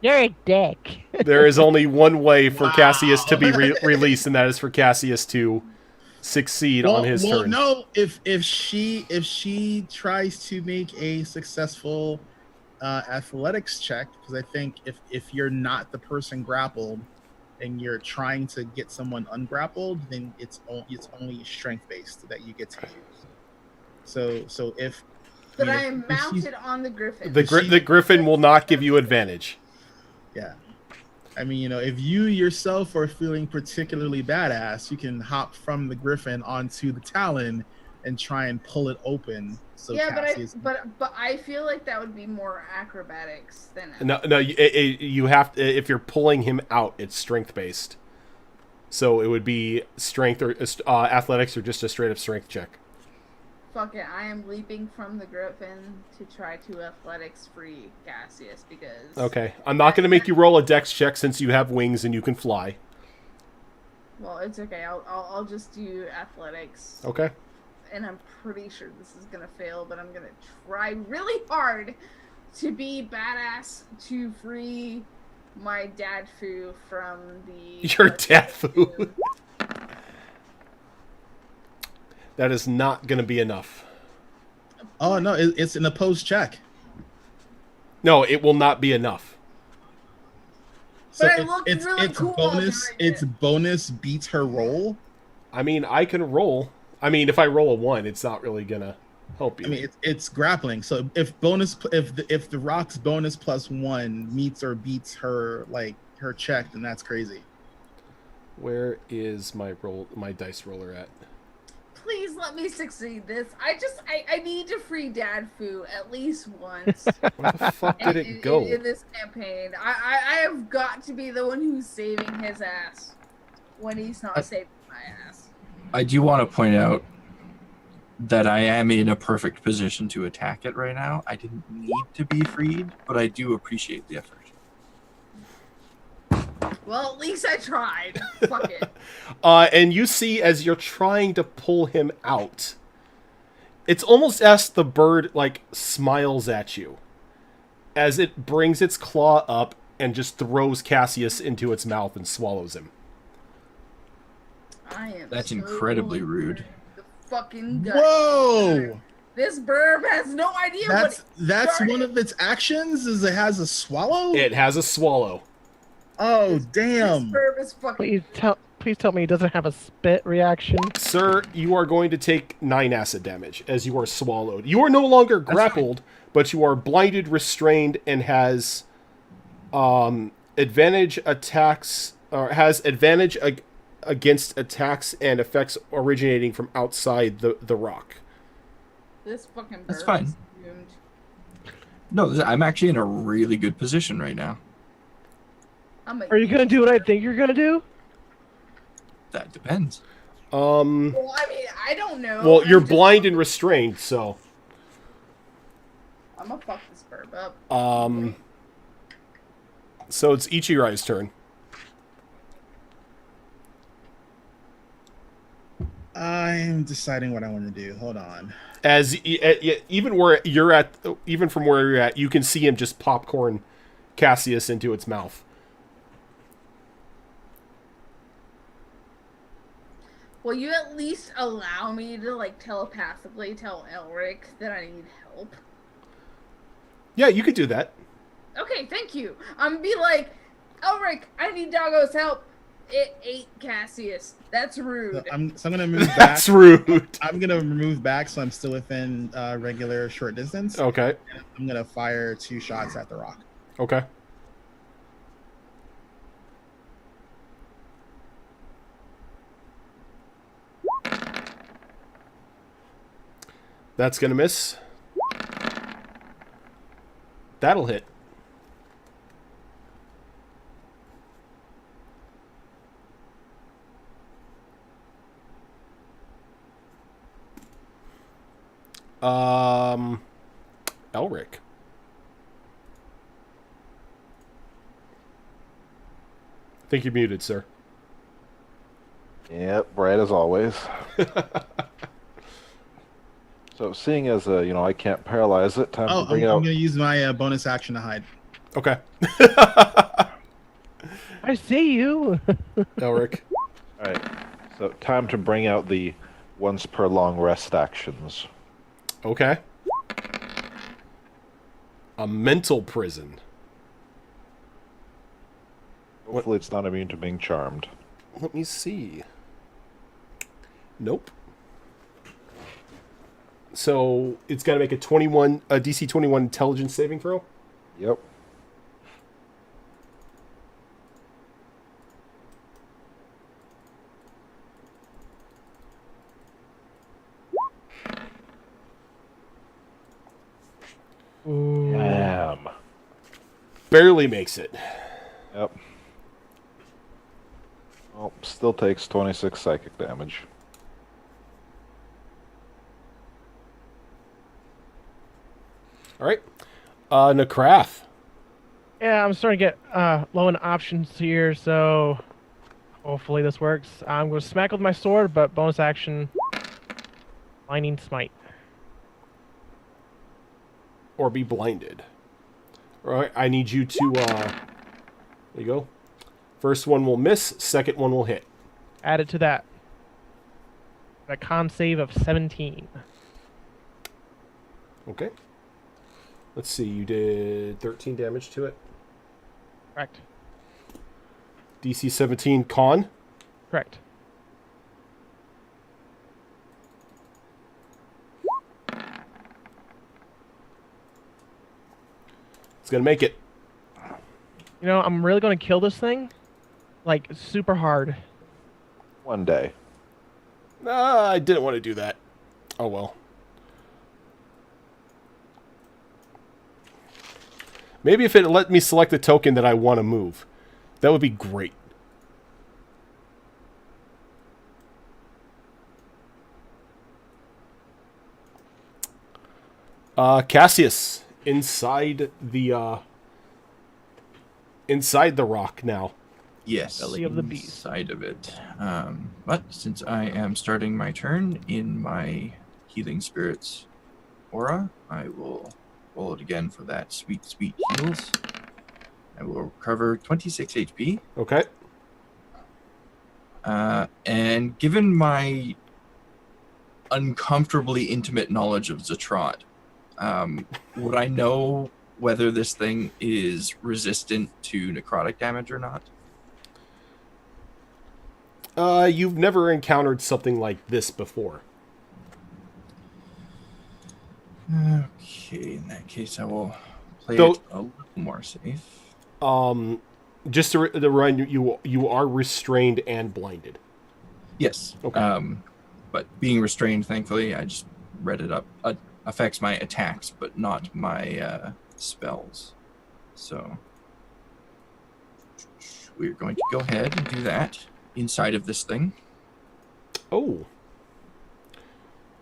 You're a dick. There is only one way for Wow. Cassius to be released, and that is for Cassius to succeed on his turn. No, if she tries to make a successful athletics check, because I think if you're not the person grappled and you're trying to get someone ungrappled, then it's only strength based that you get to use. So if But you know, I am if she's- mounted on the Griffin. The Griffin will not give you advantage. Yeah. I mean, if you yourself are feeling particularly badass, you can hop from the Griffin onto the Talon and try and pull it open. So yeah, Cassius, but I feel like that would be more acrobatics than No, you have to, if you're pulling him out, it's strength based. So it would be strength or athletics or just a straight up strength check. Fuck it, I am leaping from the griffin to try to athletics free Cassius because. Okay, I'm not going to make you roll a dex check since you have wings and you can fly. Well, it's okay. I'll just do athletics. Okay. And I'm pretty sure this is gonna fail, but I'm gonna try really hard to be badass to free my dad foo from the. Your dad foo. That is not going to be enough. oh no, it's an opposed check. No, it will not be enough. So But I looked really cool bonus. during It's it. bonus beats her roll. I mean, I can roll. I mean, if I roll a 1, it's not really going to help you. I mean, it's grappling. So if the rock's bonus +1 meets or beats her her check, then that's crazy. Where is my dice roller at? Please let me succeed this. I need to free dad foo at least once. Where the fuck did it go? In this campaign, I have got to be the one who's saving his ass when he's not saving my ass. I do want to point out that I am in a perfect position to attack it right now. I didn't need to be freed, but I do appreciate the effort. Well, at least I tried. Fuck it. And you see, as you're trying to pull him out, it's almost as the bird, smiles at you as it brings its claw up and just throws Cassius into its mouth and swallows him. I am. That's so incredibly rude. The fucking gut. Whoa! This burb has no idea That's started. one of its actions. Is it has a swallow? It has a swallow. Oh This damn! burb is fucking. Please tell me he doesn't have a spit reaction. Sir, you are going to take 9 acid damage as you are swallowed. You are no longer grappled, but you are blinded, restrained, and has advantage attacks, or has advantage against attacks and effects originating from outside the rock. This fucking burb That's fine. is doomed. No, I'm actually in a really good position right now. Are you gonna do what I think you're gonna do? That depends. Well, I mean, I don't know. Well, I'm you're just- blind and restrained, so I'm gonna fuck this burb up. so it's Ichirai's turn. I'm deciding what I want to do. Hold on. As even where you're at, even from where you're at, you can see him just popcorn Cassius into its mouth. Will you at least allow me to telepathically tell Elric that I need help? Yeah, you could do that. Okay, thank you. I'm gonna be like, Elric, I need Doggo's help. It ate Cassius. That's rude. So I'm gonna move back. That's rude. I'm gonna move back so I'm still within regular short distance. Okay. I'm gonna fire 2 shots at the rock. Okay. That's gonna miss. That'll hit. Elric. I think you're muted, sir. Yep, right as always. So, seeing as I can't paralyze it, time Oh, to bring I'm out. gonna use my bonus action to hide. Okay. I see you. Elric. All right, so time to bring out the once per long rest actions. Okay. A mental prison. Hopefully, it's not immune to being charmed. Let me see. Nope. So it's got to make a DC 21 intelligence saving throw. Yep. barely makes it. Yep. Well, still takes 26 psychic damage. All right. Necrath. Yeah, I'm starting to get low in options here, so hopefully this works. I'm going to smack with my sword, but bonus action, Blinding Smite. Or be blinded. All right, I need you to, there you go. First one will miss, second one will hit. Add it to that. A con save of 17. Okay. Let's see, you did 13 damage to it. Correct. DC 17 con. Correct. It's going to make it. You know, I'm really going to kill this thing, like, super hard. One day. I didn't want to do that. Oh, well. Maybe if it let me select the token that I want to move. That would be great. Cassius, inside the rock now. Yes, Belly of the beast. inside of it. But since I am starting my turn in my Healing Spirits aura, I will roll it again for that sweet, sweet heals. I will recover 26 HP. Okay. And given my uncomfortably intimate knowledge of Zatrot, would I know whether this thing is resistant to necrotic damage or not? You've never encountered something like this before. Okay, in that case, I will play Though- it a little more safe. Just to remind you, you are restrained and blinded. Yes. Okay. But being restrained, thankfully, I just read it up. Affects my attacks, but not my spells. So we're going to go ahead and do that inside of this thing. Oh.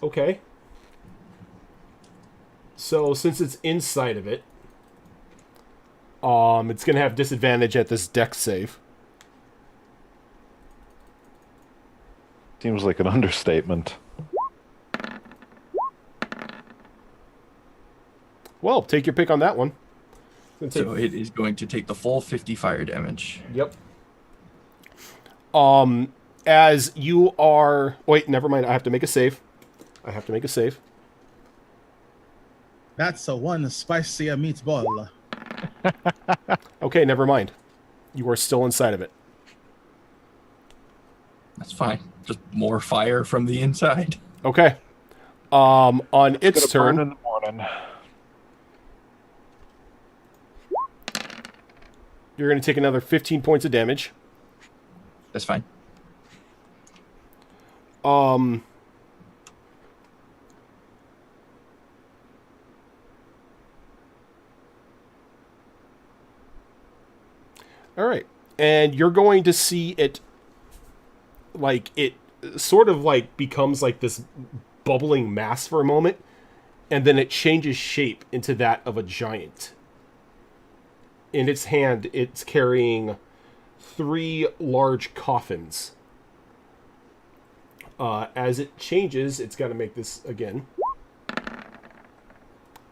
Okay. So since it's inside of it, it's gonna have disadvantage at this dex save. Seems like an understatement. Well, take your pick on that one. It's gonna So it is going to take the full 50 fire damage. Yep. As you are... Wait, never mind. I have to make a save. That's a one spicy meatball. Okay, never mind. You are still inside of it. That's fine. Just more fire from the inside. Okay. On its Gonna burn turn... in the morning. You're going to take another 15 points of damage. That's fine. All right. And you're going to see it, like, it sort of, like, becomes, like, this bubbling mass for a moment, and then it changes shape into that of a giant. In its hand, it's carrying 3 large coffins. As it changes, it's got to make this again.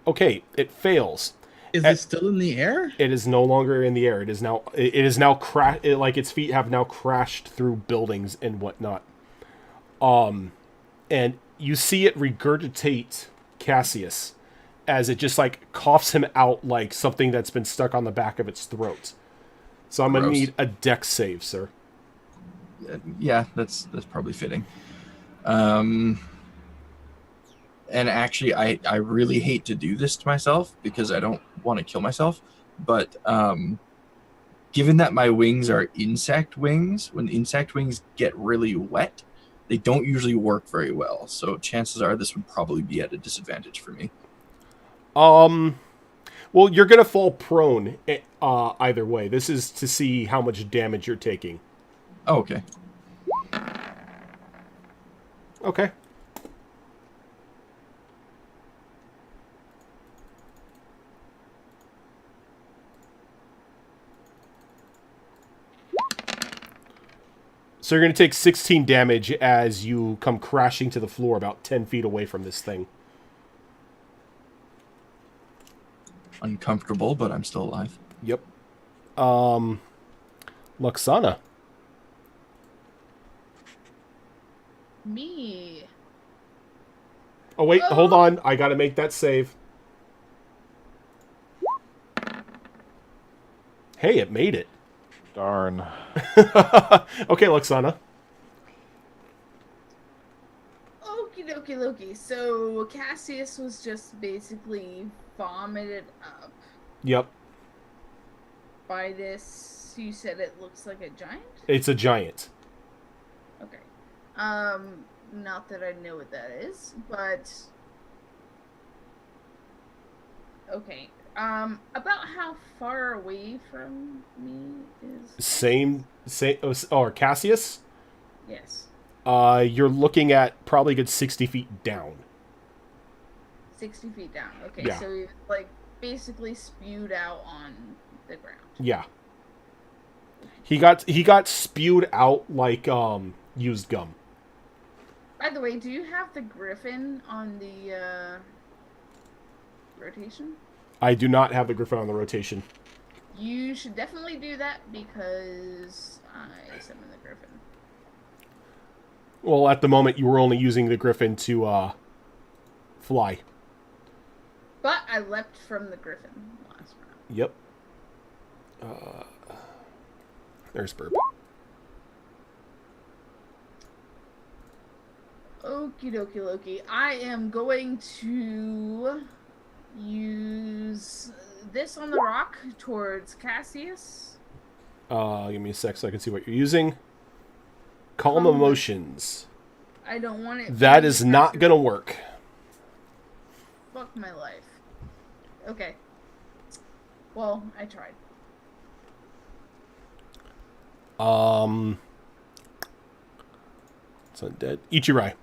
Okay, it fails. Is it still in the air? It is no longer in the air. It is now like its feet have now crashed through buildings and whatnot. And you see it regurgitate Cassius as it just like coughs him out like something that's been stuck on the back of its throat. So I'm gonna Gross. need a dex save, sir. Yeah, that's probably fitting. And actually, I really hate to do this to myself because I don't want to kill myself. But given that my wings are insect wings, when insect wings get really wet, they don't usually work very well. So chances are this would probably be at a disadvantage for me. Well, you're gonna fall prone either way. This is to see how much damage you're taking. Oh, okay. Okay. So you're going to take 16 damage as you come crashing to the floor about 10 feet away from this thing. Uncomfortable, but I'm still alive. Yep. Luxana. Me. Oh, wait, hold on. I got to make that save. Hey, it made it. Darn. Okay, Luxana. Okie dokie Loki. So Cassius was just basically vomited up Yep. by this. You said it looks like a giant? It's a giant. Okay. Not that I know what that is, but okay. About how far away from me is? Same. Or Cassius? Yes. You're looking at probably a good 60 feet down. 60 feet down. Okay, Yeah. so he like basically spewed out on the ground. Yeah. He got spewed out like used gum. By the way, do you have the griffin on the rotation? I do not have the Griffin on the rotation. You should definitely do that because I summoned the griffin. Well, at the moment, you were only using the Griffin to fly. But I leapt from the griffin last round. Yep. There's Burp. Okie dokie Loki. I am going to use this on the rock towards Cassius. Give me a sec so I can see what you're using. Calm emotions. I don't want it. That is not gonna work. Fuck my life. Okay. Well, I tried. It's undead. Ichirai.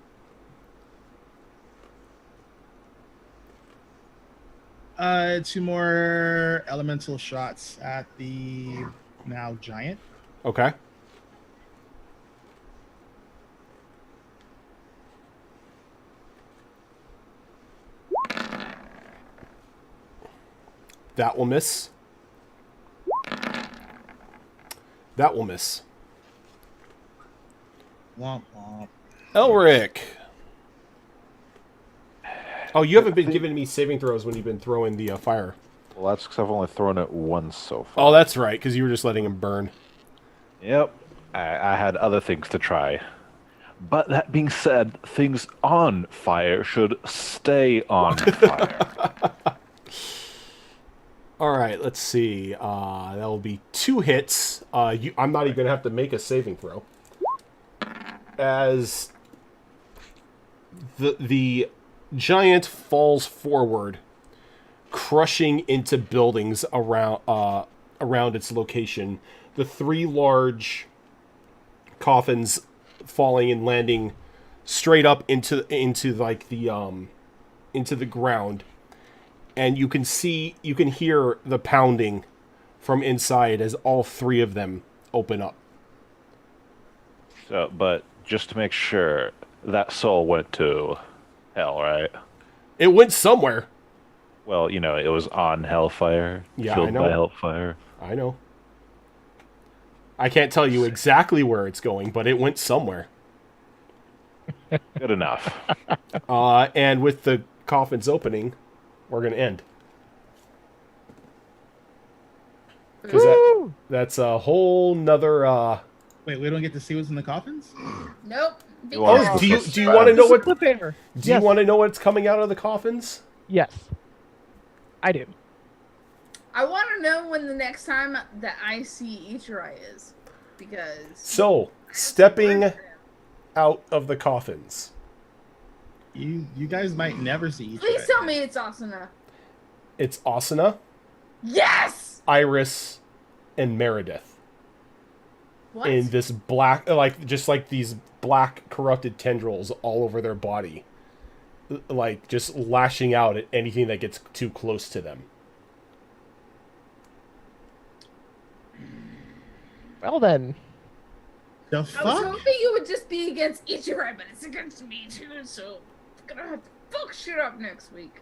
Two more elemental shots at the now giant. Okay. That will miss. That will miss. Womp womp. Elric. Oh, you haven't been giving me saving throws when you've been throwing the fire. Well, that's because I've only thrown it once so far. Oh, that's right, because you were just letting him burn. Yep. I had other things to try. But that being said, things on fire should stay on fire. All right, let's see. That'll be 2 hits. I'm not even going to have to make a saving throw. As the giant falls forward, crushing into buildings around its location. The 3 large coffins falling and landing straight up into like the into the ground, and you can hear the pounding from inside as all 3 of them open up. So, but just to make sure, that soul went to hell, right? It went somewhere. Well, it was on hellfire, Yeah, killed I know. by hellfire. I know. I can't tell you exactly where it's going, but it went somewhere. Good enough. And with the coffins opening, we're going to end. Because that's a whole nother... Wait, we don't get to see what's in the coffins? Nope. You are Oh, do supposed you to want to know what... Cliffhanger. Do you want to know what's coming out of the coffins? Yes. I do. I want to know when the next time that I see Ichirai is. Because... So, stepping out of the coffins. You guys might never see each Please other. tell me it's Asuna. It's Asuna. Yes. Iris, and Meredith What? in this black, like just like these black corrupted tendrils all over their body, like just lashing out at anything that gets too close to them. Well then. The I was fuck? hoping it would just be against Ichirai, but it's against me too, so I'm gonna have to fuck shit up next week.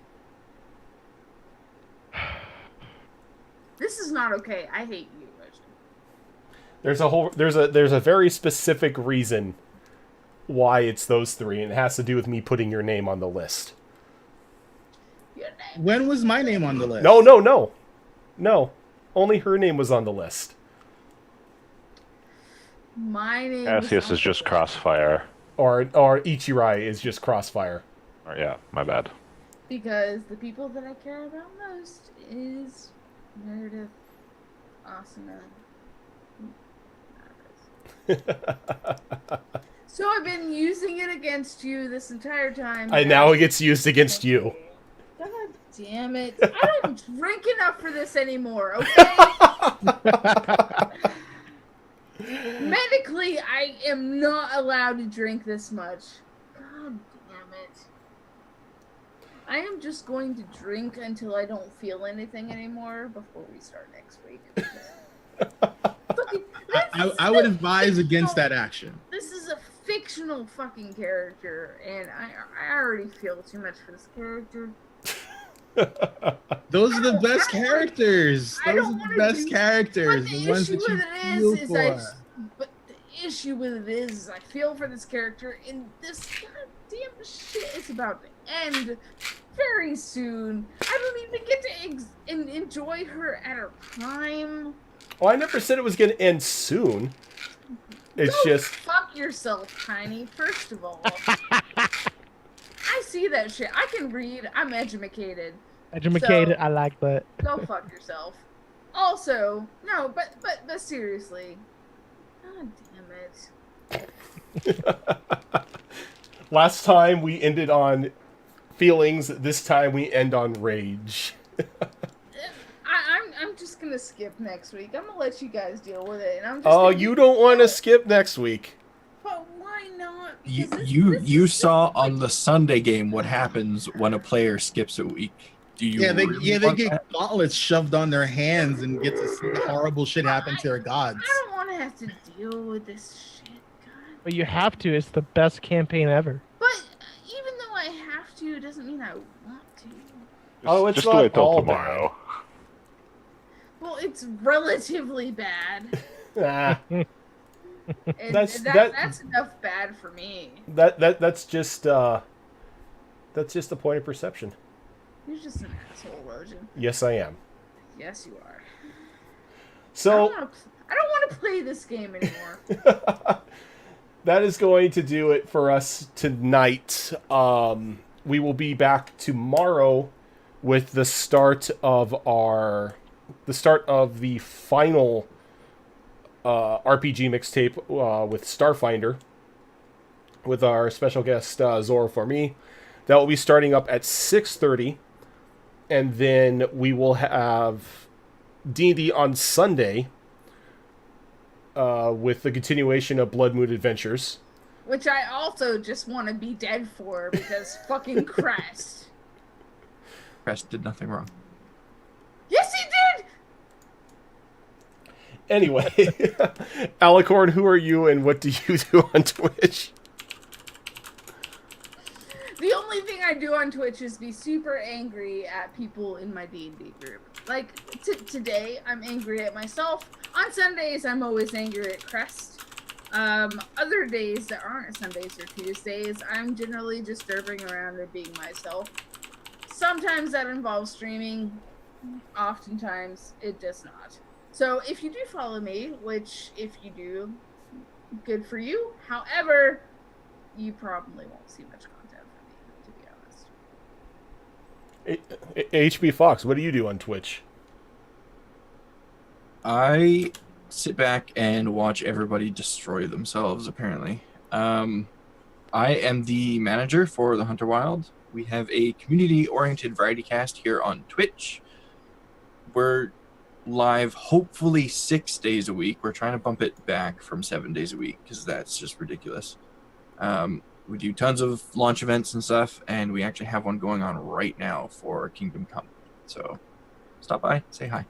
This is not okay. I hate you, Reggie. There's a very specific reason why it's those three, and it has to do with me putting your name on the list. Your name. When was my name on the list? No. Only her name was on the list. My name Cassius is just Crossfire. Or Ichirai is just Crossfire. Or, yeah, my bad. Because the people that I care about most is Meredith, Asuna, Iris. So I've been using it against you this entire time. And now it gets used against you. God damn it. I don't drink enough for this anymore, okay? Medically, I am not allowed to drink this much. God damn it. I am just going to drink until I don't feel anything anymore before we start next week. I would advise against that action. This is a fictional fucking character, and I already feel too much for this character. Those are the best characters. I Those don't are the wanna best do- characters. But The ones that you feel for. But the issue with it is I feel for this character, and this goddamn shit is about to end very soon. I don't even get to enjoy her at her prime. Well, I never said it was going to end soon. It's Go just... fuck yourself, Tiny. First of all, I see that shit. I can read. I'm educated. Educated, So- I like that. Go fuck yourself. Also, no, but seriously, god damn it. Last time we ended on feelings, this time we end on rage. I'm just gonna skip next week. I'm gonna let you guys deal with it, and I'm just. Oh, gonna you be- don't want to skip next week. But why not? You Because this- you, this you is saw like- on the Sunday game what happens when a player skips a week. Do you Yeah, they really they want get that? gauntlets shoved on their hands and get to see horrible shit happen to their gods. I don't want to have to deal with this shit, God. But you have to. It's the best campaign ever. But even though I have to, it doesn't mean I want to. Oh, it's just not wait till all tomorrow. Well, it's relatively bad. Ah, And That's- that's enough bad for me. that's just a point of perception. You're just an asshole, Rojan. Yes, I am. Yes, you are. So I don't want to play this game anymore. that is going to do it for us tonight. We will be back tomorrow with the start of the final RPG mixtape with Starfinder with our special guest Zora for me. That will be starting up at 6:30, and then we will have D&D on Sunday with the continuation of Blood Moon Adventures. Which I also just want to be dead for because fucking Crest. Crest did nothing wrong. Yes, he did! Anyway, Alicorn, who are you and what do you do on Twitch? The only thing I do on Twitch is be super angry at people in my D&D group. Like, today, I'm angry at myself. On Sundays, I'm always angry at Crest. Other days that aren't Sundays or Tuesdays, I'm generally just derping around and being myself. Sometimes that involves streaming. Oftentimes, it does not. So, if you do follow me, which, if you do, good for you. However, you probably won't see much content from me, to be honest. HB Fox, what do you do on Twitch? I sit back and watch everybody destroy themselves, apparently. I am the manager for the Hunter Wild. We have a community-oriented variety cast here on Twitch. we're live hopefully 6 days a week. We're trying to bump it back from 7 days a week because that's just ridiculous. We do tons of launch events and stuff, and we actually have one going on right now for Kingdom Come. So stop by, say hi.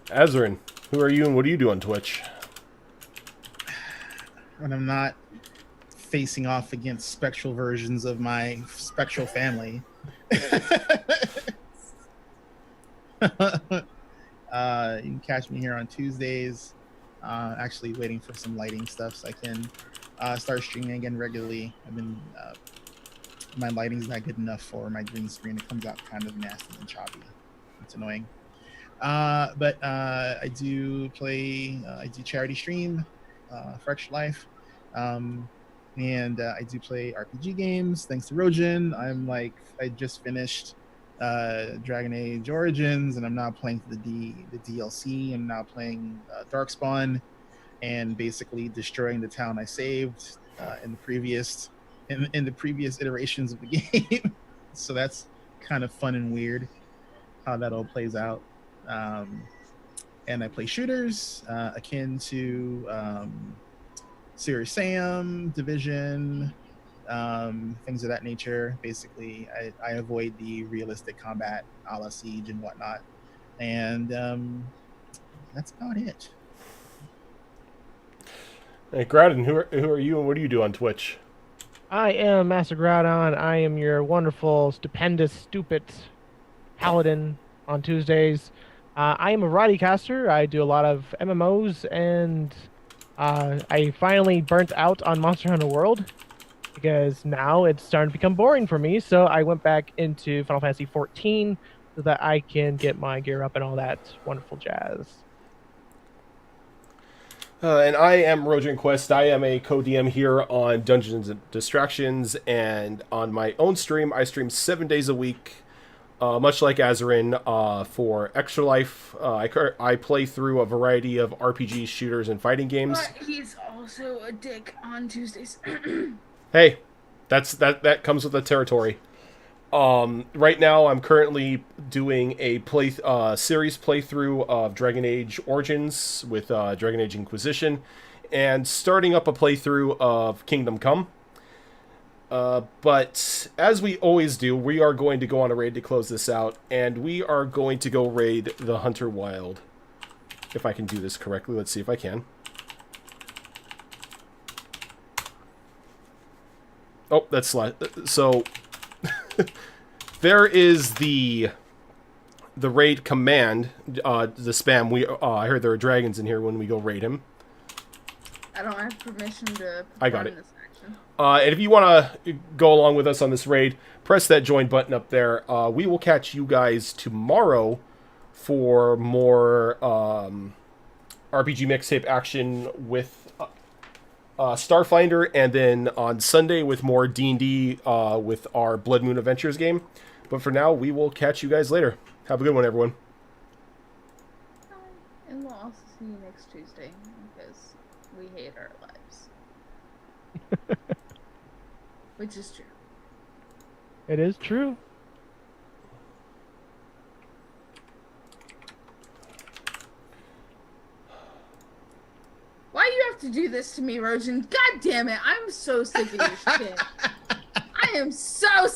Azarin, who are you and what do you do on Twitch? When I'm not facing off against spectral versions of my spectral family. You can catch me here on Tuesdays. Actually waiting for some lighting stuff so I can start streaming again regularly. I've been my lighting's not good enough for my green screen. It comes out kind of nasty and choppy. It's annoying. But I do play. I do charity stream for Extra Life, and I do play RPG games. Thanks to Rojan, I just finished Dragon Age Origins, and I'm now playing the DLC. I'm now playing Darkspawn, and basically destroying the town I saved in the previous iterations of the game. So that's kind of fun and weird how that all plays out. And I play shooters akin to Serious Sam, Division, things of that nature. Basically, I avoid the realistic combat a la Siege and whatnot. And that's about it. Hey, Groudon, who are you and what do you do on Twitch? I am Master Groudon. I am your wonderful, stupendous, stupid paladin on Tuesdays. I am a variety caster. I do a lot of MMOs, and I finally burnt out on Monster Hunter World because now it's starting to become boring for me. So I went back into Final Fantasy XIV so that I can get my gear up and all that wonderful jazz. And I am Rojan Quest. I am a co-DM here on Dungeons and Distractions, and on my own stream, I stream 7 days a week, much like Azarin, for Extra Life. I play through a variety of RPG shooters and fighting games. But he's also a dick on Tuesdays. Hey, that comes with the territory. Right now, I'm currently doing a series playthrough of Dragon Age Origins with Dragon Age Inquisition, and starting up a playthrough of Kingdom Come. But as we always do, we are going to go on a raid to close this out, and we are going to go raid the Hunter Wild. If I can do this correctly, let's see if I can. Oh, that's so. There is the raid command, the spam. I heard there are dragons in here when we go raid him. I don't have permission to I got perform it. this action. And if you want to go along with us on this raid, press that join button up there. We will catch you guys tomorrow for more RPG mixtape action with Starfinder, and then on Sunday with more D&D with our Blood Moon Adventures game. But for now, we will catch you guys later. Have a good one, everyone. Bye. And we'll also see you next Tuesday because we hate our lives. Which is true. It is true. Why you have to do this to me, Rojan? God damn it. I'm so sick of your shit. I am so